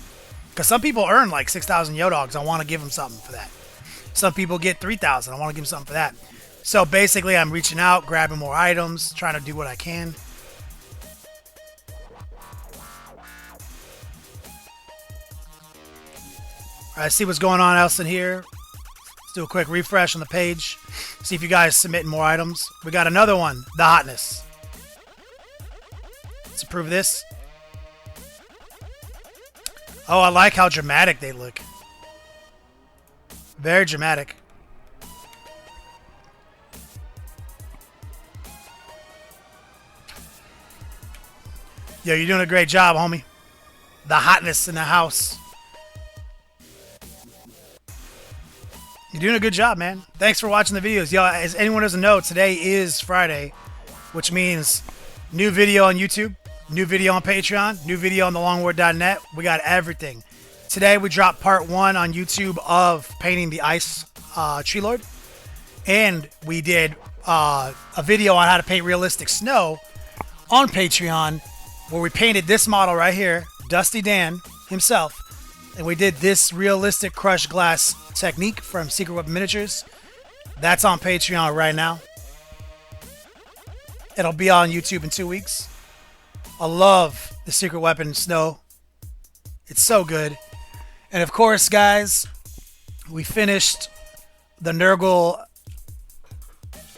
Because some people earn like 6,000 Yo Dogs. I want to give them something for that. Some people get 3,000. I want to give them something for that. So basically, I'm reaching out, grabbing more items, trying to do what I can. All right, see what's going on else in here. Let's do a quick refresh on the page. See if you guys submitting more items. We got another one, the hotness. Let's approve this. Oh, I like how dramatic they look. Very dramatic. Yo, you're doing a great job, homie. The hotness in the house. You're doing a good job, man. Thanks for watching the videos. Yo, as anyone doesn't know, today is Friday, which means new video on YouTube, new video on Patreon, new video on thelongword.net. We got everything. Today we dropped part 1 on YouTube of painting the ice tree lord. And we did a video on how to paint realistic snow on Patreon, where we painted this model right here, Dusty Dan himself. And we did this realistic crushed glass technique from Secret Weapon Miniatures. That's on Patreon right now. It'll be on YouTube in 2 weeks. I love the Secret Weapon Snow. It's so good. And of course, guys, we finished the Nurgle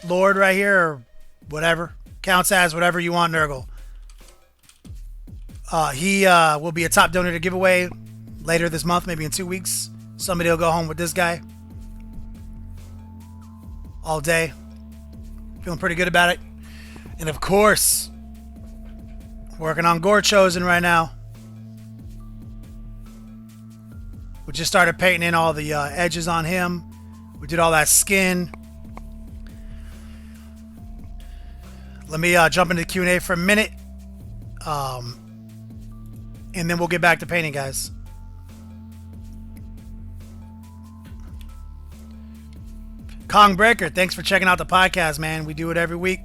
Lord right here, or whatever. Counts as whatever you want, Nurgle. He will be a top donor giveaway later this month, maybe in 2 weeks. Somebody will go home with this guy all day. Feeling pretty good about it. And of course, working on Gorechosen right now. We just started painting in all the edges on him. We did all that skin. Let me jump into the Q&A for a minute. And then we'll get back to painting, guys. Kong Breaker, thanks for checking out the podcast, man. We do it every week.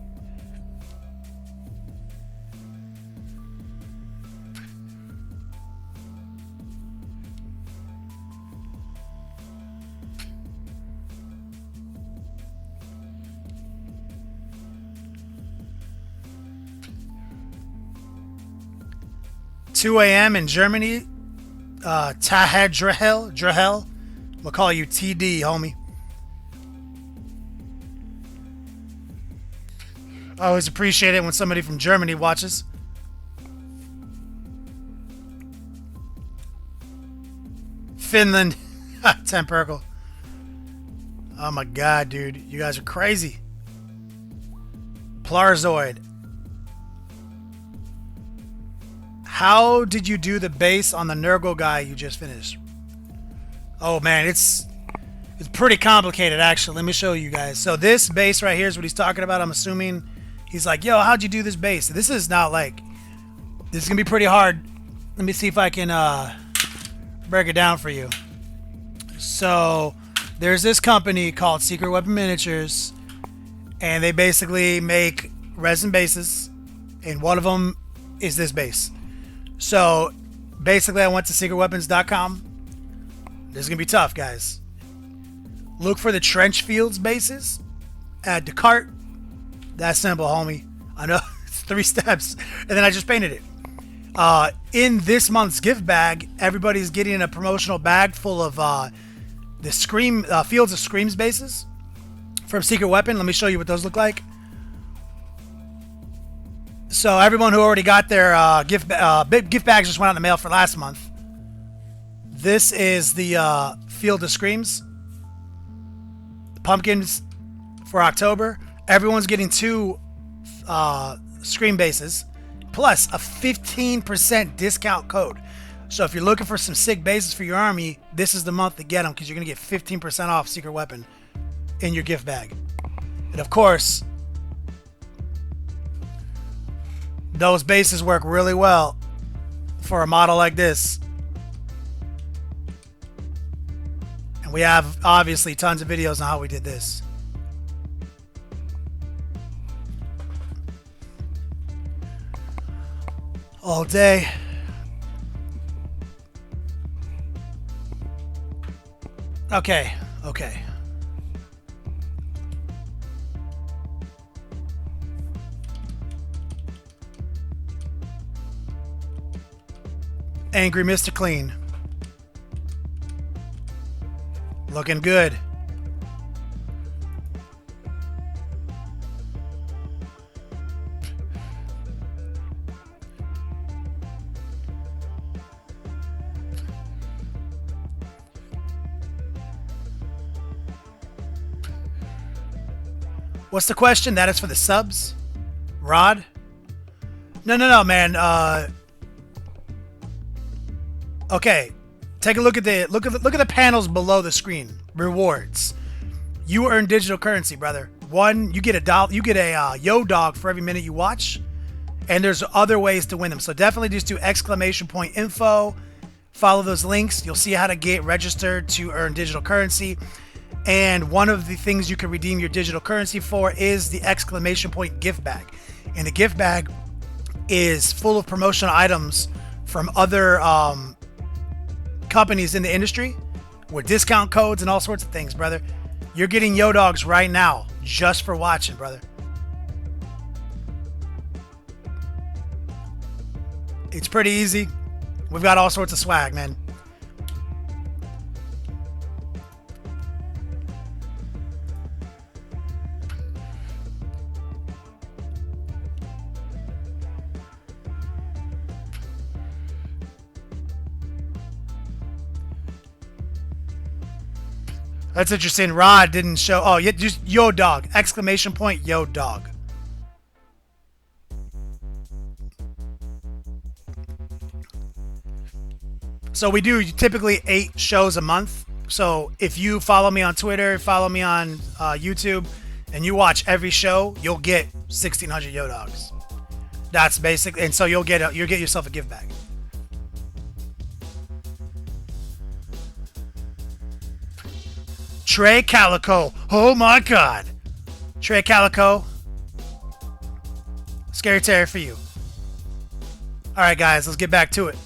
(2 a.m. in Germany. Tahad Drahel. We'll call you TD, homie. I always appreciate it when somebody from Germany watches. Finland. Tempercle. Oh my god, dude. You guys are crazy. Plarzoid. How did you do the base on the Nurgle guy you just finished? Oh man, it's pretty complicated actually. Let me show you guys. So this base right here is what he's talking about. I'm assuming He's like, yo, how'd you do this base? This is not like, this is gonna be pretty hard. Let me see if I can break it down for you. So there's this company called Secret Weapon Miniatures, and they basically make resin bases, and one of them is this base. So basically I went to secretweapons.com. This is gonna be tough, guys. Look for the trench fields bases, add to cart. That's simple, homie. I know it's 3 steps, and then I just painted it. In this month's gift bag, everybody's getting a promotional bag full of the Fields of Screams bases from Secret Weapon. Let me show you what those look like. So everyone who already got their gift bags just went out in the mail for last month. This is the Field of Screams. The pumpkins for October. Everyone's getting 2 Scream bases, plus a 15% discount code. So if you're looking for some sick bases for your army, this is the month to get them, because you're going to get 15% off Secret Weapon in your gift bag. And of course, those bases work really well for a model like this. And we have, obviously, tons of videos on how we did this. All day. Okay. Angry Mr. Clean. Looking good. What's the question? That is for the subs? Rod? No, man. Okay. Take a look at the panels below the screen. Rewards. You earn digital currency, brother. One, you get a yo dog for every minute you watch, and there's other ways to win them. So definitely just do !info. Follow those links. You'll see how to get registered to earn digital currency. And one of the things you can redeem your digital currency for is the !gift bag. And the gift bag is full of promotional items from other companies in the industry with discount codes and all sorts of things, brother. You're getting yo dogs right now just for watching, brother. It's pretty easy. We've got all sorts of swag, man. That's interesting. Rod didn't show. Oh, yeah, just yo dog! ! Yo dog! So we do typically 8 shows a month. So if you follow me on Twitter, follow me on YouTube, and you watch every show, you'll get 1,600 yo dogs. That's basic, and so you'll get yourself a gift bag. Trey Calico. Oh my God. Trey Calico. Scary Terror for you. Alright, guys, let's get back to it.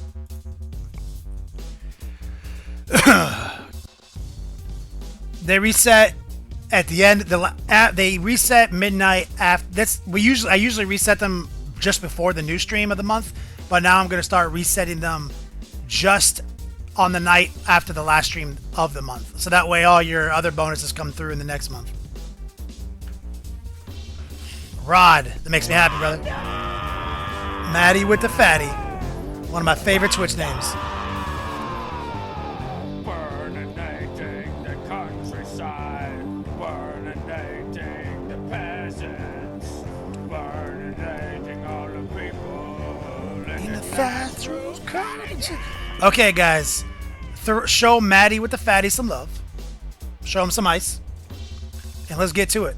They reset at the end. They reset midnight after. I usually reset them just before the new stream of the month, but now I'm going to start resetting them just on the night after the last stream of the month. So that way all your other bonuses come through in the next month. Rod. That makes me happy, brother. Maddie with the fatty. One of my favorite Twitch names. Burninating the countryside. Burninating the peasants. Burninating all the people in the bathroom. Okay, guys. Show Maddie with the fatty some love. Show him some ice. And let's get to it.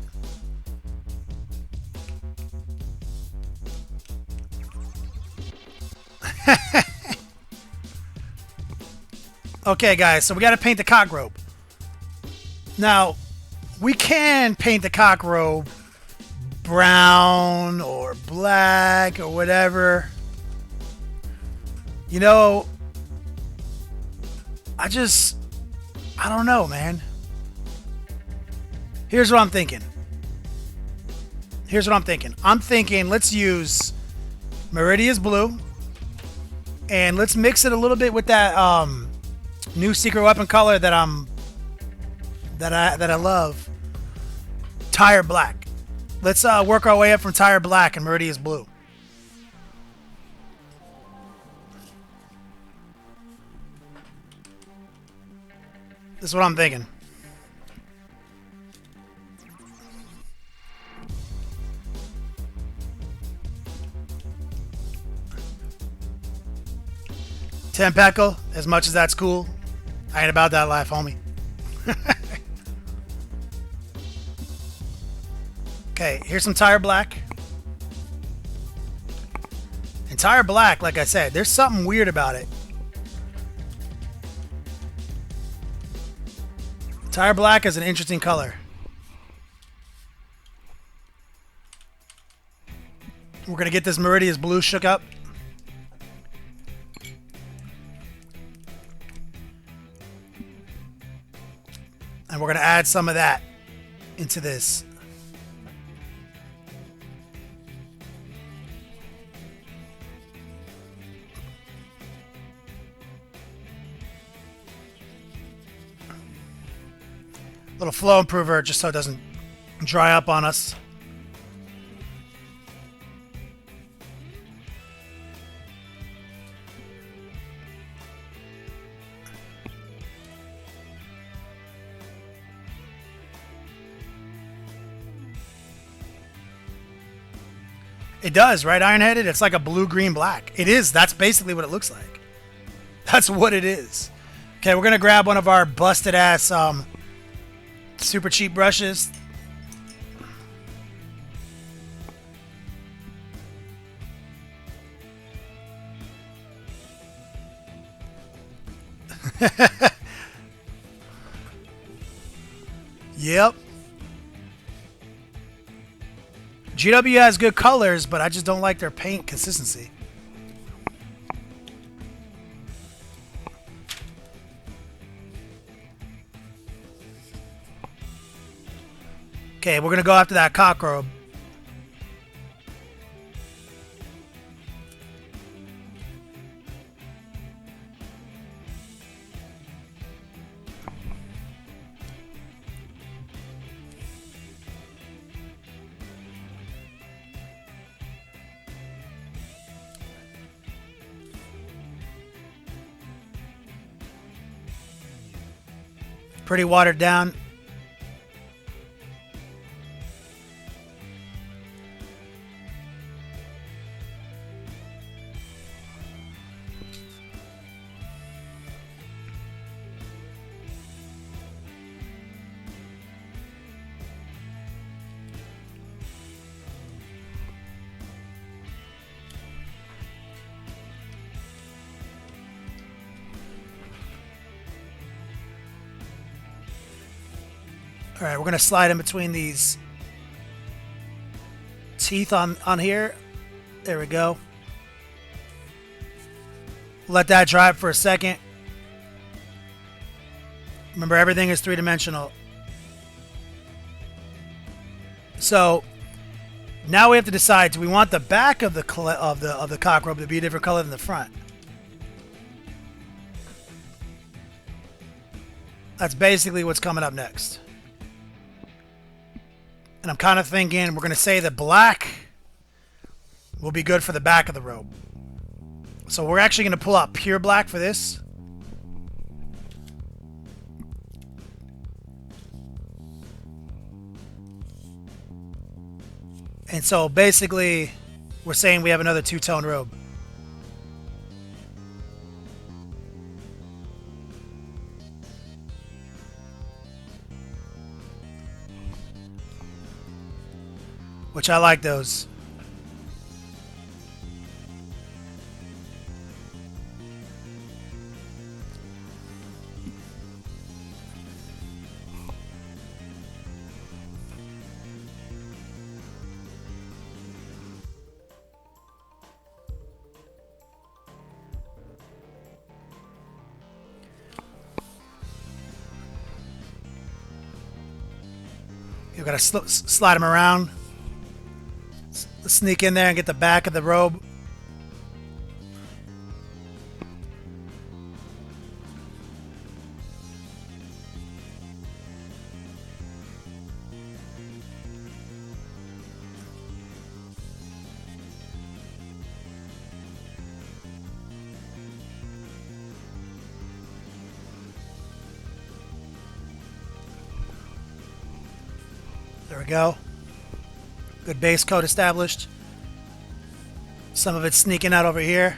Okay, guys, so we got to paint the cock robe. Now, we can paint the cock robe brown or black or whatever. You know, I don't know, man. Here's what I'm thinking. I'm thinking let's use Meridia's blue and let's mix it a little bit with that new secret weapon color that I love. Tire black. Let's work our way up from Tire black and Meridia's blue. This is what I'm thinking. Tempeckle, as much as that's cool, I ain't about that life, homie. Okay, here's some Tire black. And Tire black, like I said, there's something weird about it. Tire black is an interesting color. We're going to get this Meridia's blue shook up. And we're going to add some of that into this. Little flow improver just so it doesn't dry up on us. It does, right, Ironheaded? It's like a blue, green, black. It is. That's basically what it looks like. That's what it is. Okay, we're going to grab one of our busted-ass super cheap brushes. Yep. GW has good colors, but I just don't like their paint consistency. Okay, we're going to go after that cock robe. Pretty watered down. All right, we're going to slide in between these teeth on here. There we go. Let that dry up for a second. Remember, everything is three-dimensional. So now we have to decide: do we want the back of the cock robe to be a different color than the front? That's basically what's coming up next. And I'm kind of thinking we're going to say that black will be good for the back of the robe. So we're actually going to pull out pure black for this. And so basically we're saying we have another two-tone robe. Which I like those. You gotta slide him around. Sneak in there and get the back of the robe. There we go. Good base coat established. Some of it's sneaking out over here.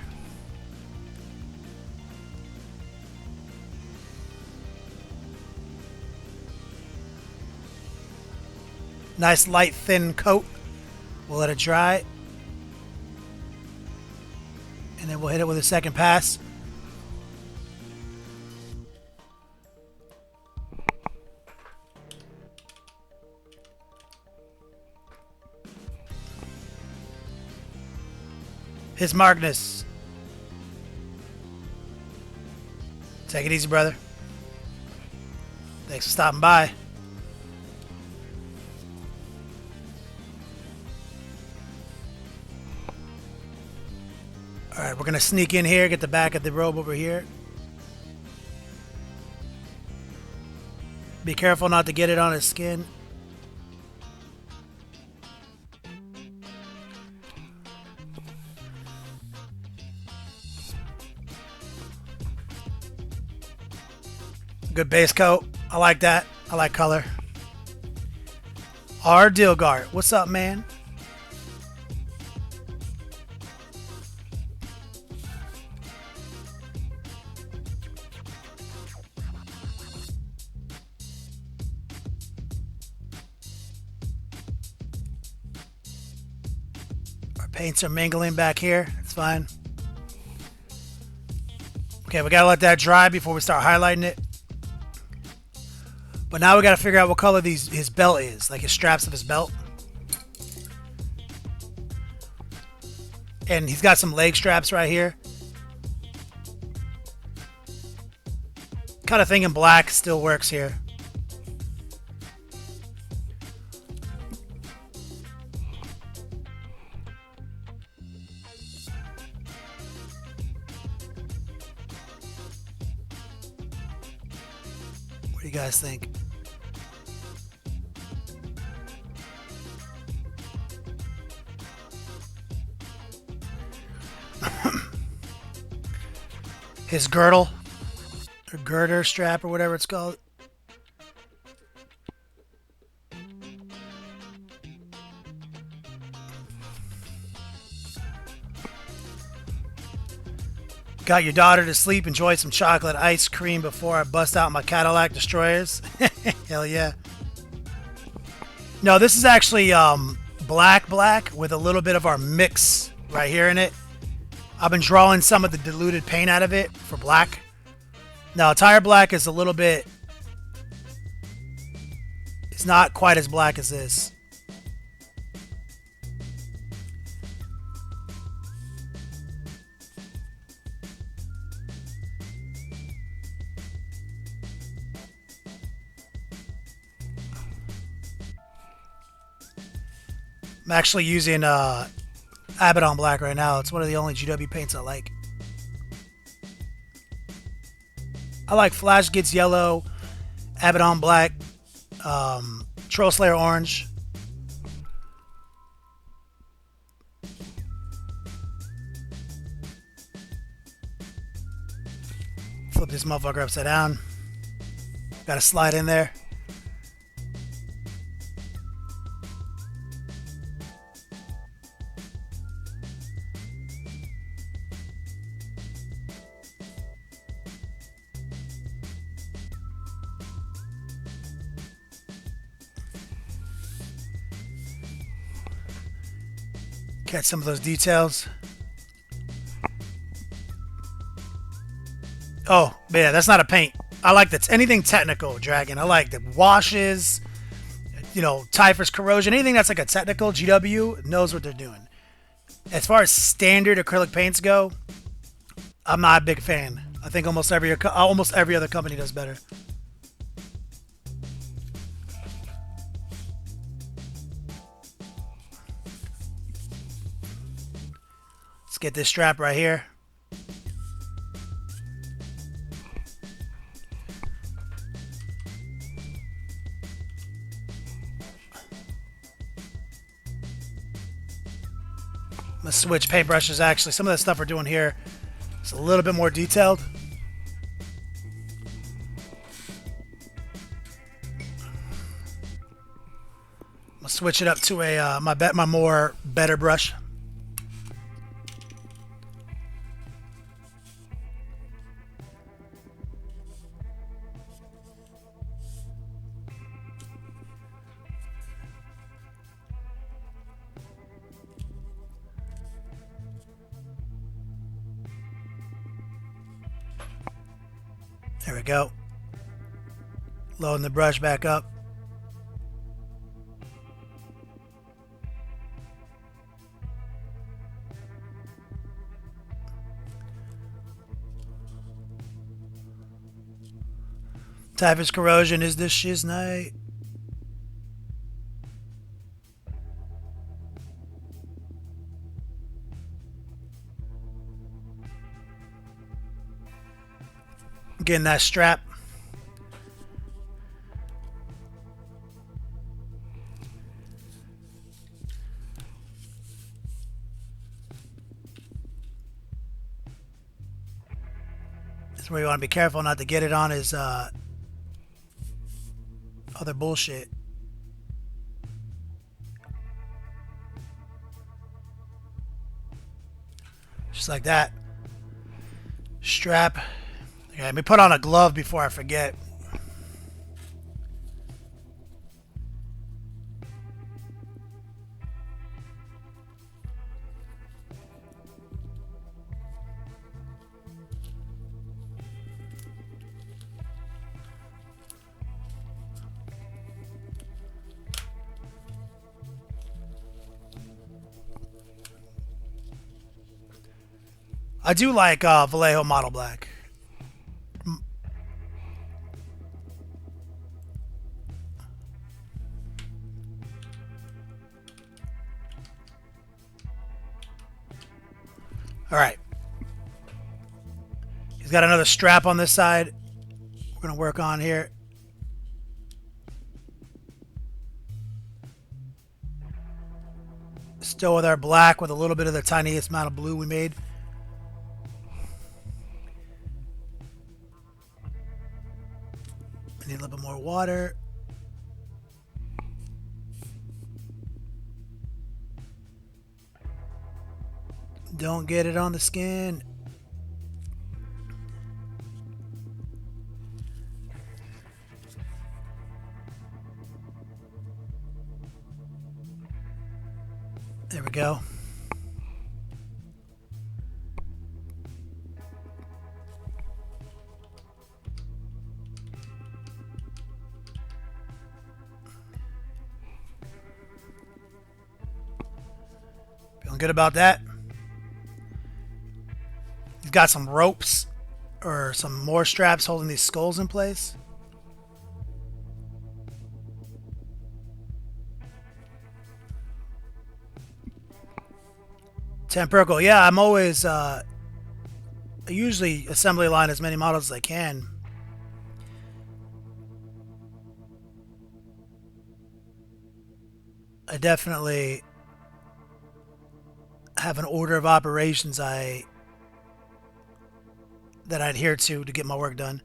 Nice light thin coat. We'll let it dry. And then we'll hit it with a second pass. His Magnus. Take it easy, brother. Thanks for stopping by. Alright, we're going to sneak in here, get the back of the robe over here. Be careful not to get it on his skin. Good base coat. I like that. I like color. R. Dilgart. What's up, man? Our paints are mingling back here. It's fine. Okay, we gotta let that dry before we start highlighting it. But now we got to figure out what color his belt is, like his straps of his belt. And he's got some leg straps right here. Kind of thinking black still works here. What do you guys think? His girdle, or girder strap, or whatever it's called. Got your daughter to sleep. Enjoy some chocolate ice cream before I bust out my Cadillac Destroyers. Hell yeah. No, this is actually black with a little bit of our mix right here in it. I've been drawing some of the diluted paint out of it for black. Now, tire black is a little bit... It's not quite as black as this. I'm actually using Abaddon Black right now. It's one of the only GW paints I like. I like Flash Gets Yellow, Abaddon Black, Troll Slayer Orange. Flip this motherfucker upside down. Got to slide in there. Catch some of those details. Oh, yeah, that's not a paint. I like anything technical, Dragon. I like the washes, you know, Typhus Corrosion. Anything that's like a technical GW knows what they're doing. As far as standard acrylic paints go, I'm not a big fan. I think almost every other company does better. get this strap right here. I'm gonna switch paintbrushes. Actually, some of the stuff we're doing here is a little bit more detailed. I'm gonna switch it up to a my more better brush. There we go. Loading the brush back up. Typhus corrosion is this shiz night. Getting that strap. This is where you want to be careful not to get it on his other bullshit. Just like that. Strap. Okay, let me put on a glove before I forget. I do like Vallejo Model Black. All right. He's got another strap on this side. We're going to work on here. Still with our black with a little bit of the tiniest amount of blue we made. I need a little bit more water. Don't get it on the skin. There we go. Feeling good about that. He's got some ropes or some more straps holding these skulls in place. Tempercle, yeah, I'm always I usually assembly line as many models as I can. I definitely have an order of operations that I adhere to get my work done.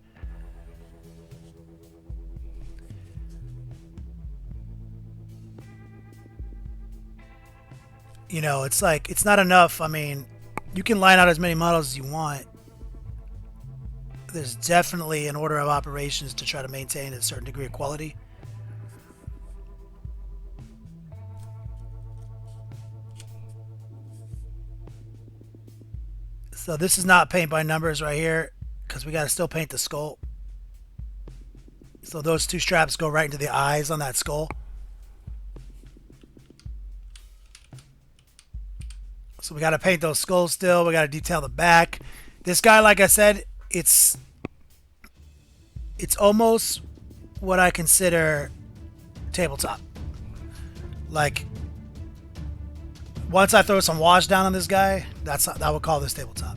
You know, it's like, it's not enough. I mean, you can line out as many models as you want. There's definitely an order of operations to try to maintain a certain degree of quality. So this is not paint by numbers right here, because we got to still paint the skull. So those two straps go right into the eyes on that skull. So we got to paint those skulls still. We got to detail the back. This guy, like I said, it's almost what I consider tabletop. Like, Once I throw some wash down on this guy, that would call this tabletop.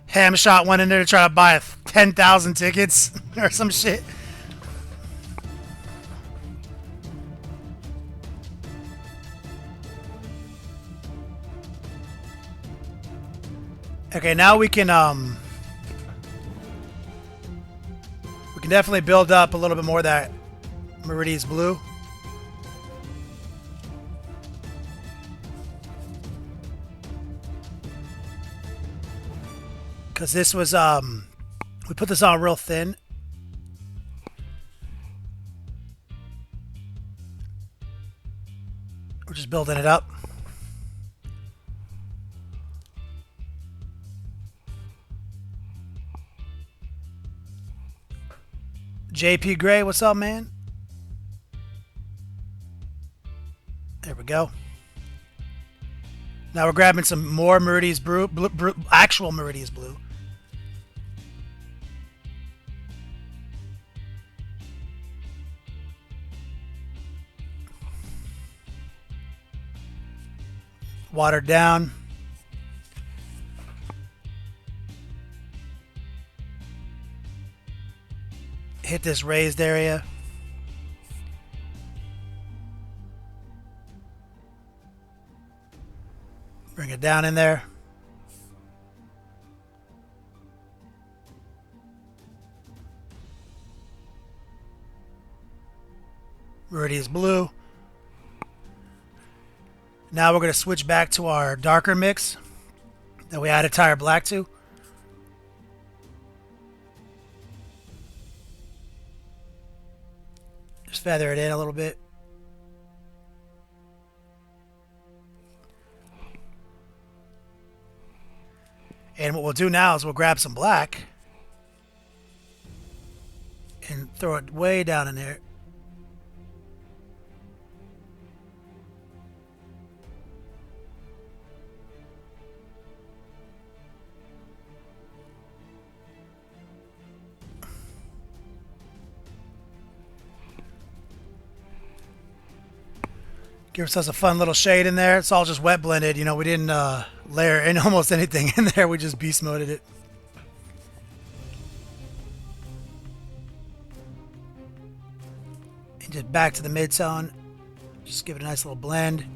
Hamshot went in there to try to buy 10,000 tickets or some shit. Okay, now we can definitely build up a little bit more of that Meridian's blue. Because this was, we put this on real thin. We're just building it up. JP Gray, what's up, man? There we go. Now we're grabbing some more Meridian's actual Meridian's blue. Watered down. Hit this raised area. Bring it down in there. Meridian's blue. Now we're going to switch back to our darker mix that we added tire black to. Just feather it in a little bit. And what we'll do now is we'll grab some black and throw it way down in there. Give ourselves a fun little shade in there. It's all just wet blended. You know, we didn't layer in almost anything in there. We just beast moded it. And just back to the mid-tone. Just give it a nice little blend.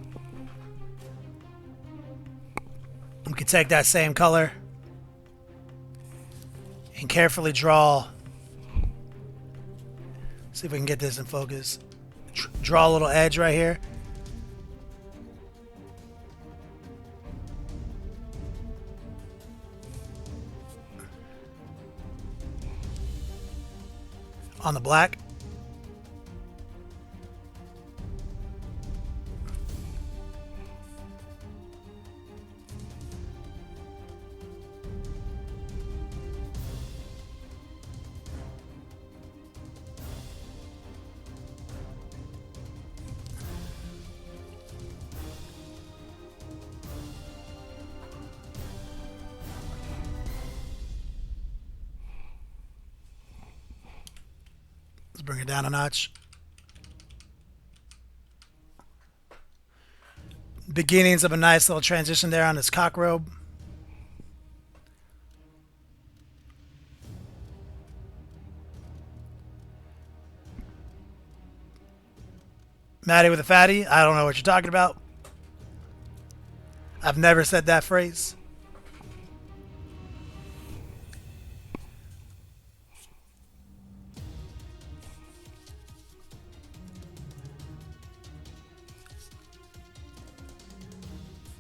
We can take that same color and carefully draw. See if we can get this in focus. Draw a little edge right here. On the black. Let's bring it down a notch. Beginnings of a nice little transition there on this cock robe. Maddie with a fatty. I don't know what you're talking about. I've never said that phrase.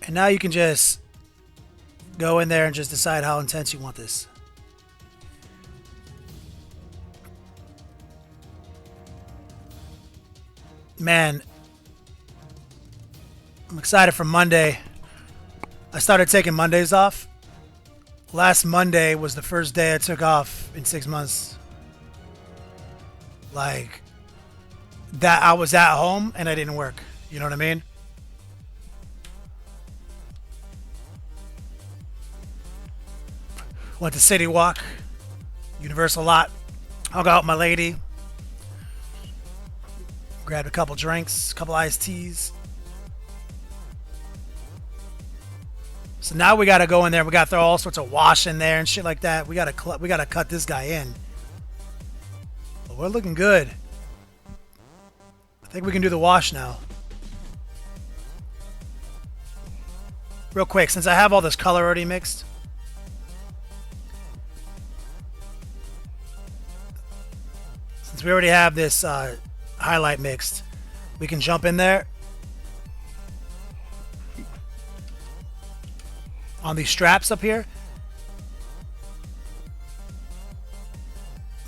And now you can just go in there and just decide how intense you want this. Man, I'm excited for Monday. I started taking Mondays off. Last Monday was the first day I took off in 6 months. Like, that I was at home and I didn't work. You know what I mean? Went to City Walk, Universal Lot. Hung out with my lady. Grabbed a couple drinks, a couple iced teas. So now we gotta go in there. We gotta throw all sorts of wash in there and shit like that. We gotta cut this guy in. But we're looking good. I think we can do the wash now. Real quick, since I have all this color already mixed. Since we already have this highlight mixed, we can jump in there on these straps up here.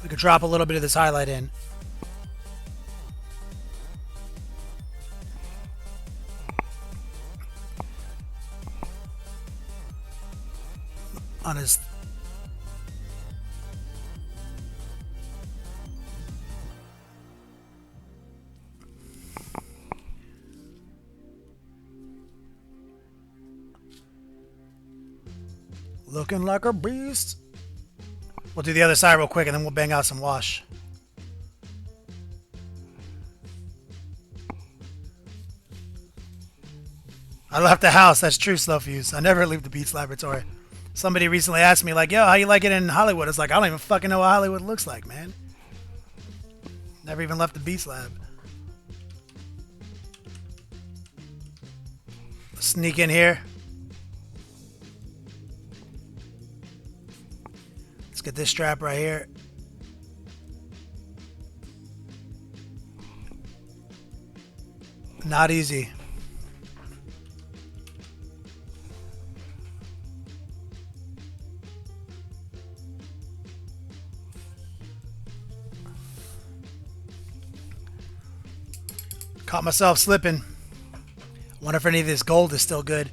We could drop a little bit of this highlight in. On his looking like a beast. We'll do the other side real quick and then we'll bang out some wash. I left the house. That's true, Slow Fuse. I never leave the Beats Laboratory. Somebody recently asked me, like, yo, how you like it in Hollywood? It's like, I don't even fucking know what Hollywood looks like, man. Never even left the Beats Lab. Sneak in here. Let's get this strap right here. Not easy. Caught myself slipping. Wonder if any of this gold is still good.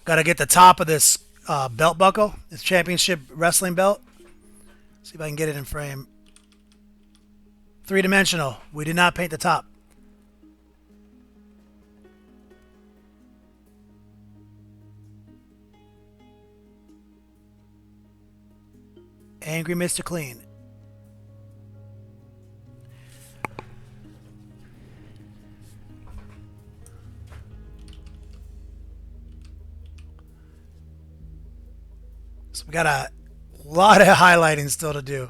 Got to get the top of this belt buckle. This championship wrestling belt. See if I can get it in frame. 3-dimensional. We did not paint the top. Angry Mr. Clean. So we got a lot of highlighting still to do.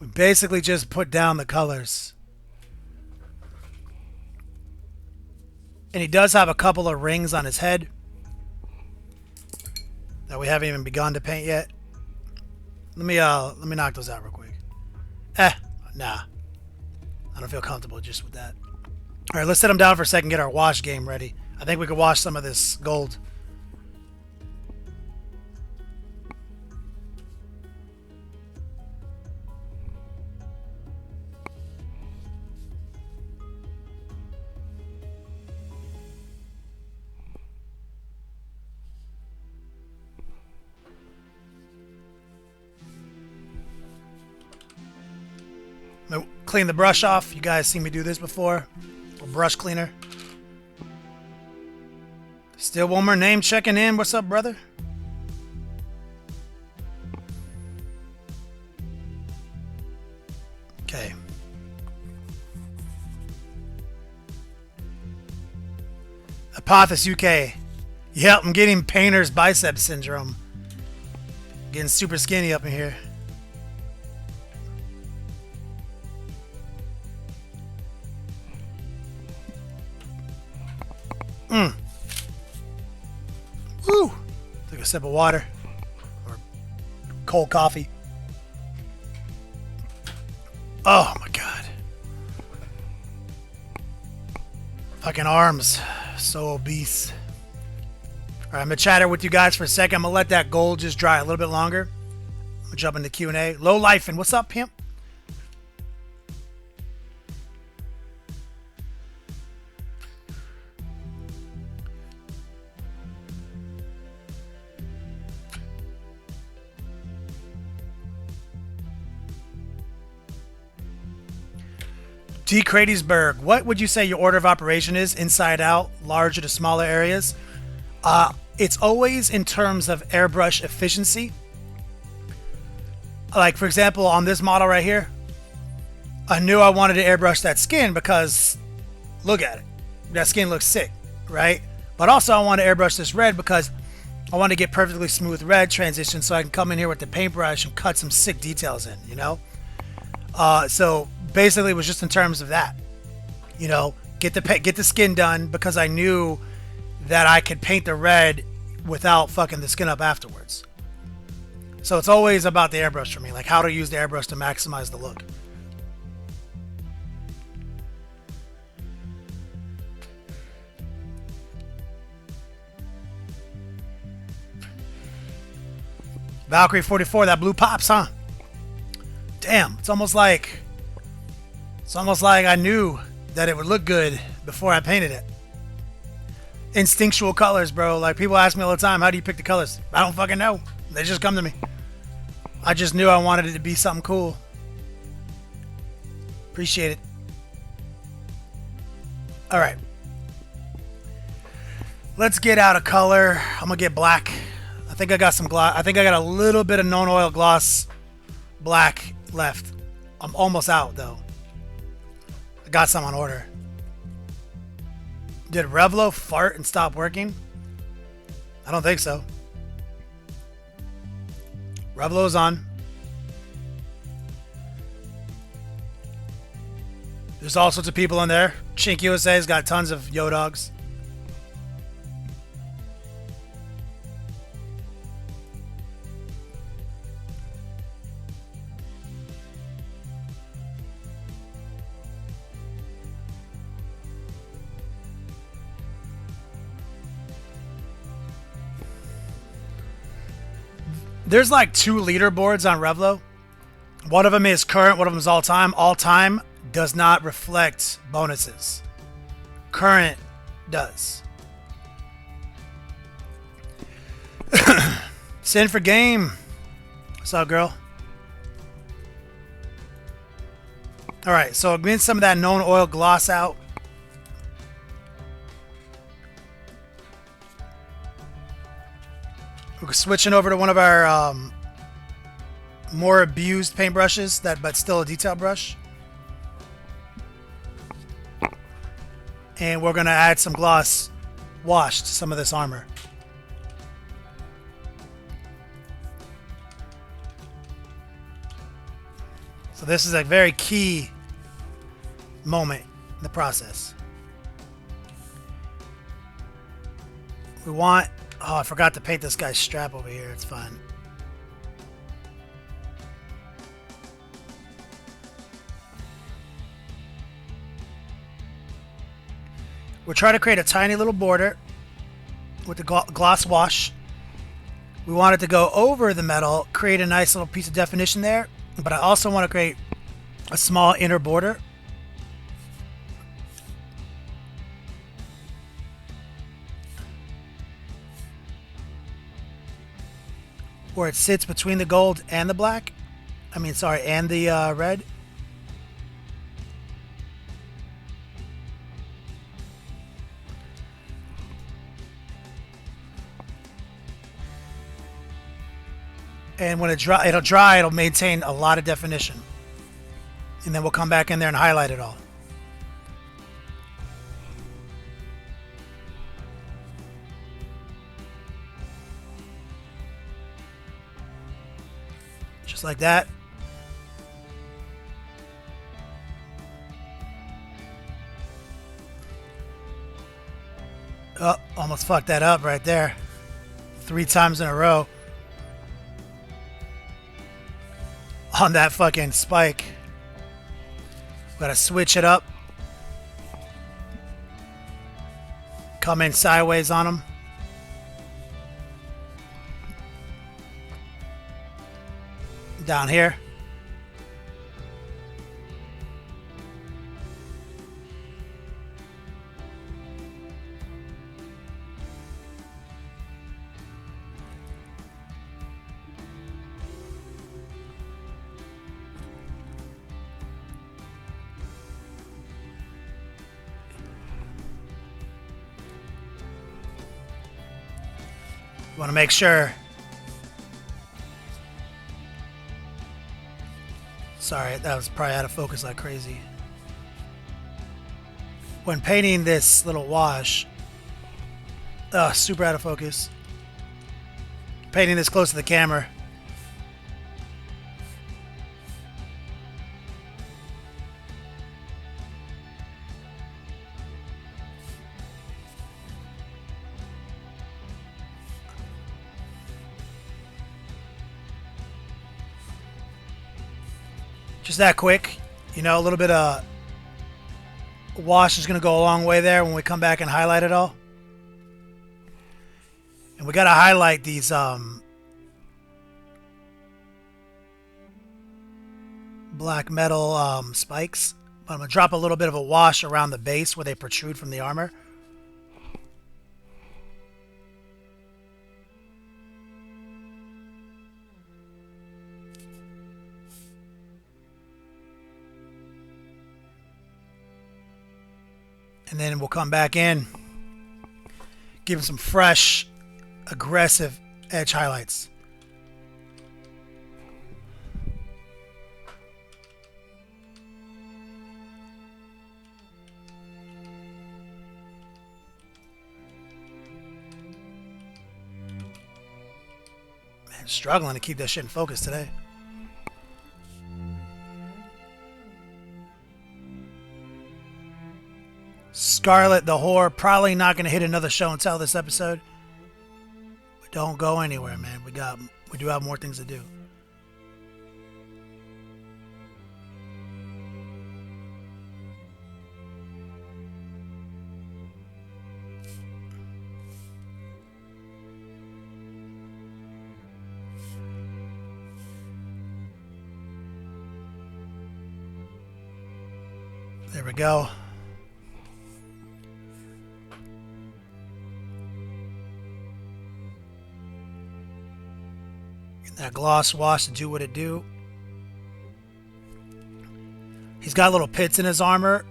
We basically just put down the colors. And he does have a couple of rings on his head that we haven't even begun to paint yet. Let me knock those out real quick. Nah. I don't feel comfortable just with that. All right, let's set them down for a second, get our wash game ready. I think we could wash some of this gold. Clean the brush off. You guys seen me do this before. A brush cleaner. Still one more name checking in. What's up, brother? Okay. Apothis UK. Yep, I'm getting painter's bicep syndrome. Getting super skinny up in here. Woo! Take a sip of water or cold coffee. Oh my god. Fucking arms. So obese. Alright, I'm gonna chatter with you guys for a second. I'm gonna let that gold just dry a little bit longer. I'm gonna jump into Q&A. Low Life and what's up, pimp? D. Cradysburg, what would you say your order of operation is? Inside out, larger to smaller areas? It's always in terms of airbrush efficiency. Like, for example, on this model right here, I knew I wanted to airbrush that skin because, look at it. That skin looks sick, right? But also I want to airbrush this red because I want to get perfectly smooth red transition so I can come in here with the paintbrush and cut some sick details in, you know? So basically it was just in terms of that, you know, get the skin done because I knew that I could paint the red without fucking the skin up afterwards. So it's always about the airbrush for me, like how to use the airbrush to maximize the look. Valkyrie 44, that blue pops, huh? Damn, it's almost like I knew that it would look good before I painted it. Instinctual colors, bro. Like, people ask me all the time, how do you pick the colors? I don't fucking know. They just come to me. I just knew I wanted it to be something cool. Appreciate it. All right. Let's get out of color. I'm gonna get black. I think I got some gloss. I think I got a little bit of non-oil gloss black left. I'm almost out though. I got some on order. Did Revlo fart and stop working? I don't think so. Revlo's on. There's all sorts of people in there. Chink USA's got tons of yo dogs. There's like 2 leaderboards on Revlo. One of them is current, one of them is all time. All time does not reflect bonuses. Current does. Sin for game. What's up, girl? Alright, so I'm getting some of that known oil gloss out. We're switching over to one of our more abused paintbrushes, but still a detail brush. And we're going to add some gloss wash to some of this armor. So this is a very key moment in the process. We want... Oh, I forgot to paint this guy's strap over here. It's fine. We're trying to create a tiny little border with the gloss wash. We want it to go over the metal, create a nice little piece of definition there, but I also want to create a small inner border. Where it sits between the gold and the black. I mean, sorry, and the red. And when it'll dry, it'll maintain a lot of definition. And then we'll come back in there and highlight it all. Just like that. Oh, almost fucked that up right there. 3 times in a row. On that fucking spike. Gotta switch it up. Come in sideways on them. Down here. Want to make sure. Sorry, that was probably out of focus like crazy. When painting this little wash, super out of focus. Painting this close to the camera. Just that quick, you know, a little bit of wash is going to go a long way there when we come back and highlight it all. And we got to highlight these black metal spikes. But I'm going to drop a little bit of a wash around the base where they protrude from the armor. And then we'll come back in, give him some fresh, aggressive edge highlights. Man, struggling to keep that shit in focus today. Scarlet the Whore, probably not going to hit another show and tell this episode. But don't go anywhere, man. We do have more things to do. There we go. That gloss wash to do what it do. He's got little pits in his armor.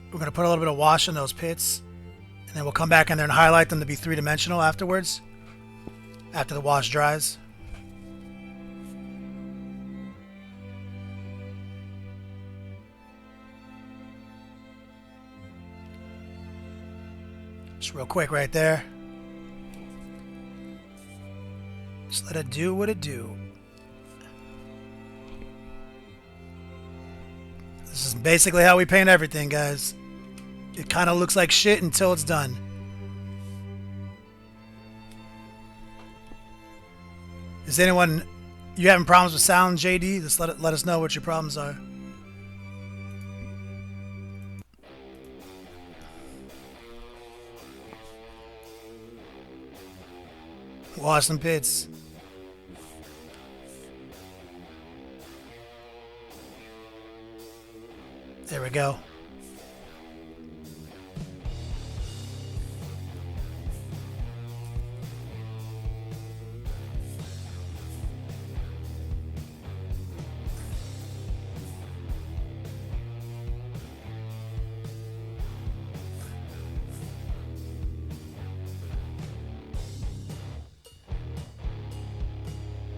We're going to put a little bit of wash in those pits. And then we'll come back in there and highlight them to be three-dimensional afterwards. After the wash dries. Just real quick right there. Just let it do what it do. This is basically how we paint everything, guys. It kind of looks like shit until it's done. Is anyone... You having problems with sound, JD? Just let us know what your problems are. Wash some pits. There we go.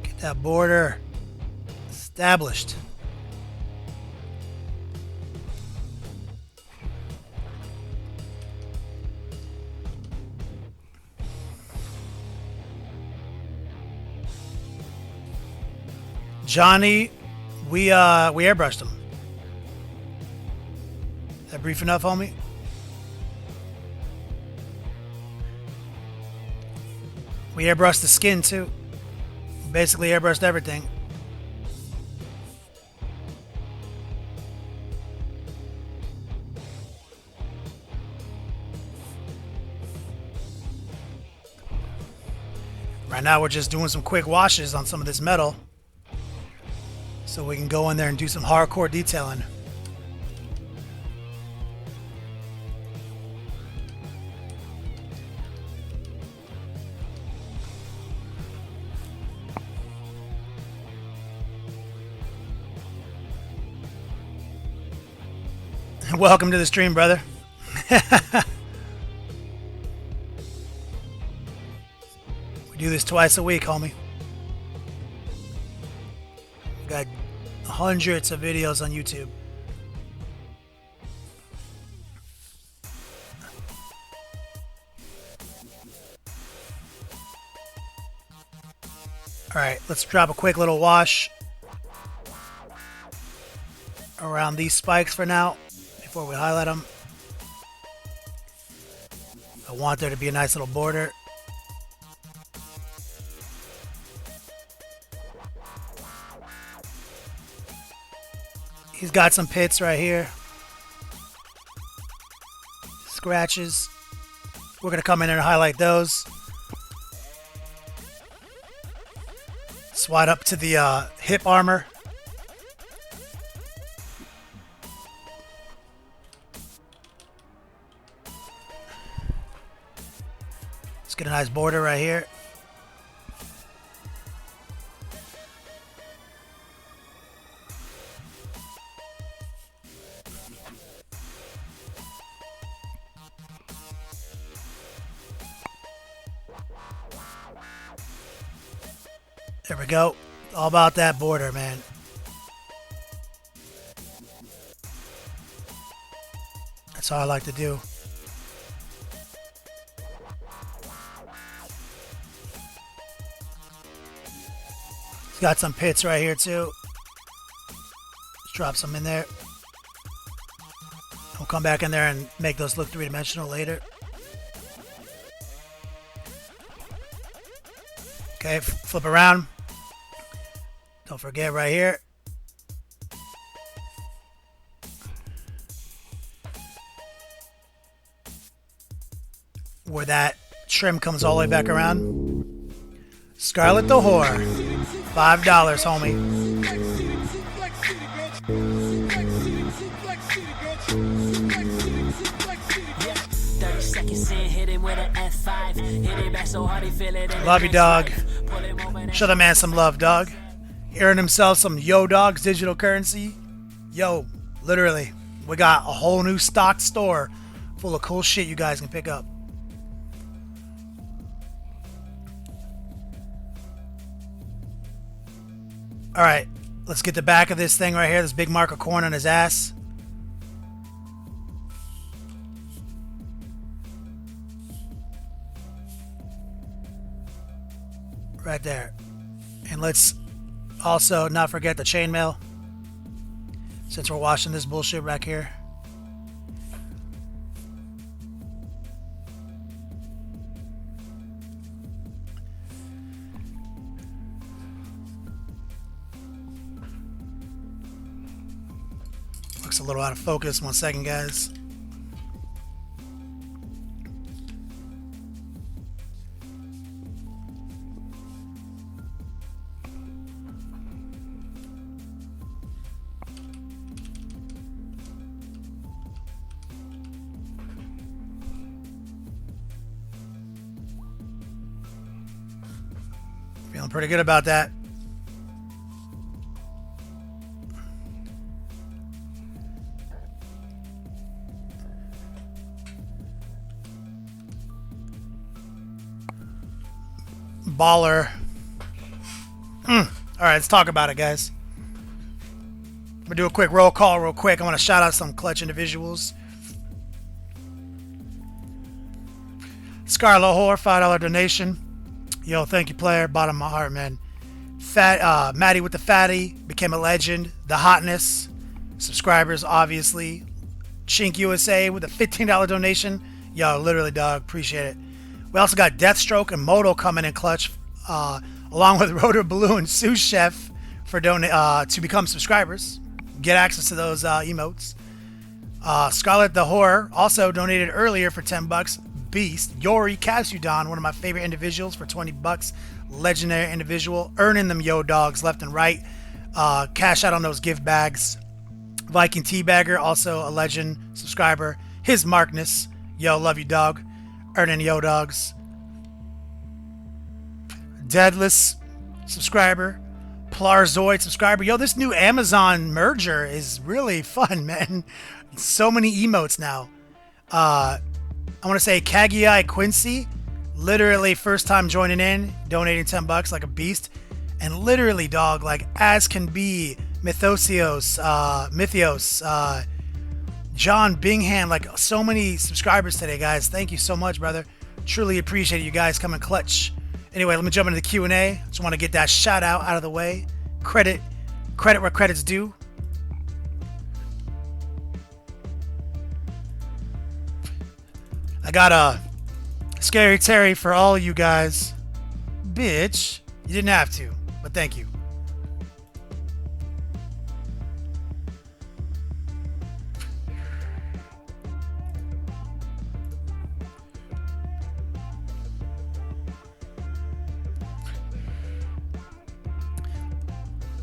Get that border established. Johnny, we airbrushed him. Is that brief enough, homie? We airbrushed the skin too. Basically airbrushed everything. Right now we're just doing some quick washes on some of this metal. So we can go in there and do some hardcore detailing. Welcome to the stream, brother. We do this twice a week, homie. We got hundreds of videos on YouTube. Alright, let's drop a quick little wash around these spikes for now before we highlight them. I want there to be a nice little border. He's got some pits right here. Scratches. We're going to come in and highlight those. Swat up to the hip armor. Let's get a nice border right here. There we go. All about that border, man. That's all I like to do. It's got some pits right here too. Let's drop some in there. We'll come back in there and make those look three-dimensional later. Okay, flip around. Don't forget right here. Where that trim comes all the way back around. Scarlet the Whore. $5, homie. Love you, dog. Show the man some love, dog. Earn himself some Yo Dogs digital currency. Yo, literally, we got a whole new stocked store full of cool shit you guys can pick up. Alright, let's get the back of this thing right here. This big mark of corn on his ass. Right there. And let's also not forget the chainmail, since we're washing this bullshit back here. Looks a little out of focus. 1 second, guys. Feeling pretty good about that. Baller. All right, let's talk about it, guys. I'm gonna do a quick roll call real quick. I want to shout out some clutch individuals. Scarlet Whore, $5 donation. Yo, thank you, player. Bottom of my heart, man. Maddie with the fatty became a legend. The hotness. Subscribers, obviously. Chink USA with a $15 donation. Yo, literally, dog. Appreciate it. We also got Deathstroke and Moto coming in clutch, along with Rotor Blue and Sous Chef for to become subscribers. Get access to those emotes. Scarlet the Whore also donated earlier for $10. Beast. Yori Kasudon, one of my favorite individuals, for $20. Legendary individual. Earning them Yo Dogs left and right. Cash out on those gift bags. Viking Teabagger, also a legend subscriber. His Markness. Yo, love you, dog. Earning Yo Dogs. Deadless subscriber. Plarzoid subscriber. Yo, this new Amazon merger is really fun, man. So many emotes now. I want to say Kagiai Quincy. Literally first time joining in, donating $10 like a beast. And literally, dog, like as can be, Mythos, John Bingham, like so many subscribers today, guys. Thank you so much, brother. Truly appreciate you guys coming clutch. Anyway, let me jump into the Q&A. Just want to get that shout out of the way. Credit where credit's due. I got a Scary Terry for all you guys. Bitch, you didn't have to, but thank you.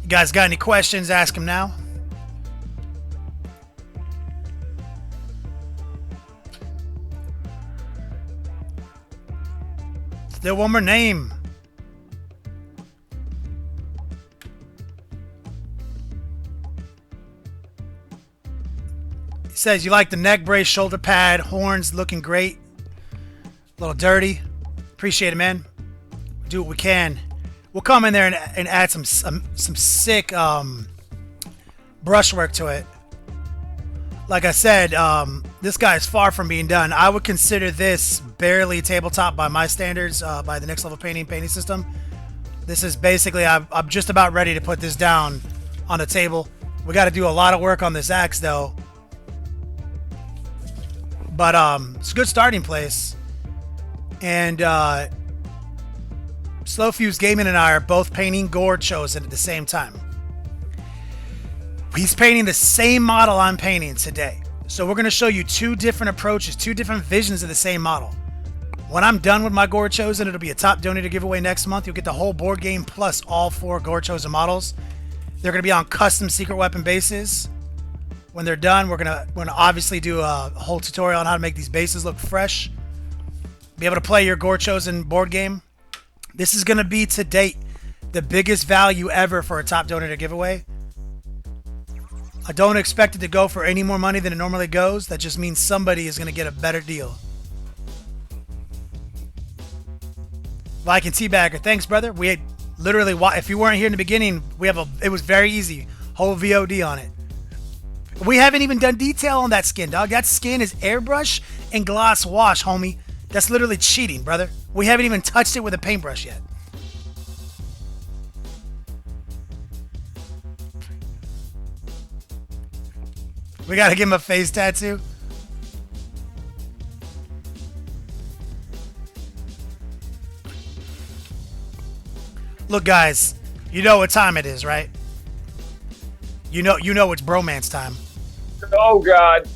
You guys got any questions? Ask him now. Still one more name. He says you like the neck brace, shoulder pad, horns looking great. A little dirty. Appreciate it, man. Do what we can. We'll come in there and add some sick brushwork to it. Like I said, this guy is far from being done. I would consider this barely tabletop by my standards, by the next level painting system. This is basically, I'm just about ready to put this down on the table. We got to do a lot of work on this axe though. But it's a good starting place. And Slow Fuse Gaming and I are both painting Gorechosen at the same time. He's painting the same model I'm painting today. So we're going to show you two different approaches, two different visions of the same model. When I'm done with my Gorechosen, it'll be a top donator giveaway next month. You'll get the whole board game plus all 4 Gorechosen models. They're going to be on custom secret weapon bases. When they're done, we're gonna obviously do a whole tutorial on how to make these bases look fresh. Be able to play your Gorechosen board game. This is going to be, to date, the biggest value ever for a top donator giveaway. I don't expect it to go for any more money than it normally goes. That just means somebody is going to get a better deal. Viking Teabagger, thanks, brother. We had literally, if you weren't here in the beginning, it was very easy. Whole VOD on it. We haven't even done detail on that skin, dog. That skin is airbrush and gloss wash, homie. That's literally cheating, brother. We haven't even touched it with a paintbrush yet. We gotta give him a face tattoo. Look, guys, you know what time it is, right? You know it's bromance time. Oh god,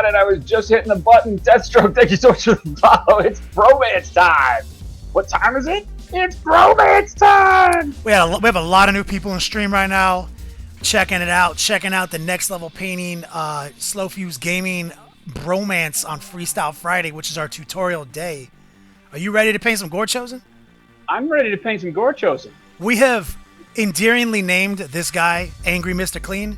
and I was just hitting the button. Deathstroke, thank you so much for the follow. It's bromance time. What time is it? It's bromance time. We have a lot of new people in stream right now, checking it out, checking out the next level painting, Slow Fuse Gaming bromance on Freestyle Friday, which is our tutorial day. Are you ready to paint some Gorechosen? I'm ready to paint some Gorechosen. We have endearingly named this guy Angry Mr. Clean.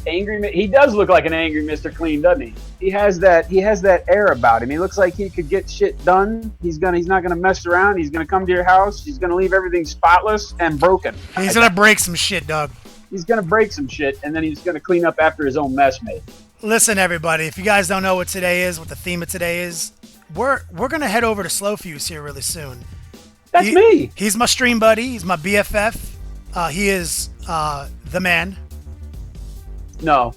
He does look like an angry Mr. Clean, doesn't he? He has that air about him. He looks like he could get shit done. He's not gonna mess around. He's gonna come to your house. He's gonna leave everything spotless and broken. He's gonna break some shit, dog. He's gonna break some shit, and then he's gonna clean up after his own mess, mate. Listen, everybody, if you guys don't know what today is, what the theme of today is, we're gonna head over to Slow Fuse here really soon. That's me. He's my stream buddy. He's my BFF. He is the man. No.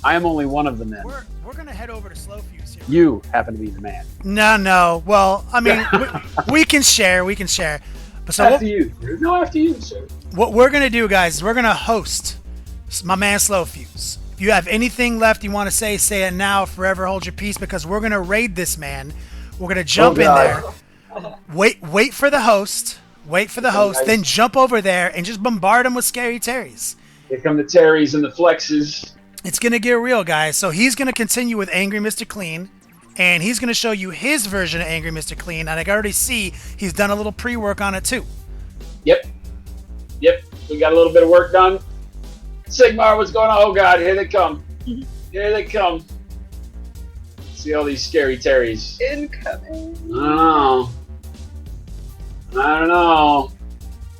I am only one of the men. We're gonna head over to Slow Fuse here. You happen to be the man. No. Well, I mean, we can share. We can share. But so after you, dude. No, after you, sir. What we're gonna do, guys, is we're gonna host my man Slow Fuse. If you have anything left you want to say it now. Forever hold your peace, because we're gonna raid this man. We're gonna jump in there. Wait for the host. Then jump over there and just bombard him with Scary Terrys. Here come the Terrys and the Flexes. It's going to get real, guys. So he's going to continue with Angry Mr. Clean, and he's going to show you his version of Angry Mr. Clean, and I can already see he's done a little pre-work on it too. Yep. We got a little bit of work done. Sigmar, what's going on? Oh, God, here they come. See all these scary Terrys. Incoming. I don't know.